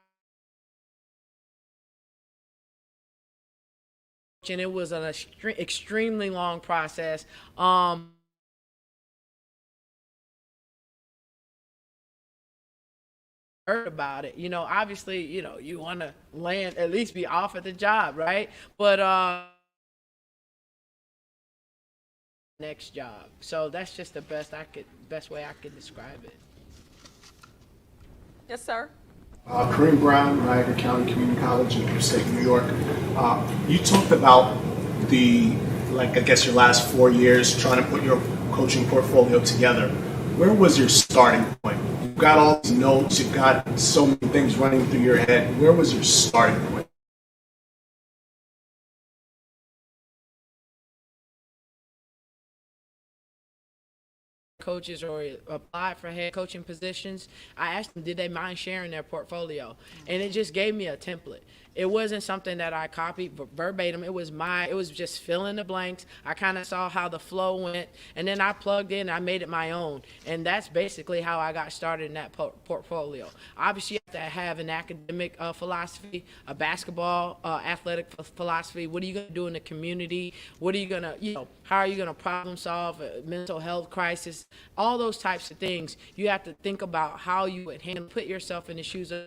And it was an extremely long process. Heard about it, obviously, you want to land, at least be offered the job, right? But next job. So that's just the best way I could describe it. Yes, sir. Kareem Brown, Niagara County Community College in upstate New York. You talked about your last 4 years trying to put your coaching portfolio together. Where was your starting point? You've got all these notes, you've got so many things running through your head. Where was your starting point? Coaches or applied for head coaching positions, I asked them, did they mind sharing their portfolio? And it just gave me a template. it wasn't something that I copied verbatim. It was just fill in the blanks. I kind of saw how the flow went, and then I plugged in and I made it my own. And that's basically how I got started in that portfolio. Obviously, you have to have an academic philosophy, a basketball athletic philosophy. What are you going to do in the community? What are you going to, how are you going to problem solve a mental health crisis? All those types of things. You have to think about how you would handle, put yourself in the shoes of.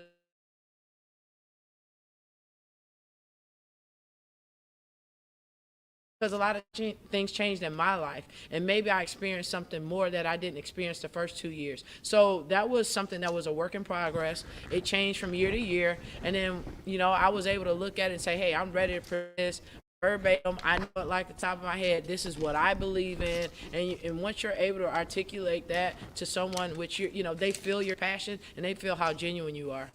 Because a lot of things changed in my life, and maybe I experienced something more that I didn't experience the first 2 years. So that was something that was a work in progress. It changed from year to year, and then I was able to look at it and say, hey, I'm ready for this verbatim. I know it like the top of my head. This is what I believe in, and once you're able to articulate that to someone, which they feel your passion and they feel how genuine you are.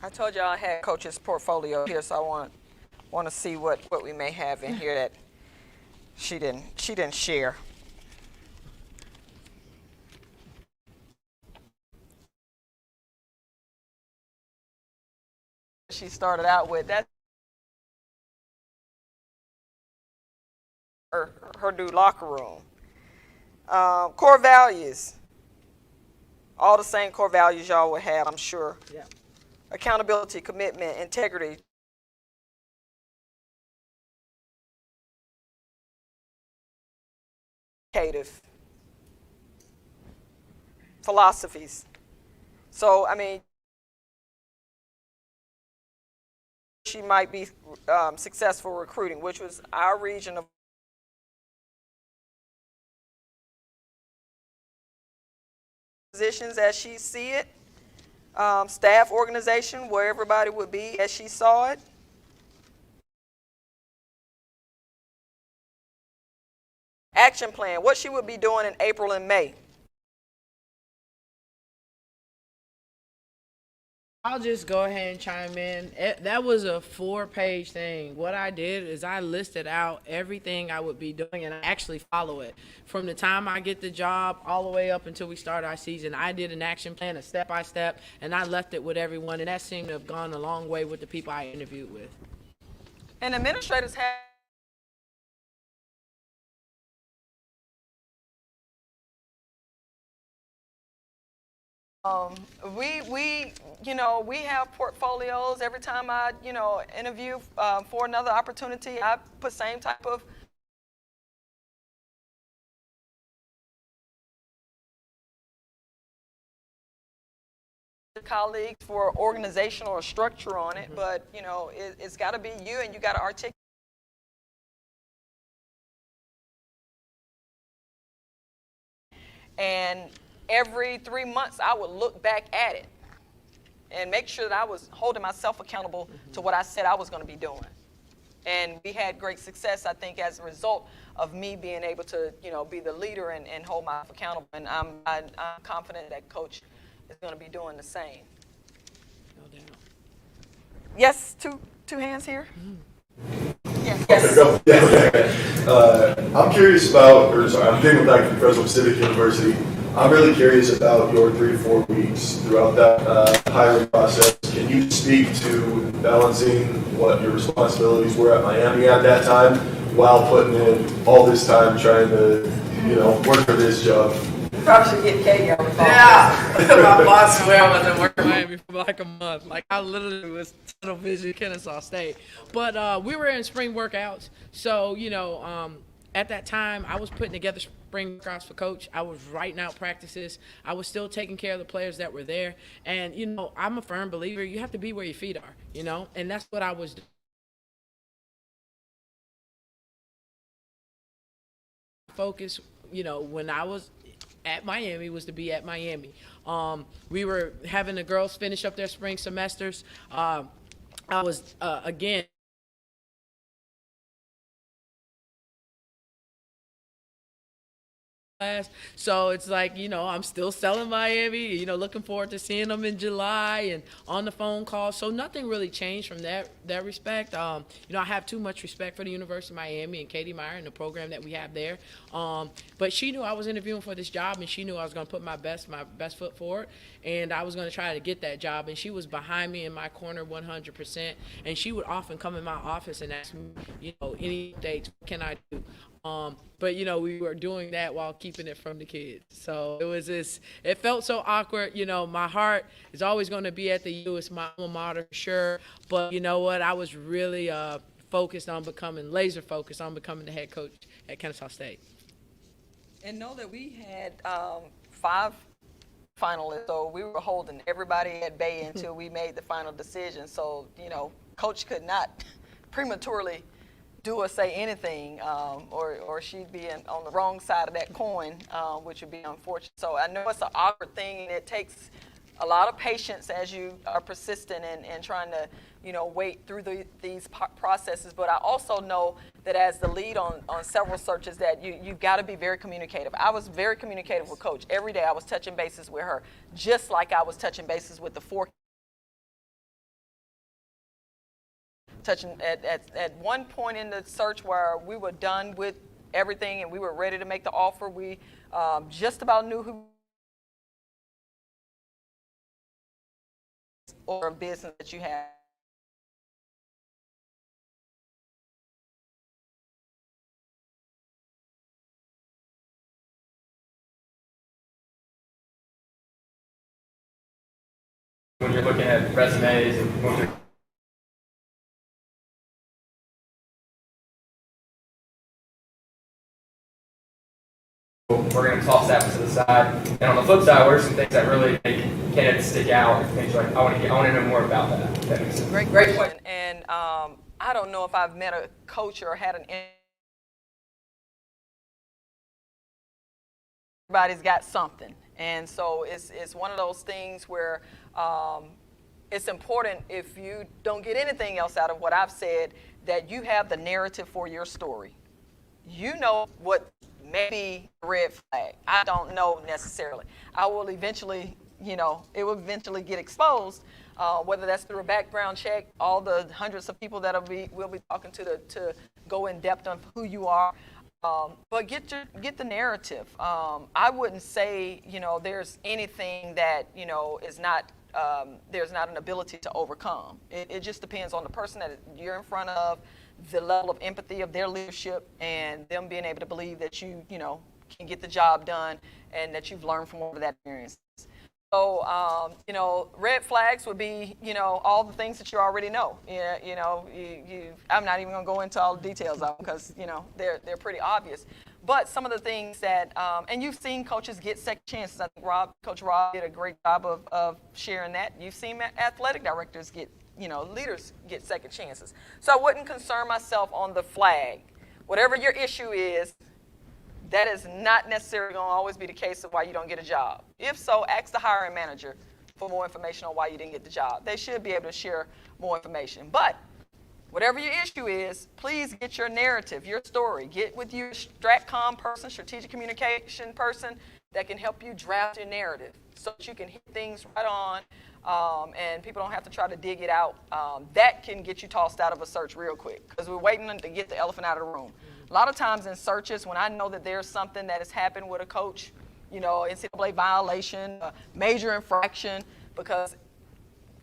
I told y'all I had Coach's portfolio here, so I want to see what we may have in here that she didn't share. She started out with that. Her new locker room. Core values. All the same core values y'all would have, I'm sure. Yeah. Accountability, commitment, integrity. Philosophies. So, I mean, she might be successful recruiting, which was our region of positions as she see it, staff organization, where everybody would be as she saw it. Action plan, what she would be doing in April and May. I'll just go ahead and chime in. That was a 4-page thing. What I did is I listed out everything I would be doing, and I actually follow it. From the time I get the job all the way up until we start our season, I did an action plan, a step-by-step, and I left it with everyone, and that seemed to have gone a long way with the people I interviewed with. And administrators have we have portfolios. Every time I, interview for another opportunity, I put same type of colleagues for organizational or structure on it, but it's got to be you, and you got to articulate. And every 3 months, I would look back at it and make sure that I was holding myself accountable to what I said I was going to be doing. And we had great success, I think, as a result of me being able to, be the leader and hold myself accountable. And I'm confident that Coach is going to be doing the same. No doubt. Yes, two hands here. Yes. Okay, go. Yeah. I'm curious about, I'm getting back to Fresno Pacific University. I'm really curious about your 3 to 4 weeks throughout that hiring process. Can you speak to balancing what your responsibilities were at Miami at that time while putting in all this time trying to, work for this job? Probably should get Katie on the phone. Yeah, my boss swear I wasn't working in Miami for like a month. Like I literally was tunnel vision Kennesaw State. But we were in spring workouts, so at that time I was putting together spring workouts for Coach. I was writing out practices. I was still taking care of the players that were there. And I'm a firm believer you have to be where your feet are. And that's what I was doing. Focus, when I was at Miami was to be at Miami. We were having the girls finish up their spring semesters. I was, again, class. So it's like, I'm still selling Miami, looking forward to seeing them in July and on the phone call. So nothing really changed from that respect. I have too much respect for the University of Miami and Katie Meyer and the program that we have there. But she knew I was interviewing for this job, and she knew I was going to put my best foot forward, and I was going to try to get that job. And she was behind me in my corner 100%. And she would often come in my office and ask me, any updates, what can I do? But we were doing that while keeping it from the kids. So it felt so awkward. My heart is always going to be at the U. It's my alma mater, sure. But you know what? I was really laser focused on becoming the head coach at Kennesaw State. And know that we had 5 finalists, so we were holding everybody at bay until we made the final decision. So, Coach could not prematurely do or say anything, or she'd be on the wrong side of that coin, which would be unfortunate. So I know it's an awkward thing, and it takes a lot of patience as you are persistent and trying to, wait through these processes. But I also know that as the lead on several searches that you've got to be very communicative. I was very communicative with Coach. Every day I was touching bases with her, just like I was touching bases with the 4. Touching at one point in the search where we were done with everything and we were ready to make the offer, we just about knew who or business that you have. When you're looking at resumes and going through we're going to toss that to the side. And on the flip side, what are some things that really make candidates stick out? And things like, I want to know more about that. That makes sense. Great question. And I don't know if I've met a coach or had an. Everybody's got something, and so it's one of those things where it's important, if you don't get anything else out of what I've said, that you have the narrative for your story. You know what may be a red flag. I don't know necessarily. I will eventually, it will eventually get exposed, whether that's through a background check, all the hundreds of people that we'll be talking to go in depth on who you are. But get the narrative. I wouldn't say, there's anything that, is not, there's not an ability to overcome. It just depends on the person that you're in front of, the level of empathy of their leadership, and them being able to believe that you can get the job done and that you've learned from over that experience. So, red flags would be, all the things that you already know. I'm not even going to go into all the details of them because, they're pretty obvious. But some of the things that, and you've seen coaches get second chances. I think Coach Rob did a great job of sharing that. You've seen athletic directors get, leaders get second chances. So I wouldn't concern myself on the flag. Whatever your issue is, that is not necessarily going to always be the case of why you don't get a job. If so, ask the hiring manager for more information on why you didn't get the job. They should be able to share more information. But whatever your issue is, please get your narrative, your story. Get with your StratCom person, strategic communication person that can help you draft your narrative so that you can hit things right on and people don't have to try to dig it out. That can get you tossed out of a search real quick because we're waiting to get the elephant out of the room. A lot of times in searches, when I know that there's something that has happened with a coach, NCAA violation, a major infraction, because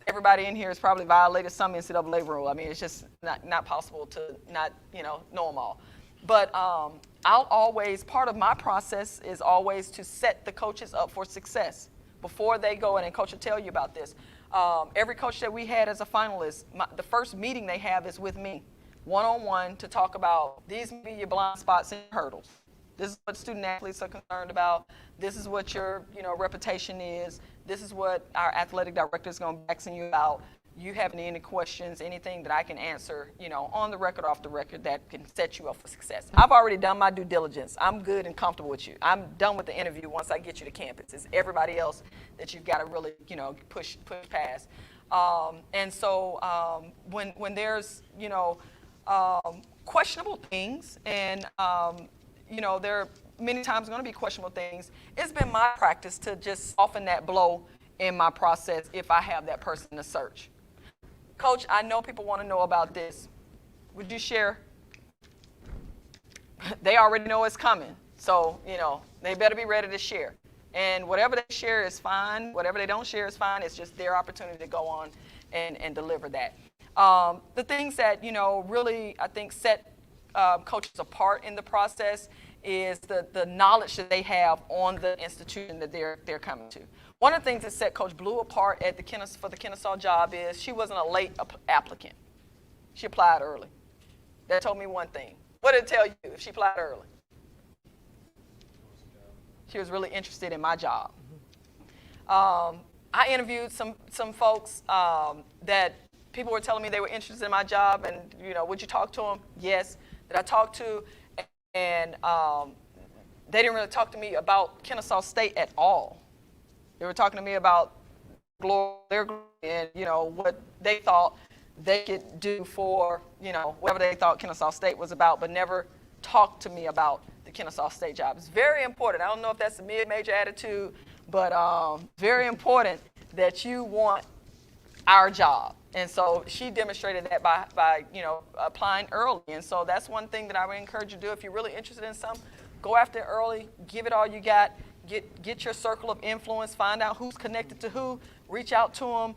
everybody in here has probably violated some NCAA rule. I mean, it's just not possible to not, know them all. But I'll always, part of my process is always to set the coaches up for success before they go in, and coach will tell you about this. Every coach that we had as a finalist, the first meeting they have is with me, one-on-one, to talk about these may be your blind spots and hurdles. This is what student athletes are concerned about. This is what your reputation is. This is what our athletic director is going to be asking you about. You have any questions, anything that I can answer, on the record, off the record, that can set you up for success. I've already done my due diligence. I'm good and comfortable with you. I'm done with the interview once I get you to campus. It's everybody else that you've got to really, push past. And so when there's, questionable things and, there many times going to be questionable things. It's been my practice to just soften that blow in my process if I have that person to search. Coach, I know people want to know about this. Would you share? They already know it's coming. So, they better be ready to share. And whatever they share is fine. Whatever they don't share is fine. It's just their opportunity to go on and deliver that. The things that, really, I think, set coaches apart in the process is the knowledge that they have on the institution that they're coming to. One of the things that set Coach Blue apart at for the Kennesaw job is she wasn't a late applicant. She applied early. That told me one thing. What did it tell you if she applied early? She was really interested in my job. I interviewed some folks that people were telling me they were interested in my job, and would you talk to them? Yes. That I talked to, and they didn't really talk to me about Kennesaw State at all. They were talking to me about their glory and what they thought they could do for whatever they thought Kennesaw State was about, but never talked to me about the Kennesaw State job. It's very important. I don't know if that's a mid-major attitude, but very important that you want our job. And so she demonstrated that by applying early. And so that's one thing that I would encourage you to do. If you're really interested in something, go after it early, give it all you got, get your circle of influence, find out who's connected to who, reach out to them.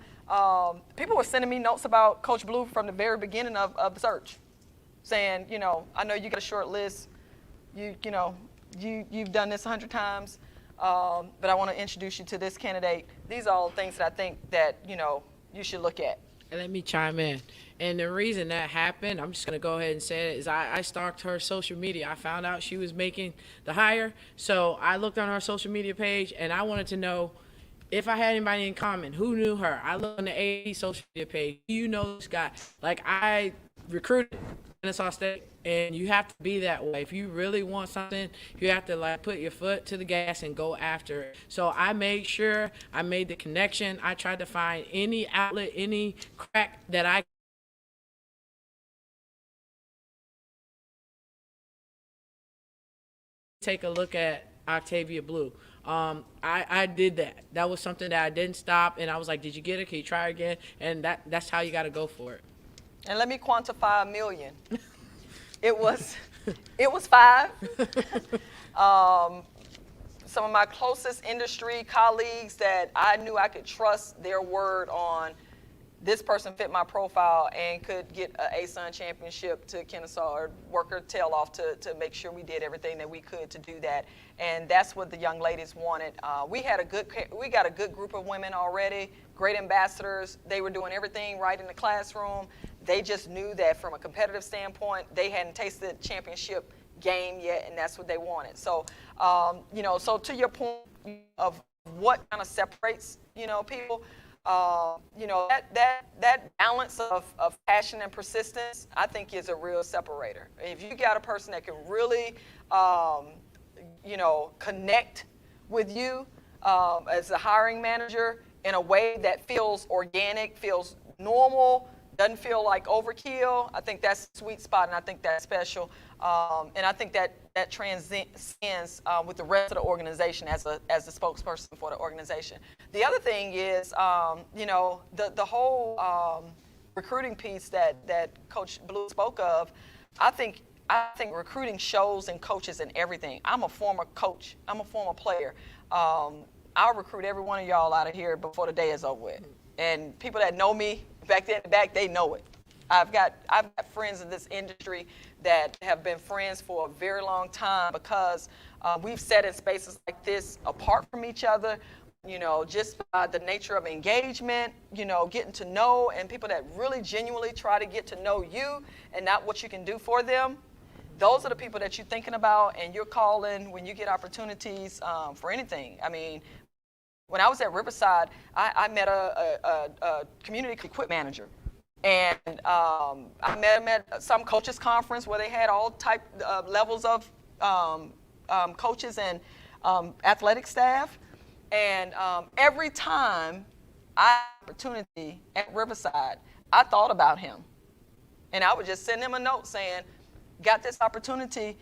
People were sending me notes about Coach Blue from the very beginning of the search, saying, I know you got a short list. You've done this 100 times, but I want to introduce you to this candidate. These are all things that I think that, you should look at. And let me chime in. And the reason that happened, I'm just going to go ahead and say it, is I stalked her social media. I found out she was making the hire. So I looked on her social media page, and I wanted to know if I had anybody in common. Who knew her? I looked on the AD social media page. Do you know this guy? Like, I recruited Kennesaw State, and you have to be that way. If you really want something, you have to put your foot to the gas and go after it. So I made sure I made the connection. I tried to find any outlet, any crack that I take a look at Octavia Blue. I did that. That was something that I didn't stop, and I was like, did you get it? Can you try again? And that's how you got to go for it. And let me quantify $1 million. It was 5. Some of my closest industry colleagues that I knew I could trust their word on this person fit my profile and could get an ASUN championship to Kennesaw or work her tail off to make sure we did everything that we could to do that. And that's what the young ladies wanted. We got a good group of women already, great ambassadors. They were doing everything right in the classroom. They just knew that from a competitive standpoint, they hadn't tasted the championship game yet, and that's what they wanted. So, so to your point of what kind of separates, people, that balance of passion and persistence, I think is a real separator. If you got a person that can really, connect with you as a hiring manager in a way that feels organic, feels normal, doesn't feel like overkill, I think that's a sweet spot, and I think that's special. And I think that transcends with the rest of the organization as the spokesperson for the organization. The other thing is, the whole recruiting piece that Coach Blue spoke of. I think recruiting shows and coaches and everything. I'm a former coach. I'm a former player. I'll recruit every one of y'all out of here before the day is over with. And people that know me back then, they know it. I've got friends in this industry that have been friends for a very long time because we've sat in spaces like this apart from each other, just by the nature of engagement, getting to know, and people that really genuinely try to get to know you and not what you can do for them. Those are the people that you're thinking about and you're calling when you get opportunities for anything. I mean, when I was at Riverside, I met a community equipment manager. And I met him at some coaches conference where they had all type levels of coaches and athletic staff. And every time I had an opportunity at Riverside, I thought about him. And I would just send him a note saying, got this opportunity,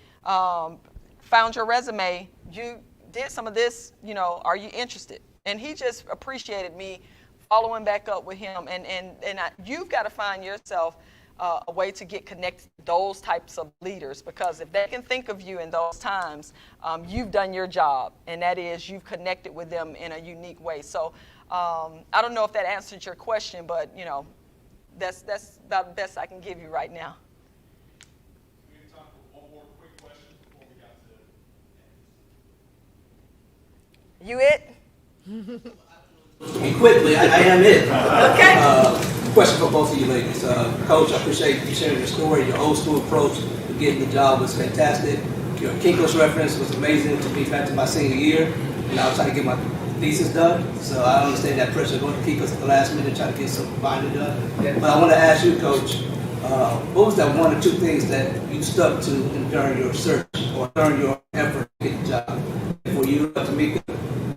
found your resume. You did some of this, you know, are you interested? And he just appreciated me following back up with him. You've got to find yourself a way to get connected to those types of leaders, because if they can think of you in those times, you've done your job, and that is you've connected with them in a unique way. So I don't know if that answered your question, but you know, that's about the best I can give you right now. We have time for one more quick question before we got to. You it? Quickly, I am it. Okay. Question for both of you ladies. Coach, I appreciate you sharing your story. Your old school approach to getting the job was fantastic. Your Kinko's reference was amazing to me back to my senior year. And I was trying to get my thesis done. So I understand that pressure going to keep us at the last minute trying to get some binding done. Yeah. But I want to ask you, Coach, what was that one or two things that you stuck to during your search or during your effort to get the job? For you, Tamica,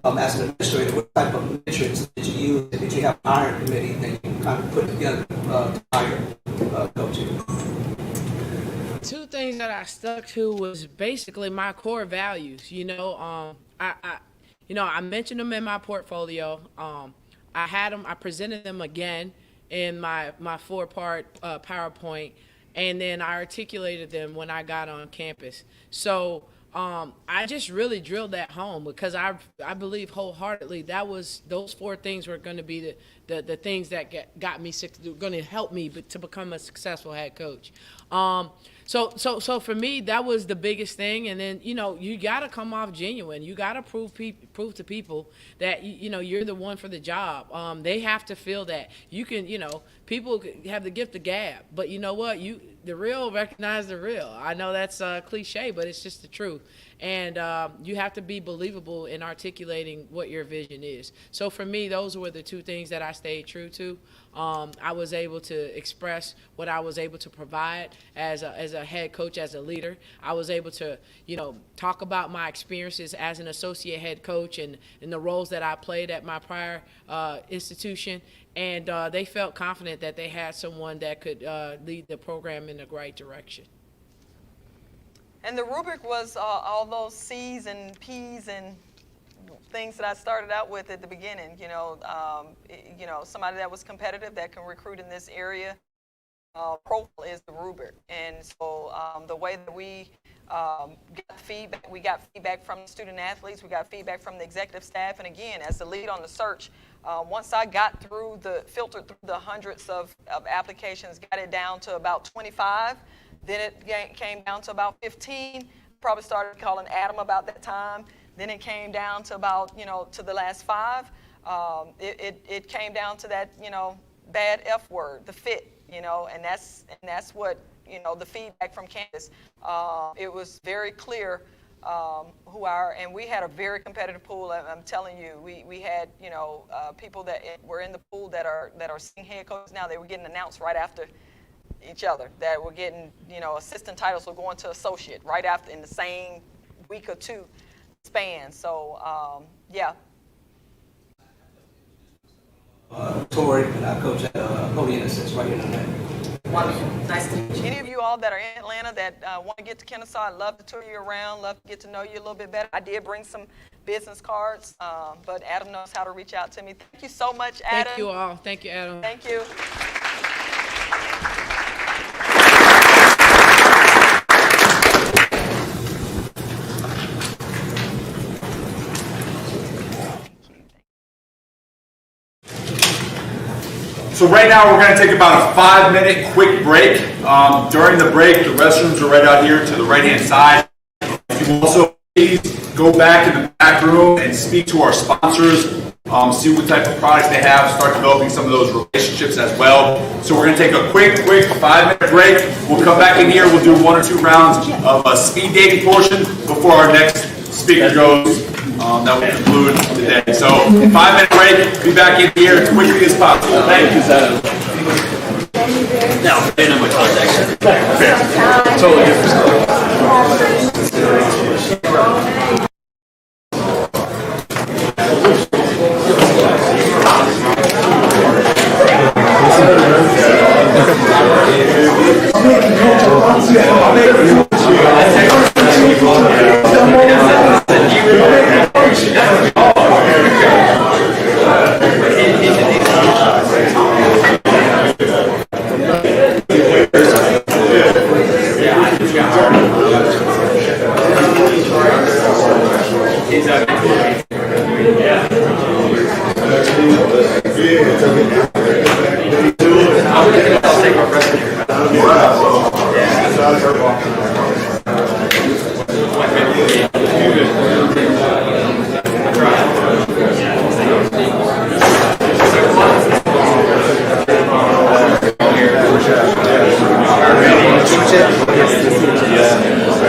as an administrator, what type of metrics did you use? Did you have a hiring committee that you kind of put together to hire coaching? Two things that I stuck to was basically my core values. You know, I mentioned them in my portfolio. I had them. I presented them again in my 4-part PowerPoint, and then I articulated them when I got on campus. So I just really drilled that home, because I believe wholeheartedly those 4 things were going to be the things that got me going to help me to become a successful head coach. So for me, that was the biggest thing. And then, you know, you got to come off genuine. You got to prove to people that, you know, you're the one for the job. They have to feel that. You can, you know, people have the gift of gab, but you know what? The real recognize the real. I know that's cliche, but it's just the truth. And you have to be believable in articulating what your vision is. So for me, those were the 2 things that I stayed true to. I was able to express what I was able to provide as a head coach, as a leader. I was able to, you know, talk about my experiences as an associate head coach and the roles that I played at my prior institution. And they felt confident that they had someone that could lead the program in the right direction. And the rubric was all those C's and P's and things that I started out with at the beginning. You know, somebody that was competitive, that can recruit in this area. Profile is the rubric, and so the way that we got feedback from the student athletes, we got feedback from the executive staff, and again, as the lead on the search, once I got filtered through the hundreds of applications, got it down to about 25. Then it came down to about 15. Probably started calling Adam about that time. Then it came down to about, you know, to the last 5. It came down to that, you know, bad F word, the fit, you know, and that's what, you know, the feedback from campus. It was very clear and we had a very competitive pool. I'm telling you, we had, you know, people that were in the pool that are sitting head coaches now. They were getting announced right after each other, that were getting, you know, assistant titles, were going to associate right after in the same week or 2 span. So yeah. Tori, and I coach at Holy Innocents right here in Atlanta. Wonderful. Nice to meet you. Any of you all that are in Atlanta that want to get to Kennesaw, I'd love to tour you around, love to get to know you a little bit better. I did bring some business cards, but Adam knows how to reach out to me. Thank you so much, Adam. Thank you all. Thank you, Adam. Thank you. So right now we're going to take about a 5-minute quick break. During the break, the restrooms are right out here to the right-hand side. You can also please go back in the back room and speak to our sponsors, see what type of products they have, start developing some of those relationships as well. So we're going to take a quick 5-minute break. We'll come back in here. We'll do 1 or 2 rounds of a speed dating portion before our next speaker goes. That will conclude today. So 5-minute break. Be back in here as quickly as possible. Thank you, Zach. Now, they know my contact. Fair. Totally different. I'll take my freshman year. Yeah.